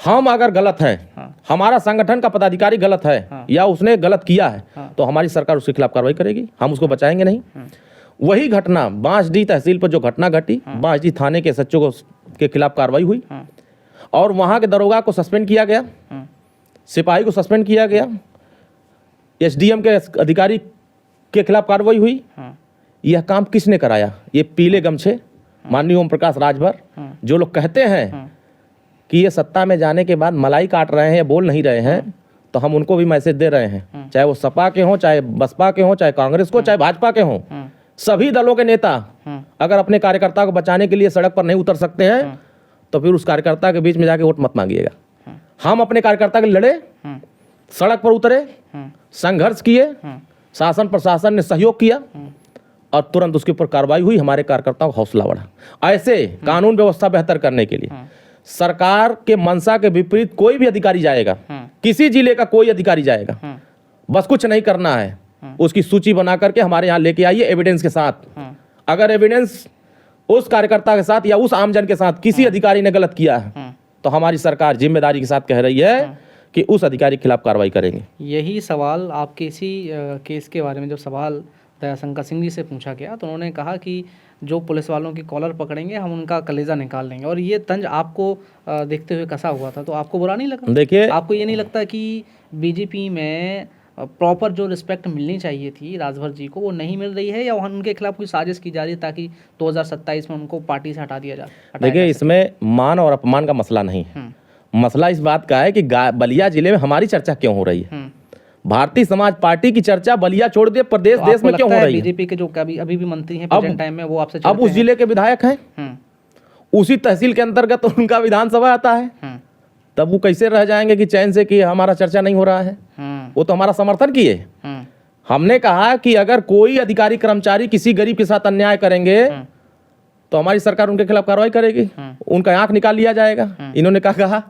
हम अगर गलत हैं, हमारा संगठन का पदाधिकारी गलत है या उसने गलत किया है तो हमारी सरकार उसके खिलाफ कार्रवाई करेगी, हम उसको बचाएंगे नहीं। वही घटना बांसडीह तहसील पर जो घटना घटी, बांसडीह थाने के सच्चों के खिलाफ कार्रवाई हुई और वहां के दरोगा को सस्पेंड किया गया, सिपाही को सस्पेंड किया गया, एसडीएम के अधिकारी के खिलाफ कार्रवाई हुई। यह काम किसने कराया? ये पीले गमछे माननीय ओम प्रकाश राजभर, जो लोग कहते हैं कि ये सत्ता में जाने के बाद मलाई काट रहे हैं या बोल नहीं रहे हैं, तो हम उनको भी मैसेज दे रहे हैं, चाहे वो सपा के हों, चाहे बसपा के हों, चाहे कांग्रेस को, चाहे भाजपा के हों, सभी दलों के नेता अगर अपने कार्यकर्ता को बचाने के लिए सड़क पर नहीं उतर सकते हैं तो फिर उस कार्यकर्ता के बीच में जाके वोट मत मांगिएगा। हम अपने कार्यकर्ता के लिए लड़े, सड़क पर उतरे, संघर्ष किए, शासन प्रशासन ने सहयोग किया और तुरंत उसके ऊपर कार्रवाई हुई, हमारे कार्यकर्ताओं का हौसला बढ़ा। ऐसे कानून व्यवस्था बेहतर करने के लिए सरकार के मंशा के विपरीत कोई भी अधिकारी जाएगा, किसी जिले का कोई अधिकारी जाएगा, बस कुछ नहीं करना है, उसकी सूची बना करके हमारे यहाँ लेके आइए एविडेंस के साथ। अगर एविडेंस उस कार्यकर्ता के साथ या उस आमजन के साथ किसी अधिकारी ने गलत किया है तो हमारी सरकार जिम्मेदारी के साथ कह रही है कि उस अधिकारी के खिलाफ कार्रवाई करेंगे। यही सवाल आपके इसी केस के बारे में, जब सवाल दयाशंकर सिंह जी से पूछा गया तो उन्होंने कहा कि जो पुलिस वालों की कॉलर पकड़ेंगे हम उनका कलेजा निकाल लेंगे, और ये तंज आपको देखते हुए कसा हुआ था, तो आपको बुरा नहीं लगा? देखिए, आपको ये नहीं लगता कि बीजेपी में प्रॉपर जो रिस्पेक्ट मिलनी चाहिए थी राजभर जी को वो नहीं मिल रही है, या वहाँ उनके खिलाफ कोई साजिश की जा रही है ताकि 2027 में उनको पार्टी से हटा दिया जाए? देखिए, इसमें मान और अपमान का मसला नहीं है, मसला इस बात का है कि बलिया जिले में हमारी चर्चा क्यों हो रही है। भारतीय समाज पार्टी की चर्चा बलिया छोड़ दे प्रदेश देश में क्यों हो रही है? बीजेपी के जो अभी भी मंत्री हैं प्रेजेंट टाइम में, वो आपसे अब उस जिले के विधायक हैं, उसी तहसील के अंतर्गत उनका विधानसभा आता है, तब वो कैसे रह जाएंगे कि चैन से कि हमारा चर्चा नहीं हो रहा है? वो तो हमारा समर्थन किए। हमने कहा कि अगर कोई अधिकारी कर्मचारी किसी गरीब के साथ अन्याय करेंगे तो हमारी सरकार उनके खिलाफ कार्रवाई करेगी, उनका आंख निकाल लिया जाएगा। इन्होंने कहा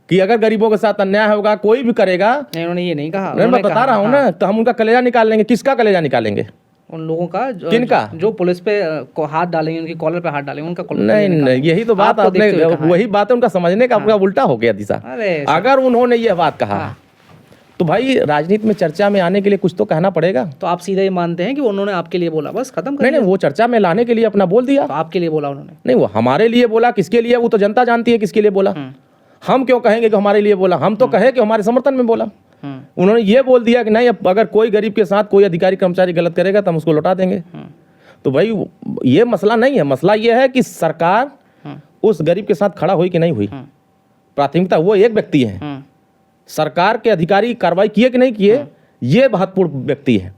कि अगर गरीबों के साथ अन्याय होगा कोई भी करेगा, उन्होंने ये नहीं कहा। मैं बता रहा हूँ ना, तो हम उनका कलेजा निकाल लेंगे। किसका कलेजा निकालेंगे? उन लोगों का किनका? जो पुलिस पे को हाथ डालेंगे, उनकी कॉलर पे हाथ डालेंगे, उनका नहीं, यही तो बात आपने, वही बात है, उनका समझने का आपका उल्टा हो गया दिशा। अगर उन्होंने ये बात कहा तो भाई राजनीति में चर्चा में आने के लिए कुछ तो कहना पड़ेगा। तो आप सीधे ही मानते हैं कि उन्होंने आपके लिए बोला, बस खत्म? नहीं, वो चर्चा में लाने के लिए अपना बोल दिया। तो आपके लिए बोला उन्होंने? नहीं, वो हमारे लिए बोला। किसके लिए? वो तो जनता जानती है किसके लिए बोला। हम क्यों कहेंगे कि हमारे लिए बोला? हम तो कहे कि हमारे समर्थन में बोला। उन्होंने ये बोल दिया कि नहीं, अगर कोई गरीब के साथ कोई अधिकारी कर्मचारी गलत करेगा तो हम उसको लौटा देंगे। तो भाई ये मसला नहीं है, मसला ये है कि सरकार उस गरीब के साथ खड़ा हुई कि नहीं हुई। प्राथमिकता वो एक व्यक्ति है, सरकार के अधिकारी कार्रवाई किए कि नहीं किए ये महत्वपूर्ण व्यक्ति है।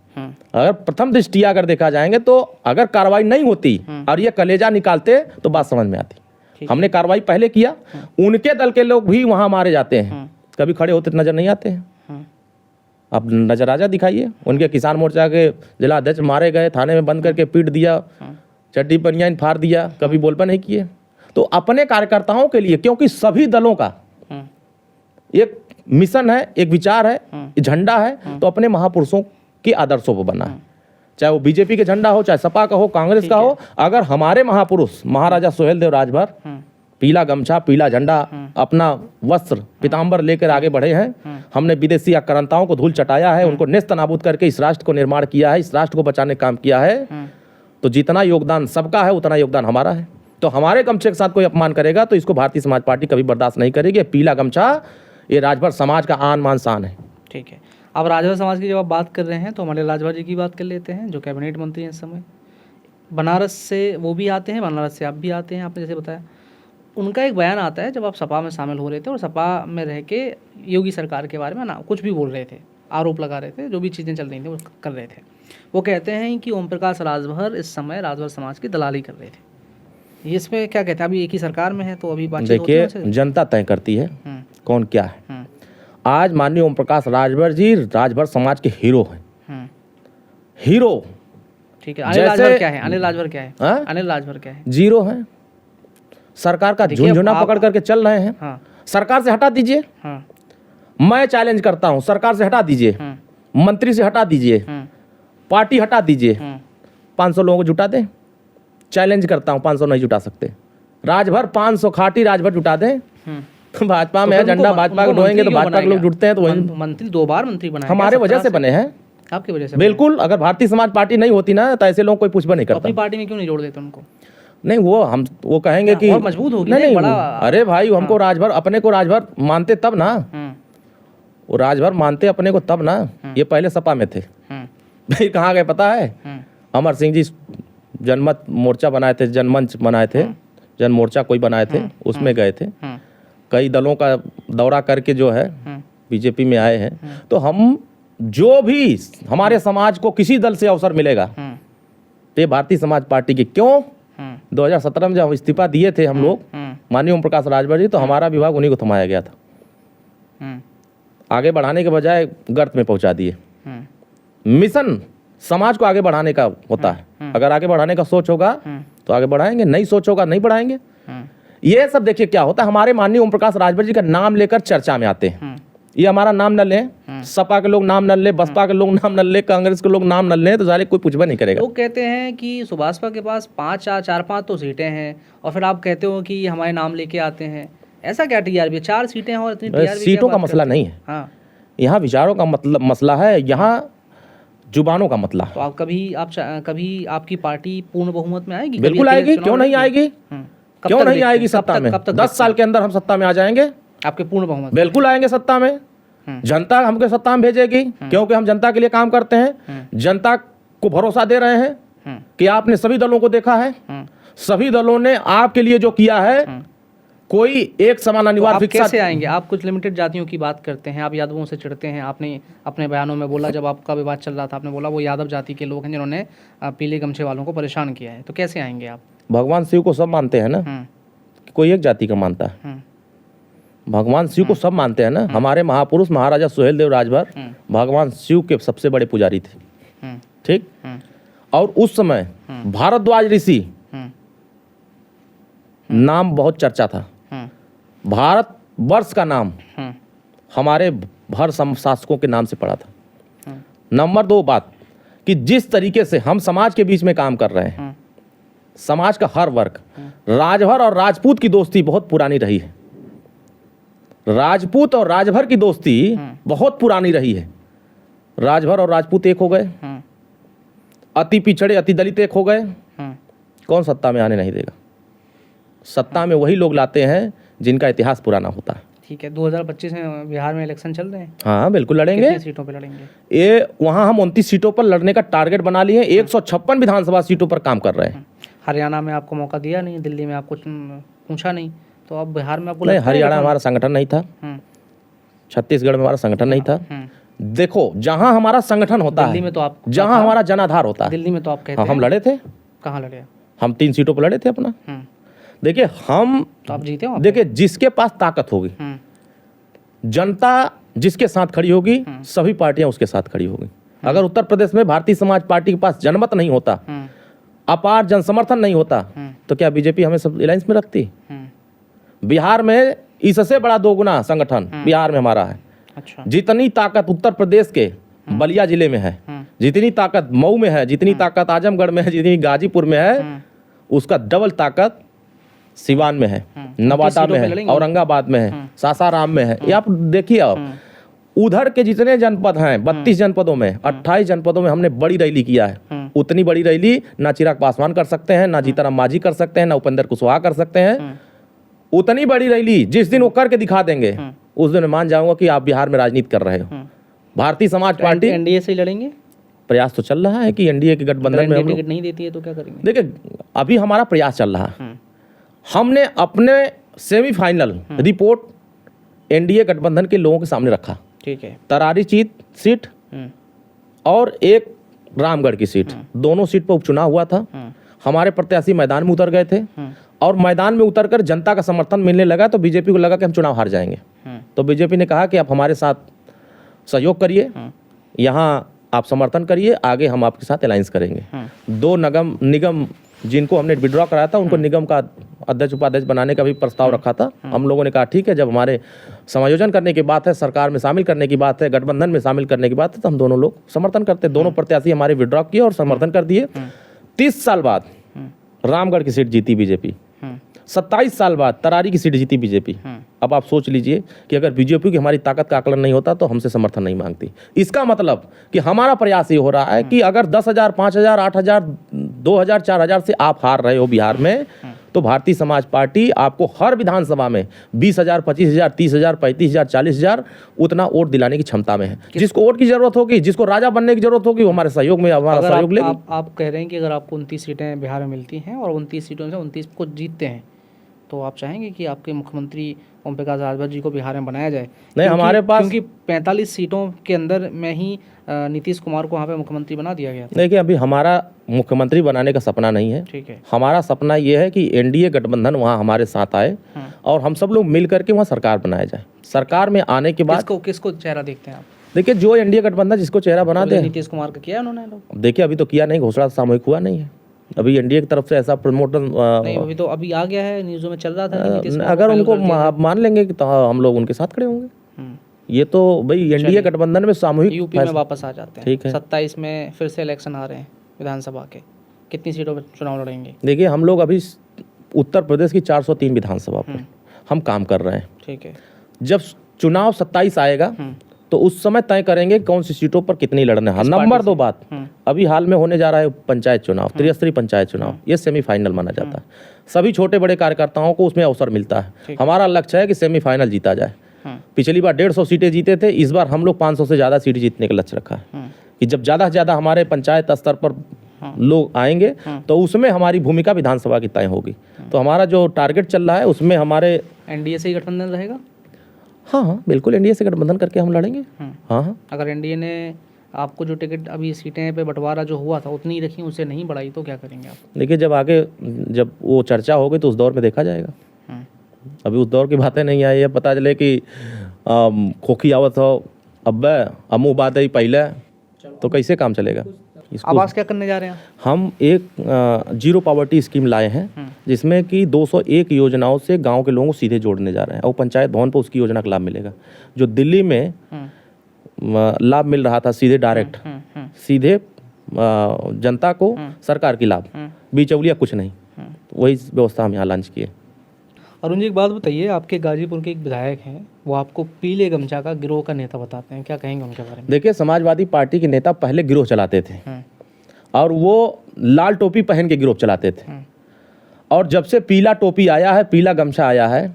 अगर प्रथम दृष्टि अगर देखा जाएंगे तो अगर कार्रवाई नहीं होती और ये कलेजा निकालते तो बात समझ में आती। हमने कार्रवाई पहले किया, उनके दल के लोग भी वहां मारे जाते हैं, कभी खड़े होते नजर नहीं आते हैं। अब नजराजा दिखाइए, उनके किसान मोर्चा के जिला अध्यक्ष मारे गए, थाने में बंद करके पीट दिया, चड्डी बनियान फाड़ दिया, कभी बोलबा नहीं किए। तो अपने कार्यकर्ताओं के लिए, क्योंकि सभी दलों का एक मिशन है, एक विचार है, झंडा है, तो अपने महापुरुषों के आदर्शों पर बना है। चाहे वो बीजेपी के झंडा हो, चाहे सपा का हो, कांग्रेस का हो, अगर हमारे महापुरुष महाराजा सुहेलदेव राजभर पीला गमछा, पीला झंडा, अपना वस्त्र पीताम्बर लेकर आगे बढ़े हैं, हमने विदेशी आक्रांताओं को धूल चटाया है, उनको नेस्त नाबूद करके इस राष्ट्र को निर्माण किया है, इस राष्ट्र को बचाने का काम किया है, तो जितना योगदान सबका है उतना योगदान हमारा है। तो हमारे गमछे के साथ कोई अपमान करेगा तो इसको भारतीय समाज पार्टी कभी बर्दाश्त नहीं करेगी। पीला गमछा ये राजभर समाज का आन मान शान है। ठीक है, अब राजभर समाज की जब आप बात कर रहे हैं तो हमारे राजभर जी की बात कर लेते हैं, जो कैबिनेट मंत्री हैं इस समय। बनारस से वो भी आते हैं, बनारस से आप भी आते हैं, आपने जैसे बताया। उनका एक बयान आता है जब आप सपा में शामिल हो रहे थे और सपा में रह के योगी सरकार के बारे में ना कुछ भी बोल रहे थे, आरोप लगा रहे थे, जो भी चीज़ें चल रही थी वो कर रहे थे। वो कहते हैं कि ओम प्रकाश राजभर इस समय राजभर समाज की दलाली कर रहे थे। इसमें क्या कहते हैं? अभी एक ही सरकार में है तो अभी बातचीत होती है। देखिए, जनता तय करती है कौन क्या है। आज माननीय ओम प्रकाश राजभर जी राजभर समाज के हीरो हैं, हीरो। ठीक है, अनिल राजभर क्या है? अनिल राजभर क्या है? अनिल राजभर क्या है? जीरो है। सरकार का झुंझुना पकड़ करके चल रहे हैं। सरकार से हटा दीजिए, मैं चैलेंज करता हूं, सरकार से हटा दीजिए, मंत्री से हटा दीजिए, पार्टी हटा दीजिए, 500 लोगों को जुटा दें। चैलेंज करता हूं, 500 नहीं जुटा सकते। राजभर 500 खाटी राजभर जुटा दें। भाजपा में झंडा भाजपा को ढोएंगे तो भाजपा के लोग जुटते हैं, तो वही मंत्री 2 बार मंत्री बनाए हमारे वजह से बने हैं, आपकी वजह से। बिल्कुल, अगर भारतीय समाज पार्टी नहीं होती ना तो ऐसे लोग कोई पूछबा नहीं करता। अपनी पार्टी में क्यों नहीं जोड़ देते उनको? नहीं, वो कहेंगे कि और मजबूत होगी। नहीं, बड़ा अरे भाई हमको राजभर, अपने को राजभर मानते तब ना, वो राजभर मानते अपने को तब ना। ये पहले सपा में थे, भाई कहाँ गए पता है? अमर सिंह जी जनमत मोर्चा बनाए थे, जनमंच बनाए थे, जन मोर्चा कोई बनाए थे, उसमें गए थे। कई दलों का दौरा करके जो है बीजेपी में आए हैं। तो हम जो भी हमारे समाज को किसी दल से अवसर मिलेगा तो ये भारतीय समाज पार्टी की। क्यों 2017 में जब इस्तीफा दिए थे हम लोग, माननीय ओम प्रकाश राजभर जी, तो हमारा विभाग उन्हीं को थमाया गया था। आगे बढ़ाने के बजाय गर्त में पहुंचा दिए। मिशन समाज को आगे बढ़ाने का होता है। अगर आगे बढ़ाने का सोच होगा तो आगे बढ़ाएंगे, नहीं सोच होगा नहीं बढ़ाएंगे। ये सब देखिए क्या होता है, हमारे माननीय ओम प्रकाश राजभर जी का नाम लेकर चर्चा में आते हैं। ये हमारा नाम न लें, सपा के लोग नाम न ले, बसपा के लोग नाम न ले, कांग्रेस के लोग नाम न लें तो सारे कोई पूछबा नहीं करेगा। लोग कहते हैं कि सुभाषपा के पास 4-5 तो सीटें हैं और फिर आप कहते हो कि हमारे नाम लेके आते हैं। ऐसा क्या टीआरपी 4 सीटें हैं और इतनी टीआरपी? सीटों का मसला नहीं है, हाँ, यहाँ विचारों का मतलब मसला है, यहाँ जुबानों का मसला। तो आप कभी आपकी पार्टी पूर्ण बहुमत में आएगी? बिल्कुल आएगी, क्यों नहीं आएगी, क्यों नहीं आएगी सत्ता में? 10 साल के अंदर हम सत्ता में आ जाएंगे। आपके पूर्ण बहुमत? बिल्कुल आएंगे सत्ता में। जनता हमको सत्ता में भेजेगी क्योंकि हम जनता के लिए काम करते हैं। जनता को भरोसा दे रहे हैं कि आपने सभी दलों को देखा है, सभी दलों ने आपके लिए जो किया है, कोई एक समान अनिवार्य तो आप शिक्षा। कैसे आएंगे? आप कुछ लिमिटेड जातियों की बात करते हैं, आप यादवों से चिढ़ते हैं। आपने अपने बयानों में बोला, जब आपका विवाद चल रहा था, आपने बोला वो यादव जाति के लोग हैं जिन्होंने पीले गमछे वालों को परेशान किया है। तो कैसे आएंगे आप? भगवान शिव को सब मानते हैं ना, कोई एक जाति का मानता है? भगवान शिव को सब मानते हैं ना। हमारे महापुरुष महाराजा सुहेल देव राजभर भगवान शिव के सबसे बड़े पुजारी थे, ठीक। और उस समय भारद्वाज ऋषि नाम बहुत चर्चा था। भारत वर्ष का नाम हमारे भर शासकों के नाम से पड़ा था। नंबर 2 बात कि जिस तरीके से हम समाज के बीच में काम कर रहे हैं, समाज का हर वर्ग, राजभर और राजपूत की दोस्ती बहुत पुरानी रही है। राजपूत और राजभर की दोस्ती बहुत पुरानी रही है। राजभर और राजपूत एक हो गए, अति पिछड़े अति दलित एक हो गए। कौन सत्ता में आने नहीं देगा? सत्ता में वही लोग लाते हैं जिनका इतिहास पुराना होता है। ठीक है, 2025 में बिहार में इलेक्शन चल रहे हैं। हाँ बिल्कुल लड़ेंगे। कितनी सीटों पे लड़ेंगे? ये वहाँ हम 29 सीटों पर लड़ने का टारगेट बना लिए हैं। 156 विधानसभा सीटों पर काम कर रहे हैं। हरियाणा में आपको मौका दिया नहीं, दिल्ली में आपको पूछा नहीं, तो अब बिहार में आपको नहीं, हरियाणा हमारा संगठन नहीं था, छत्तीसगढ़ में हमारा संगठन नहीं था। देखो जहाँ हमारा संगठन होता दिल्ली है, में तो आप, जहाँ हमारा जनाधार होता है, दिल्ली में तो आप कहते हाँ, हम लड़े थे। कहाँ लड़े? हम 3 सीटों पर लड़े थे अपना। देखिए हम तो आप जीते हो। देखिए जिसके पास ताकत होगी, जनता जिसके साथ खड़ी होगी, सभी पार्टियां उसके साथ खड़ी होगी। अगर उत्तर प्रदेश में भारतीय समाज पार्टी के पास जनमत नहीं होता, अपार जनसमर्थन नहीं होता, तो क्या बीजेपी हमें सब अलायंस में रखती? बिहार में इससे बड़ा 2 गुना संगठन बिहार में हमारा है। अच्छा। जितनी ताकत उत्तर प्रदेश के बलिया जिले में है, जितनी ताकत मऊ में है, जितनी ताकत आजमगढ़ में है, जितनी गाजीपुर में है, उसका डबल ताकत सिवान में है, नवादा में है, औरंगाबाद में है, सासाराम में है। ये आप देखिए, आप उधर के जितने जनपद हैं, 32 जनपदों में 28 जनपदों में हमने बड़ी रैली किया है। उतनी बड़ी रैली ना चिराग पासवान कर सकते हैं, ना जीतनराम मांझी कर सकते हैं, ना उपेंद्र कुशवाहा कर सकते हैं। उतनी बड़ी रैली जिस दिन वो करके दिखा देंगे, उस दिन मैं मान जाऊंगा कि आप बिहार में राजनीति कर रहे हो। भारतीय समाज पार्टी एनडीए से लड़ेंगे? प्रयास तो चल रहा है कि एनडीए के गठबंधन में हम लोग, टिकट नहीं देती है तो क्या करेंगे? देखिए अभी हमारा प्रयास चल रहा है। हमने अपने सेमीफाइनल रिपोर्ट एनडीए गठबंधन के लोगों के सामने रखा। ठीक है। तरारी सीट और एक रामगढ़ की सीट, दोनों सीट पर उपचुनाव हुआ था। हमारे प्रत्याशी मैदान में उतर गए थे और मैदान में उतरकर जनता का समर्थन मिलने लगा तो बीजेपी को लगा कि हम चुनाव हार जाएंगे। तो बीजेपी ने कहा कि आप हमारे साथ सहयोग करिए, यहाँ आप समर्थन करिए, आगे हम आपके साथ अलायंस करेंगे। 2 निगम जिनको हमने विड्रॉ कराया था, उनको निगम का अध्यक्ष उपाध्यक्ष बनाने का भी प्रस्ताव रखा था। हम लोगों ने कहा ठीक है, जब हमारे समायोजन करने की बात है, सरकार में शामिल करने की बात है, गठबंधन में शामिल करने की बात है, तो हम दोनों लोग समर्थन करते। दोनों प्रत्याशी हमारे विड्रॉ किए और समर्थन कर दिए। 30 साल बाद रामगढ़ की सीट जीती बीजेपी, 27 साल बाद तरारी की सीट जीती बीजेपी। अब आप सोच लीजिए कि अगर बीजेपी की हमारी ताकत का आकलन नहीं होता तो हमसे समर्थन नहीं मांगती। इसका मतलब कि हमारा प्रयास ये हो रहा है कि अगर 10,000, 5,000, 8,000, 2,000, 4,000 से आप हार रहे हो बिहार में, तो भारतीय समाज पार्टी आपको हर विधानसभा में 20,000, 25,000, 30,000, 35,000, 40,000 उतना वोट दिलाने की क्षमता में है। जिसको वोट की जरूरत होगी, जिसको राजा बनने की जरूरत होगी, वो हमारे सहयोग में हमारा सहयोग लेगी। आप कह रहे हैं कि अगर आपको 29 सीटें बिहार में मिलती हैं और 29 सीटों से 29 को जीतते हैं, तो आप चाहेंगे कि आपके मुख्यमंत्री ओम प्रकाश राजभर जी को बिहार में बनाया जाए? नहीं, हमारे पास क्योंकि 45 सीटों के अंदर में ही नीतीश कुमार को वहाँ पे मुख्यमंत्री बना दिया गया था। देखिए अभी हमारा मुख्यमंत्री बनाने का सपना नहीं है। ठीक है। हमारा सपना ये है कि एनडीए गठबंधन वहाँ हमारे साथ आए और हम सब लोग मिल करके वहाँ सरकार बनाया जाए। सरकार में आने के बाद किसको चेहरा देखते हैं आप? देखिए जो एनडीए गठबंधन जिसको चेहरा बना दे, नीतीश कुमार का किया उन्होंने लोग? देखिए अभी तो किया नहीं, घोषणा सामूहिक हुआ नहीं है अभी एनडीए की तरफ से ऐसा प्रमोटन। नहीं, अभी तो अभी आ गया है, न्यूज़ों में चल रहा था कि नीतीश कुमार अगर को उनको फाइनल कर दिया। मान लेंगे कि तो हम लोग उनके साथ खड़े होंगे। हम्म। ये तो भाई एनडीए गठबंधन में सामूहिक यूपी में वापस आ जाते हैं। ठीक है। 27 में फिर से इलेक्शन आ रहे हैं विधानसभा के, कितनी सीटों पर चुनाव लड़ेंगे? देखिए हम लोग अभी उत्तर प्रदेश की 403 विधानसभा पर हम काम कर रहे हैं। ठीक है। जब चुनाव 27 आएगा तो उस समय तय करेंगे कौन सी सीटों पर कितनी लड़ना है। नंबर 2 बात, अभी हाल में होने जा रहा है पंचायत चुनाव, त्रिस्तरीय पंचायत चुनाव, ये सेमीफाइनल माना जाता है। सभी छोटे बड़े कार्यकर्ताओं को उसमें अवसर मिलता है। हमारा लक्ष्य है कि सेमीफाइनल जीता जाए। पिछली बार 150 सीटें जीते थे, इस बार हम लोग 500 से ज़्यादा सीट जीतने का लक्ष्य रखा है कि जब ज़्यादा से ज़्यादा हमारे पंचायत स्तर पर लोग आएंगे तो उसमें हमारी भूमिका विधानसभा की तय होगी। तो हमारा जो टारगेट चल रहा है उसमें हमारे एनडीए से ही गठबंधन रहेगा? हाँ बिल्कुल, एनडीए से गठबंधन करके हम लड़ेंगे। हाँ। अगर एनडीए ने आपको जो टिकट अभी सीटें पे बंटवारा जो हुआ था उतनी ही रखी, उसे नहीं बढ़ाई, तो क्या करेंगे आप? देखिए जब वो चर्चा होगी तो उस दौर में देखा जाएगा। अभी उस दौर की बातें नहीं आई है, पता चले कि खोखी आवत हो अब अमू बात आई पहले, तो कैसे काम चलेगा? आवास क्या करने जा रहे हैं? हम एक जीरो पॉवर्टी स्कीम लाए हैं जिसमें कि 201 योजनाओं से गांव के लोगों को सीधे जोड़ने जा रहे हैं और पंचायत भवन पर उसकी योजना का लाभ मिलेगा। जो दिल्ली में लाभ मिल रहा था सीधे डायरेक्ट, सीधे जनता को सरकार की लाभ, बिचौलिया कुछ नहीं, वही व्यवस्था हम यहाँ लॉन्च किए। अरुण जी एक बात बताइए, आपके गाजीपुर के एक विधायक हैं, वो आपको पीले गमछा का गिरोह का नेता बताते हैं, क्या कहेंगे उनके बारे में? देखिए समाजवादी पार्टी के नेता पहले गिरोह चलाते थे और वो लाल टोपी पहन के गिरोह चलाते थे, और जब से पीला टोपी आया है, पीला गमछा आया है,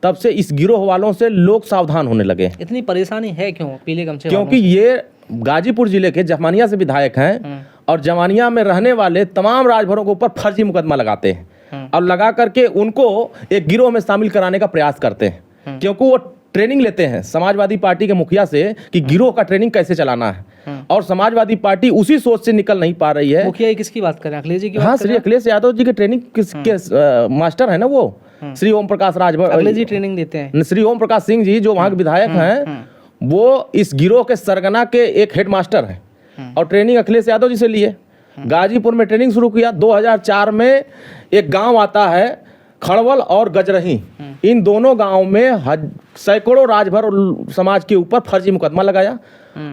तब से इस गिरोह वालों से लोग सावधान होने लगे। इतनी परेशानी है क्यों पीले गमछे? क्योंकि ये गाजीपुर जिले के जमानिया से विधायक हैं और जमानिया में रहने वाले तमाम राजभरों के ऊपर फर्जी मुकदमा लगाते हैं और लगा करके उनको एक गिरोह में शामिल कराने का प्रयास करते हैं, क्योंकि वो ट्रेनिंग लेते हैं समाजवादी पार्टी के मुखिया से कि गिरोह का ट्रेनिंग कैसे चलाना है, और समाजवादी पार्टी उसी सोच से निकल नहीं पा रही है। मुखिया किसकी बात करें? अखिलेश जी की? हाँ, श्री अखिलेश यादव जी के ट्रेनिंग किसके मास्टर है ना, वो श्री ओम प्रकाश राजभर, अखिलेश जी ट्रेनिंग देते हैं। श्री ओम प्रकाश सिंह जी जो वहाँ के विधायक हैं, वो इस गिरोह के सरगना के एक हेड मास्टर हैं और ट्रेनिंग अखिलेश यादव जी से लिए। गाजीपुर में ट्रेनिंग शुरू किया। 2004 में एक गांव आता है खड़वल और गजरही, इन दोनों गांव में सैकड़ों राजभर समाज के ऊपर फर्जी मुकदमा लगाया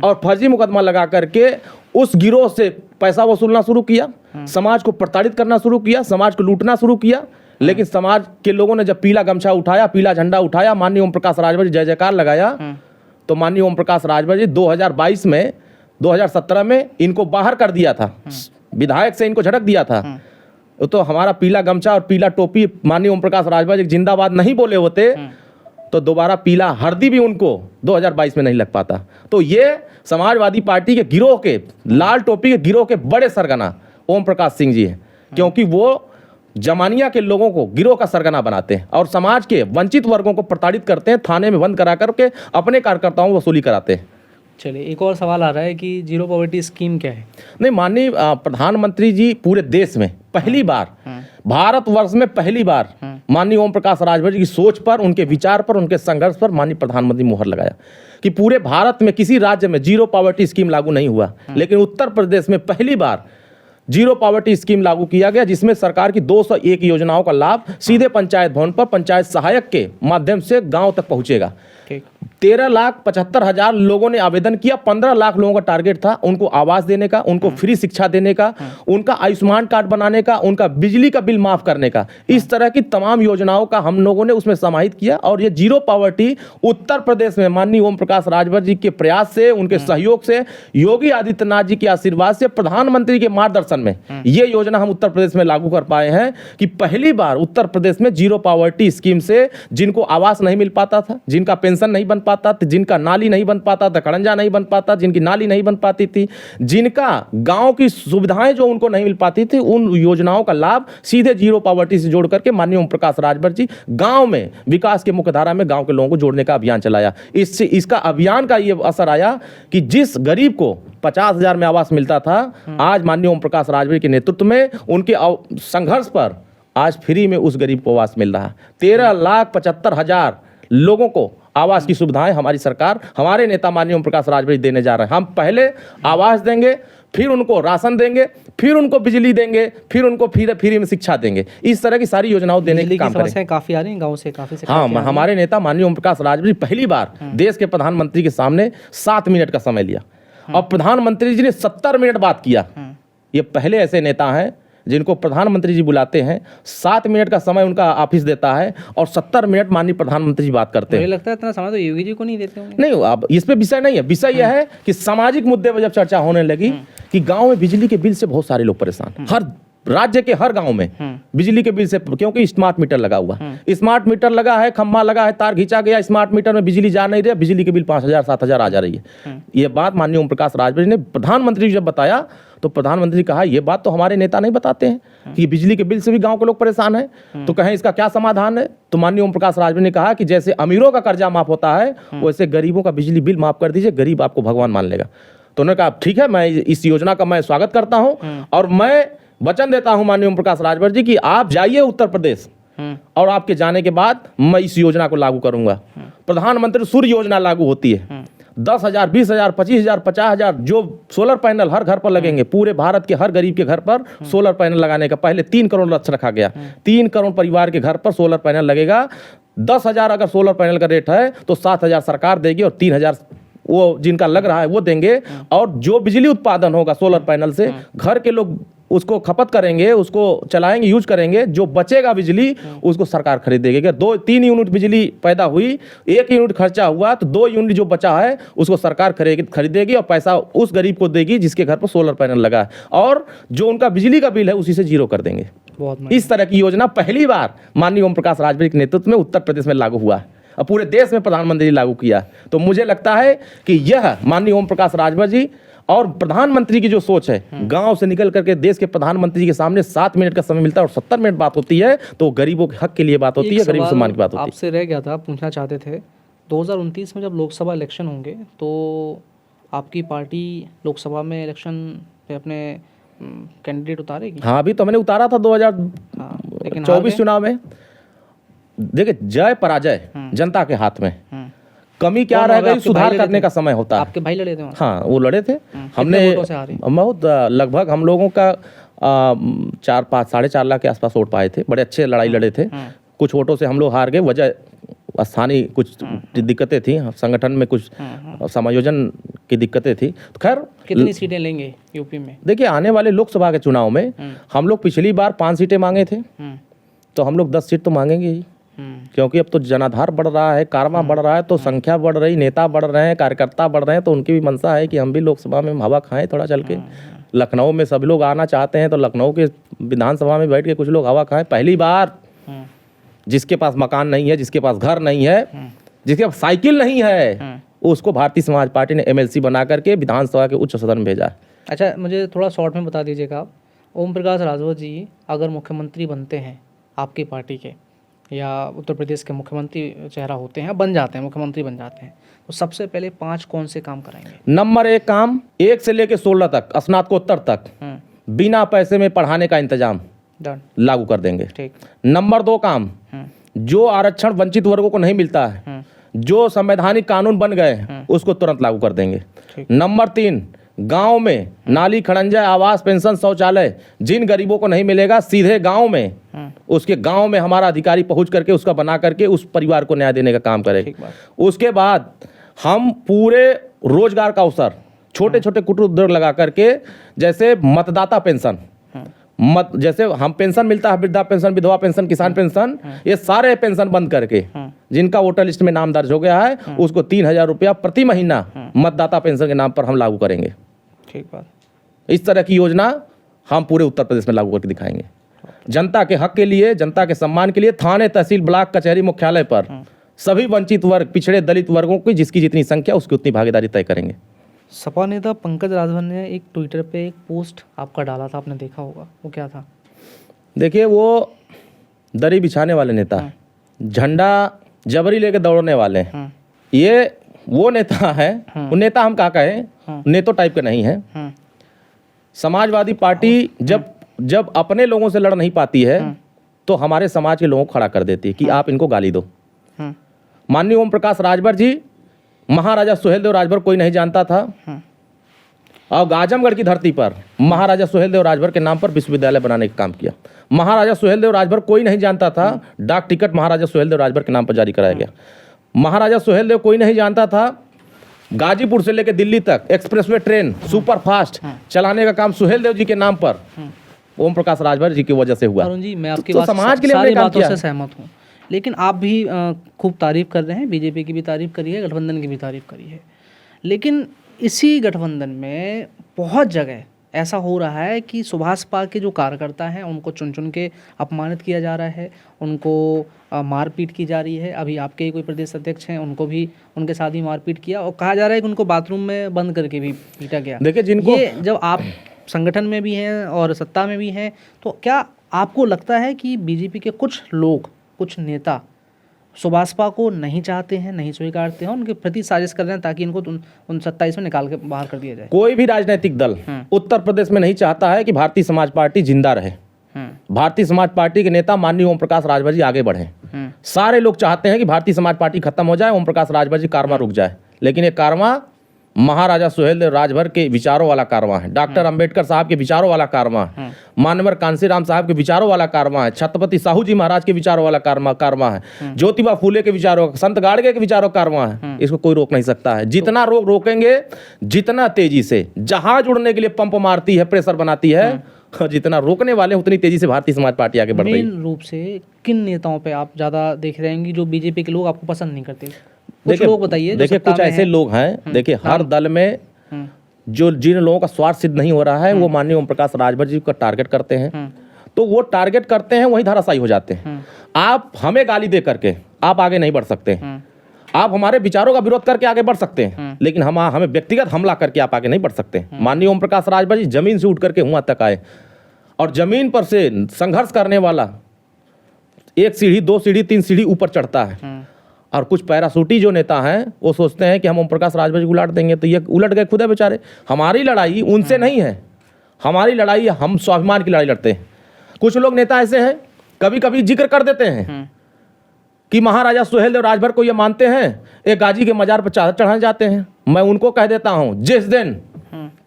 और फर्जी मुकदमा लगा करके उस गिरोह से पैसा वसूलना शुरू किया, समाज को प्रताड़ित करना शुरू किया, समाज को लूटना शुरू किया। लेकिन समाज के लोगों ने जब पीला गमछा उठाया, पीला झंडा उठाया, माननीय ओम प्रकाश राजभर जी जय जयकार लगाया, तो माननीय ओम प्रकाश राजभर जी 2017 में इनको बाहर कर दिया था, विधायक से इनको झटक दिया था। तो हमारा पीला गमछा और पीला टोपी माननीय ओम प्रकाश राजभर जी जिंदाबाद नहीं बोले होते तो दोबारा पीला हरदी भी उनको 2022 में नहीं लग पाता। तो ये समाजवादी पार्टी के गिरोह के, लाल टोपी के गिरोह के बड़े सरगना ओम प्रकाश सिंह जी हैं, क्योंकि वो जमानिया के लोगों को गिरोह का सरगना बनाते हैं और समाज के वंचित वर्गों को प्रताड़ित करते हैं, थाने में बंद करा करके अपने कार्यकर्ताओं को वसूली कराते हैं। चलिए एक और सवाल आ रहा है कि जीरो पॉवर्टी स्कीम क्या है? नहीं, माननीय प्रधानमंत्री जी पूरे देश में पहली बार, भारतवर्ष में पहली बार माननीय ओम प्रकाश राजभर जी की सोच पर, उनके विचार पर, उनके संघर्ष पर माननीय प्रधानमंत्री मोहर लगाया कि पूरे भारत में किसी राज्य में जीरो पॉवर्टी स्कीम लागू नहीं हुआ, लेकिन उत्तर प्रदेश में पहली बार जीरो पॉवर्टी स्कीम लागू किया गया, जिसमें सरकार की 201 योजनाओं का लाभ सीधे पंचायत भवन पर पंचायत सहायक के माध्यम से गांव तक पहुंचेगा। 13,75,000 लोगों ने आवेदन किया। 15 लाख लोगों का टारगेट था उनको आवास देने का, उनको फ्री शिक्षा देने का, उनका आयुष्मान कार्ड बनाने का, उनका बिजली का बिल माफ करने का, इस तरह की तमाम योजनाओं का हम लोगों ने उसमें समाहित किया। और ये जीरो पॉवर्टी उत्तर प्रदेश में माननीय ओम प्रकाश राजभर जी के प्रयास से, उनके सहयोग से, योगी आदित्यनाथ जी के आशीर्वाद से, प्रधानमंत्री के मार्गदर्शन में ये योजना हम उत्तर प्रदेश में लागू कर पाए हैं कि पहली बार उत्तर प्रदेश में जीरो पॉवर्टी स्कीम से जिनको आवास नहीं मिल पाता था, जिनका पेंशन नहीं बन पाता था, जिनका नाली नहीं बन पाता था, खड़ंजा नहीं बन पाता, जिनकी नाली नहीं बन पाती थी, जिनका गांव की सुविधाएं जो उनको नहीं मिल पाती थी, उन योजनाओं का लाभ सीधे जीरो पॉवर्टी से जोड़ करके माननीय ओम प्रकाश राजभर जी गांव में विकास के मुख्यधारा में गांव के लोगों को जोड़ने का अभियान चलाया। इससे इसका अभियान का ये असर आया कि जिस गरीब को 50,000 में आवास मिलता था, आज माननीय ओम प्रकाश राजभर के नेतृत्व में, उनके संघर्ष पर आज फ्री में उस गरीब को आवास मिल रहा है। 13,75,000 लोगों को आवास की सुविधाएं हमारी सरकार, हमारे नेता माननीय ओम प्रकाश राजभर देने जा रहे हैं। हम पहले आवास देंगे, फिर उनको राशन देंगे, फिर उनको बिजली देंगे, फिर उनको फ्री में शिक्षा देंगे। इस तरह की सारी योजनाओं देने बिजली का की काम करेंगे। समस्याएं काफी आ रही हैं गाँव से, काफी हाँ, हमारे नेता माननीय ओम प्रकाश राजभर पहली बार देश के प्रधानमंत्री के सामने 7 मिनट का समय लिया और प्रधानमंत्री जी ने 70 मिनट बात किया। ये पहले ऐसे नेता हैं जिनको प्रधानमंत्री जी बुलाते हैं, 7 मिनट का समय उनका ऑफिस देता है और 70 मिनट माननीय प्रधानमंत्री जी बात करते हैं। मुझे लगता है इतना समय तो योगी जी को नहीं देते होंगे। नहीं, अब इस पे विषय नहीं है। विषय यह है कि सामाजिक मुद्दे पर जब चर्चा होने लगी कि गांव में बिजली के बिल से बहुत सारे लोग परेशान हैं। हर राज्य के हर गांव में बिजली के बिल से, क्योंकि स्मार्ट मीटर लगा हुआ, स्मार्ट मीटर लगा है, खम्भा लगा है, तार खींचा गया, स्मार्ट मीटर में बिजली जा नहीं रही, बिजली के बिल 5,000 7,000 आ जा रही है। ये बात माननीय ओम प्रकाश राजभर ने प्रधानमंत्री जी जब बताया तो प्रधानमंत्री जी कहा ये बात तो हमारे नेता नहीं बताते हैं कि बिजली के बिल से भी गांव के लोग परेशान हैं, तो कहें इसका क्या समाधान है। तो माननीय ओम प्रकाश राजभर ने कहा कि जैसे अमीरों का कर्जा माफ होता है वैसे गरीबों का बिजली बिल माफ कर दीजिए, गरीब आपको भगवान मान लेगा। तो उन्होंने कहा ठीक है, मैं इस योजना का मैं स्वागत करता हूँ और मैं वचन देता हूं माननीय ओम प्रकाश राजभर जी कि आप जाइए उत्तर प्रदेश और आपके जाने के बाद मैं इस योजना को लागू करूंगा। प्रधानमंत्री सूर्य योजना लागू होती है, 10,000 20,000 25,000 50,000 जो सोलर पैनल हर घर पर लगेंगे, पूरे भारत के हर गरीब के घर पर सोलर पैनल लगाने का पहले 3 करोड़ लक्ष्य रखा गया। 3 करोड़ परिवार के घर पर सोलर पैनल लगेगा। 10,000 अगर सोलर पैनल का रेट है तो 7,000 सरकार देगी और 3,000 वो जिनका लग रहा है वो देंगे। और जो बिजली उत्पादन होगा सोलर पैनल से घर के लोग उसको खपत करेंगे, उसको चलाएंगे, यूज करेंगे, जो बचेगा बिजली उसको सरकार खरीदेगी। अगर 2-3 यूनिट बिजली पैदा हुई, 1 यूनिट खर्चा हुआ तो 2 यूनिट जो बचा है उसको सरकार खरीदेगी और पैसा उस गरीब को देगी जिसके घर पर सोलर पैनल लगा है, और जो उनका बिजली का बिल है उसी से जीरो कर देंगे। इस तरह की योजना पहली बार माननीय ओम प्रकाश राजभर के नेतृत्व में उत्तर प्रदेश में लागू हुआ है और पूरे देश में प्रधानमंत्री ने लागू किया। तो मुझे लगता है कि यह माननीय ओम प्रकाश राजभर जी और प्रधानमंत्री की जो सोच है, गांव से निकल करके देश के प्रधानमंत्री के सामने 7 मिनट का समय मिलता है और 70 मिनट बात होती है, तो गरीबों के हक के लिए बात होती है, गरीब सम्मान की बात होती है। आपसे रह गया था, पूछना चाहते थे 2029 में जब लोकसभा इलेक्शन होंगे तो आपकी पार्टी लोकसभा में इलेक्शन पे अपने कैंडिडेट उतारेगी? हाँ, अभी तो मैंने उतारा था 2024 चुनाव में। देखिए, जय पराजय जनता के हाथ में, कमी क्या रह गई सुधार करने का समय होता है। आपके भाई लड़े थे? हाँ, वो लड़े थे। हमने बहुत लगभग हम लोगों का 4-5 साढ़े 4 लाख के आसपास वोट पाए थे। बड़े अच्छे लड़ाई लड़े थे। कुछ वोटों से हम लोग हार गए, वजह स्थानीय कुछ दिक्कतें थी, संगठन में कुछ समायोजन की दिक्कतें थी। तो खैर, कितनी सीटें लेंगे यूपी में? देखिए, आने वाले लोकसभा के चुनाव में हम लोग पिछली बार 5 सीटें मांगे थे, तो हम लोग 10 सीट तो मांगेंगे ही, क्योंकि अब तो जनाधार बढ़ रहा है, कारवां बढ़ रहा है, तो संख्या बढ़ रही, नेता बढ़ रहे हैं, कार्यकर्ता बढ़ रहे हैं, तो उनकी भी मंशा है कि हम भी लोकसभा में हवा खाएं थोड़ा चल के। लखनऊ में सब लोग आना चाहते हैं, तो लखनऊ के विधानसभा में बैठ के कुछ लोग हवा खाएं। पहली बार जिसके पास मकान नहीं है, जिसके पास घर नहीं है, जिसके पास साइकिल नहीं है, उसको भारतीय समाज पार्टी ने MLC बना करके विधानसभा के उच्च सदन में भेजा है। अच्छा, मुझे थोड़ा शॉर्ट में बता दीजिएगा आप, ओम प्रकाश राजभर जी अगर मुख्यमंत्री बनते हैं आपकी पार्टी के, या उत्तर प्रदेश के मुख्यमंत्री चेहरा होते हैं, बन जाते हैं, मुख्यमंत्री बन जाते हैं, तो सबसे पहले 5 कौन से काम कराएंगे? नंबर 1 काम, 1 से लेकर 16 तक, स्नातकोत्तर तक बिना पैसे में पढ़ाने का इंतजाम लागू कर देंगे। ठीक। नंबर 2 काम, जो आरक्षण वंचित वर्गों को नहीं मिलता है, जो संवैधानिक कानून बन गए उसको तुरंत लागू कर देंगे। नंबर 3, गांव में नाली, खड़ंजा, आवास, पेंशन, शौचालय जिन गरीबों को नहीं मिलेगा, सीधे गांव में उसके गांव में हमारा अधिकारी पहुंच करके उसका बना करके उस परिवार को न्याय देने का काम करेगा। उसके बाद हम पूरे रोजगार का अवसर, छोटे छोटे कुटीर उद्योग लगा करके, जैसे मतदाता पेंशन, जैसे हम पेंशन मिलता है, वृद्धा पेंशन, विधवा पेंशन, किसान पेंशन, ये सारे पेंशन बंद करके जिनका वोटर लिस्ट में नाम दर्ज हो गया है उसको 3,000 रुपया प्रति महीना मतदाता पेंशन के नाम पर हम लागू करेंगे। ठीक बात। इस तरह की योजना हम पूरे उत्तर प्रदेश में लागू करके दिखाएंगे। जनता के हक के लिए, जनता के सम्मान के लिए, थाने, तहसील, ब्लॉक, कचहरी, मुख्यालय पर सभी वंचित वर्ग, पिछड़े दलित वर्गों की जिसकी जितनी संख्या उसकी उतनी भागीदारी तय करेंगे। सपा नेता पंकज राजभर ने एक ट्विटर पे एक पोस्ट आपका डाला था, आपने देखा होगा, वो क्या था? देखिए, वो दरी बिछाने वाले नेता है, झंडा जबरी लेके दौड़ने वाले हैं। ये वो नेता है, वो नेता हम क्या कहें, नेतो टाइप के नहीं है। समाजवादी पार्टी जब अपने लोगों से लड़ नहीं पाती है तो हमारे समाज के लोगों को खड़ा कर देती है कि आप इनको गाली दो। माननीय ओम प्रकाश राजभर जी, महाराजा सुहेलदेव राजभर कोई नहीं जानता था। और आजमगढ़ की धरती पर महाराजा सुहेलदेव राजभर के नाम पर विश्वविद्यालय बनाने का काम किया। महाराजा सुहेलदेव राजभर कोई नहीं जानता था, डाक टिकट महाराजा सुहेलदेव राजभर के नाम पर जारी कराया गया। महाराजा सुहेलदेव कोई नहीं जानता था, गाजीपुर से लेकर दिल्ली तक एक्सप्रेसवे ट्रेन सुपर फास्ट चलाने का काम सुहेलदेव जी के नाम पर ओम प्रकाश राजभर जी की वजह से हुआ। अरुण जी, मैं आपकी तो बात समाज के लिए सारी हमने काम बातों किया से है। सहमत हूँ, लेकिन आप भी खूब तारीफ कर रहे हैं, बीजेपी की भी तारीफ करी है, गठबंधन की भी तारीफ करी है, लेकिन इसी गठबंधन में बहुत जगह ऐसा हो रहा है कि सुभाष के जो कार्यकर्ता हैं उनको चुन चुन के अपमानित किया जा रहा है, उनको मारपीट की जा रही है। अभी आपके ही कोई प्रदेश अध्यक्ष हैं, उनको भी उनके साथ ही मारपीट किया और कहा जा रहा है कि उनको बाथरूम में बंद करके भी पीटा गया। देखिए, जिनको ये जब आप संगठन में भी हैं और सत्ता में भी हैं, तो क्या आपको लगता है कि बीजेपी के कुछ लोग, कुछ नेता सुभाषपा को नहीं चाहते हैं, नहीं स्वीकारते हैं, उनके प्रति साजिश कर रहे हैं ताकि इनको उन 27 में निकाल के बाहर कर दिया जाए? कोई भी राजनीतिक दल उत्तर प्रदेश में नहीं चाहता है कि भारतीय समाज पार्टी जिंदा रहे, भारतीय समाज पार्टी के नेता माननीय ओम प्रकाश राजभर जी आगे बढ़े। सारे लोग चाहते हैं कि भारतीय समाज पार्टी खत्म हो जाए, ओम प्रकाश राजभर जी कारवां रुक जाए, लेकिन ये कारवां महाराजा सुहेलदेव राजभर के विचारों वाला कारवां है, डॉक्टर अंबेडकर साहब के विचारों वाला कारवां है, मानवर कांसीराम साहब के विचारों वाला कारवां है, छत्रपति साहू जी महाराज के विचारों वाला कारवां है, ज्योतिबा फूले के विचारों, संत गाड़गे के विचारों कारवां है। इसको कोई रोक नहीं सकता है। जितना रोकेंगे, जितना तेजी से जहाज उड़ने के लिए पंप मारती है, प्रेशर बनाती है, जितना रोकने वाले उतनी तेजी से भारतीय समाज पार्टी आगे बढ़ रही है। मेन रूप से किन नेताओं पे आप ज़्यादा देख रहे हैं कि जो बीजेपी के लोग आपको पसंद नहीं करते? कुछ लोग बताइए। देखिए, कुछ ऐसे लोग हैं, देखिए हर दल में जो जिन लोगों का स्वार्थ सिद्ध नहीं हो रहा है वो माननीय ओम प्रकाश राजभर जी को टारगेट करते हैं, तो वो टारगेट करते हैं, वहीं धराशायी हो जाते हैं। आप हमें गाली दे करके आप आगे नहीं बढ़ सकते, आप हमारे विचारों का विरोध करके आगे बढ़ सकते हैं, लेकिन हमें व्यक्तिगत हमला करके आप आगे नहीं बढ़ सकते। माननीय ओम प्रकाश राजभर जी जमीन से उठ करके वहां तक आए और जमीन पर से संघर्ष करने वाला 1 सीढ़ी 2 सीढ़ी 3 सीढ़ी ऊपर चढ़ता है। और कुछ पैरासूटी जो नेता हैं वो सोचते हैं कि हम ओम प्रकाश राजभर जी को उलाट देंगे, तो ये उलट गए खुद है बेचारे। हमारी लड़ाई उनसे नहीं है, हमारी लड़ाई हम स्वाभिमान की लड़ाई लड़ते हैं। कुछ लोग नेता ऐसे हैं, कभी कभी जिक्र कर देते हैं कि महाराजा सुहेलदेव राजभर को ये मानते हैं, एक गाजी के मजार पर चादर चढ़ाने जाते हैं। मैं उनको कह देता हूं, जिस दिन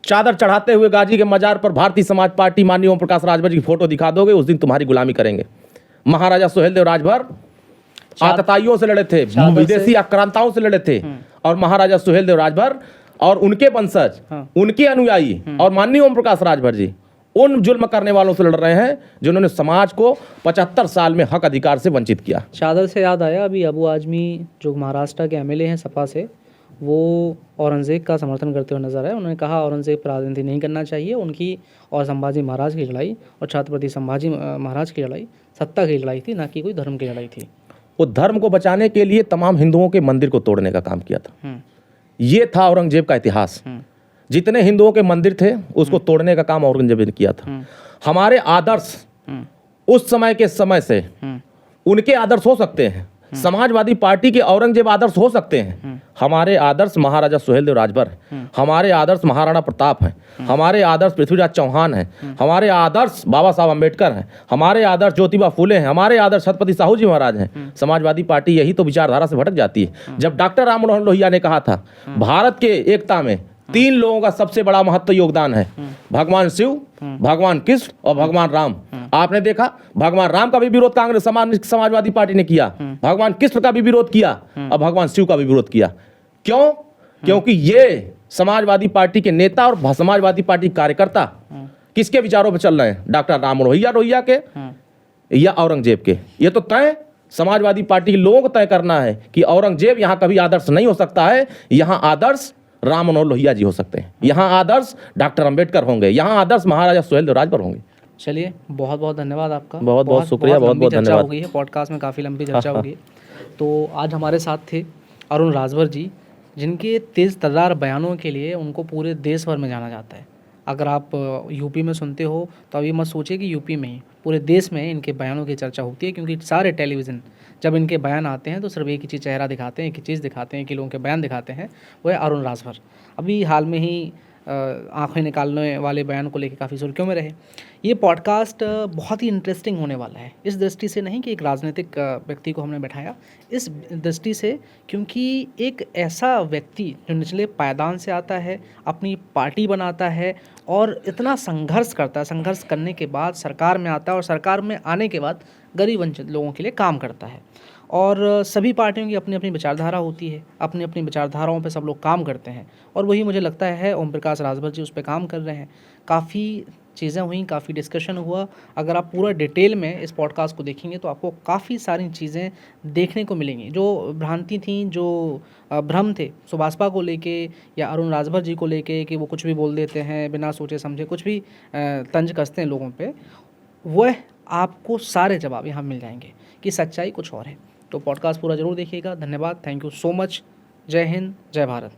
चादर चढ़ाते हुए गाजी के मजार पर भारतीय समाज पार्टी माननीय ओम प्रकाश राजभर जी की फोटो दिखा दोगे, उस दिन तुम्हारी गुलामी करेंगे। महाराजा सुहेलदेव राजभर आतताइयों से लड़े थे, विदेशी आक्रांताओं से लड़े थे, और महाराजा सुहेलदेव राजभर और उनके वंशज, उनके अनुयायी और माननीय ओम प्रकाश राजभर जी उन जुल्म करने वालों से लड़ रहे हैं जिन्होंने समाज को 75 साल में हक अधिकार से वंचित किया। चादर से याद आया, अभी अबू आजमी जो महाराष्ट्र के एमएलए हैं सपा से, वो औरंगजेब का समर्थन करते हुए नजर आए। उन्होंने कहा औरंगजेब पर राजनीति नहीं करना चाहिए, उनकी और संभाजी महाराज की लड़ाई और छत्रपति संभाजी महाराज की लड़ाई सत्ता की लड़ाई थी, ना कि कोई धर्म की लड़ाई थी। वो धर्म को बचाने के लिए तमाम हिंदुओं के मंदिर को तोड़ने का काम किया था। ये था औरंगजेब का इतिहास। जितने हिंदुओं के मंदिर थे उसको तोड़ने का काम औरंगजेब ने किया था। हमारे आदर्श उस समय के समय से उनके आदर्श हो सकते हैं, समाजवादी पार्टी के औरंगजेब आदर्श हो सकते हैं, हमारे आदर्श महाराजा सुहेलदेव राजभर हैं, हमारे आदर्श महाराणा प्रताप हैं, हमारे आदर्श पृथ्वीराज चौहान हैं, हमारे आदर्श बाबा साहब अम्बेडकर हैं, हमारे आदर्श ज्योतिबा फूले हैं, हमारे आदर्श छत्रपति साहू जी महाराज हैं। समाजवादी पार्टी यही तो विचारधारा से भटक जाती है। जब डॉक्टर राम मनोहर लोहिया ने कहा था भारत के एकता में 3 लोगों का सबसे बड़ा महत्व योगदान है, भगवान शिव, भगवान कृष्ण और भगवान राम। आपने देखा भगवान राम का भी विरोध कांग्रेस समाजवादी पार्टी ने किया, भगवान कृष्ण का भी विरोध किया और भगवान शिव का भी विरोध किया। क्यों? क्योंकि ये समाजवादी पार्टी के नेता और समाजवादी पार्टी कार्यकर्ता किसके विचारों पर चल रहे हैं? डॉक्टर राम लोहिया के या औरंगजेब के? ये तो तय समाजवादी पार्टी के लोगों को तय करना है कि औरंगजेब यहाँ कभी आदर्श नहीं हो सकता है, यहाँ आदर्श राम मनोहर लोहिया जी हो सकते हैं, यहाँ आदर्श डॉक्टर अंबेडकर होंगे, यहाँ आदर्श महाराजा सुहेलदेव राजभर होंगे। चलिए, बहुत बहुत धन्यवाद आपका। बहुत बहुत शुक्रिया, बहुत बहुत धन्यवाद। हो गई है पॉडकास्ट में, काफ़ी लंबी चर्चा हो गई। तो आज हमारे साथ थे अरुण राजभर जी, जिनके तेज़ तर्रार बयानों के लिए उनको पूरे देश भर में जाना जाता है। अगर आप यूपी में सुनते हो तो अभी मत सोचिए कि यूपी में ही, पूरे देश में इनके बयानों की चर्चा होती है, क्योंकि सारे टेलीविज़न जब इनके बयान आते हैं तो सिर्फ एक ही चीज़ चेहरा दिखाते हैं, एक ही चीज़ दिखाते हैं कि लोगों के बयान दिखाते हैं, वो है अरुण राजभर। अभी हाल में ही आंखें निकालने वाले बयान को लेकर काफ़ी सुर्खियों में रहे। ये पॉडकास्ट बहुत ही इंटरेस्टिंग होने वाला है, इस दृष्टि से नहीं कि एक राजनीतिक व्यक्ति को हमने बैठाया, इस दृष्टि से क्योंकि एक ऐसा व्यक्ति जो निचले पायदान से आता है, अपनी पार्टी बनाता है और इतना संघर्ष करता है, संघर्ष करने के बाद सरकार में आता है और सरकार में आने के बाद गरीब वंचित लोगों के लिए काम करता है। और सभी पार्टियों की अपनी अपनी विचारधारा होती है, अपनी अपनी विचारधाराओं पे सब लोग काम करते हैं और वही मुझे लगता है ओम प्रकाश राजभर जी उस पर काम कर रहे हैं। काफ़ी चीज़ें हुई, काफ़ी डिस्कशन हुआ। अगर आप पूरा डिटेल में इस पॉडकास्ट को देखेंगे तो आपको काफ़ी सारी चीज़ें देखने को मिलेंगी। जो भ्रांति थी, जो भ्रम थे सुभाषपा को लेके या अरुण राजभर जी को लेके कि वो कुछ भी बोल देते हैं, बिना सोचे समझे कुछ भी तंज कसते हैं लोगों पे, वह आपको सारे जवाब यहाँ मिल जाएंगे कि सच्चाई कुछ और है। तो पॉडकास्ट पूरा ज़रूर देखिएगा। धन्यवाद, थैंक यू सो मच। जय हिंद, जय भारत।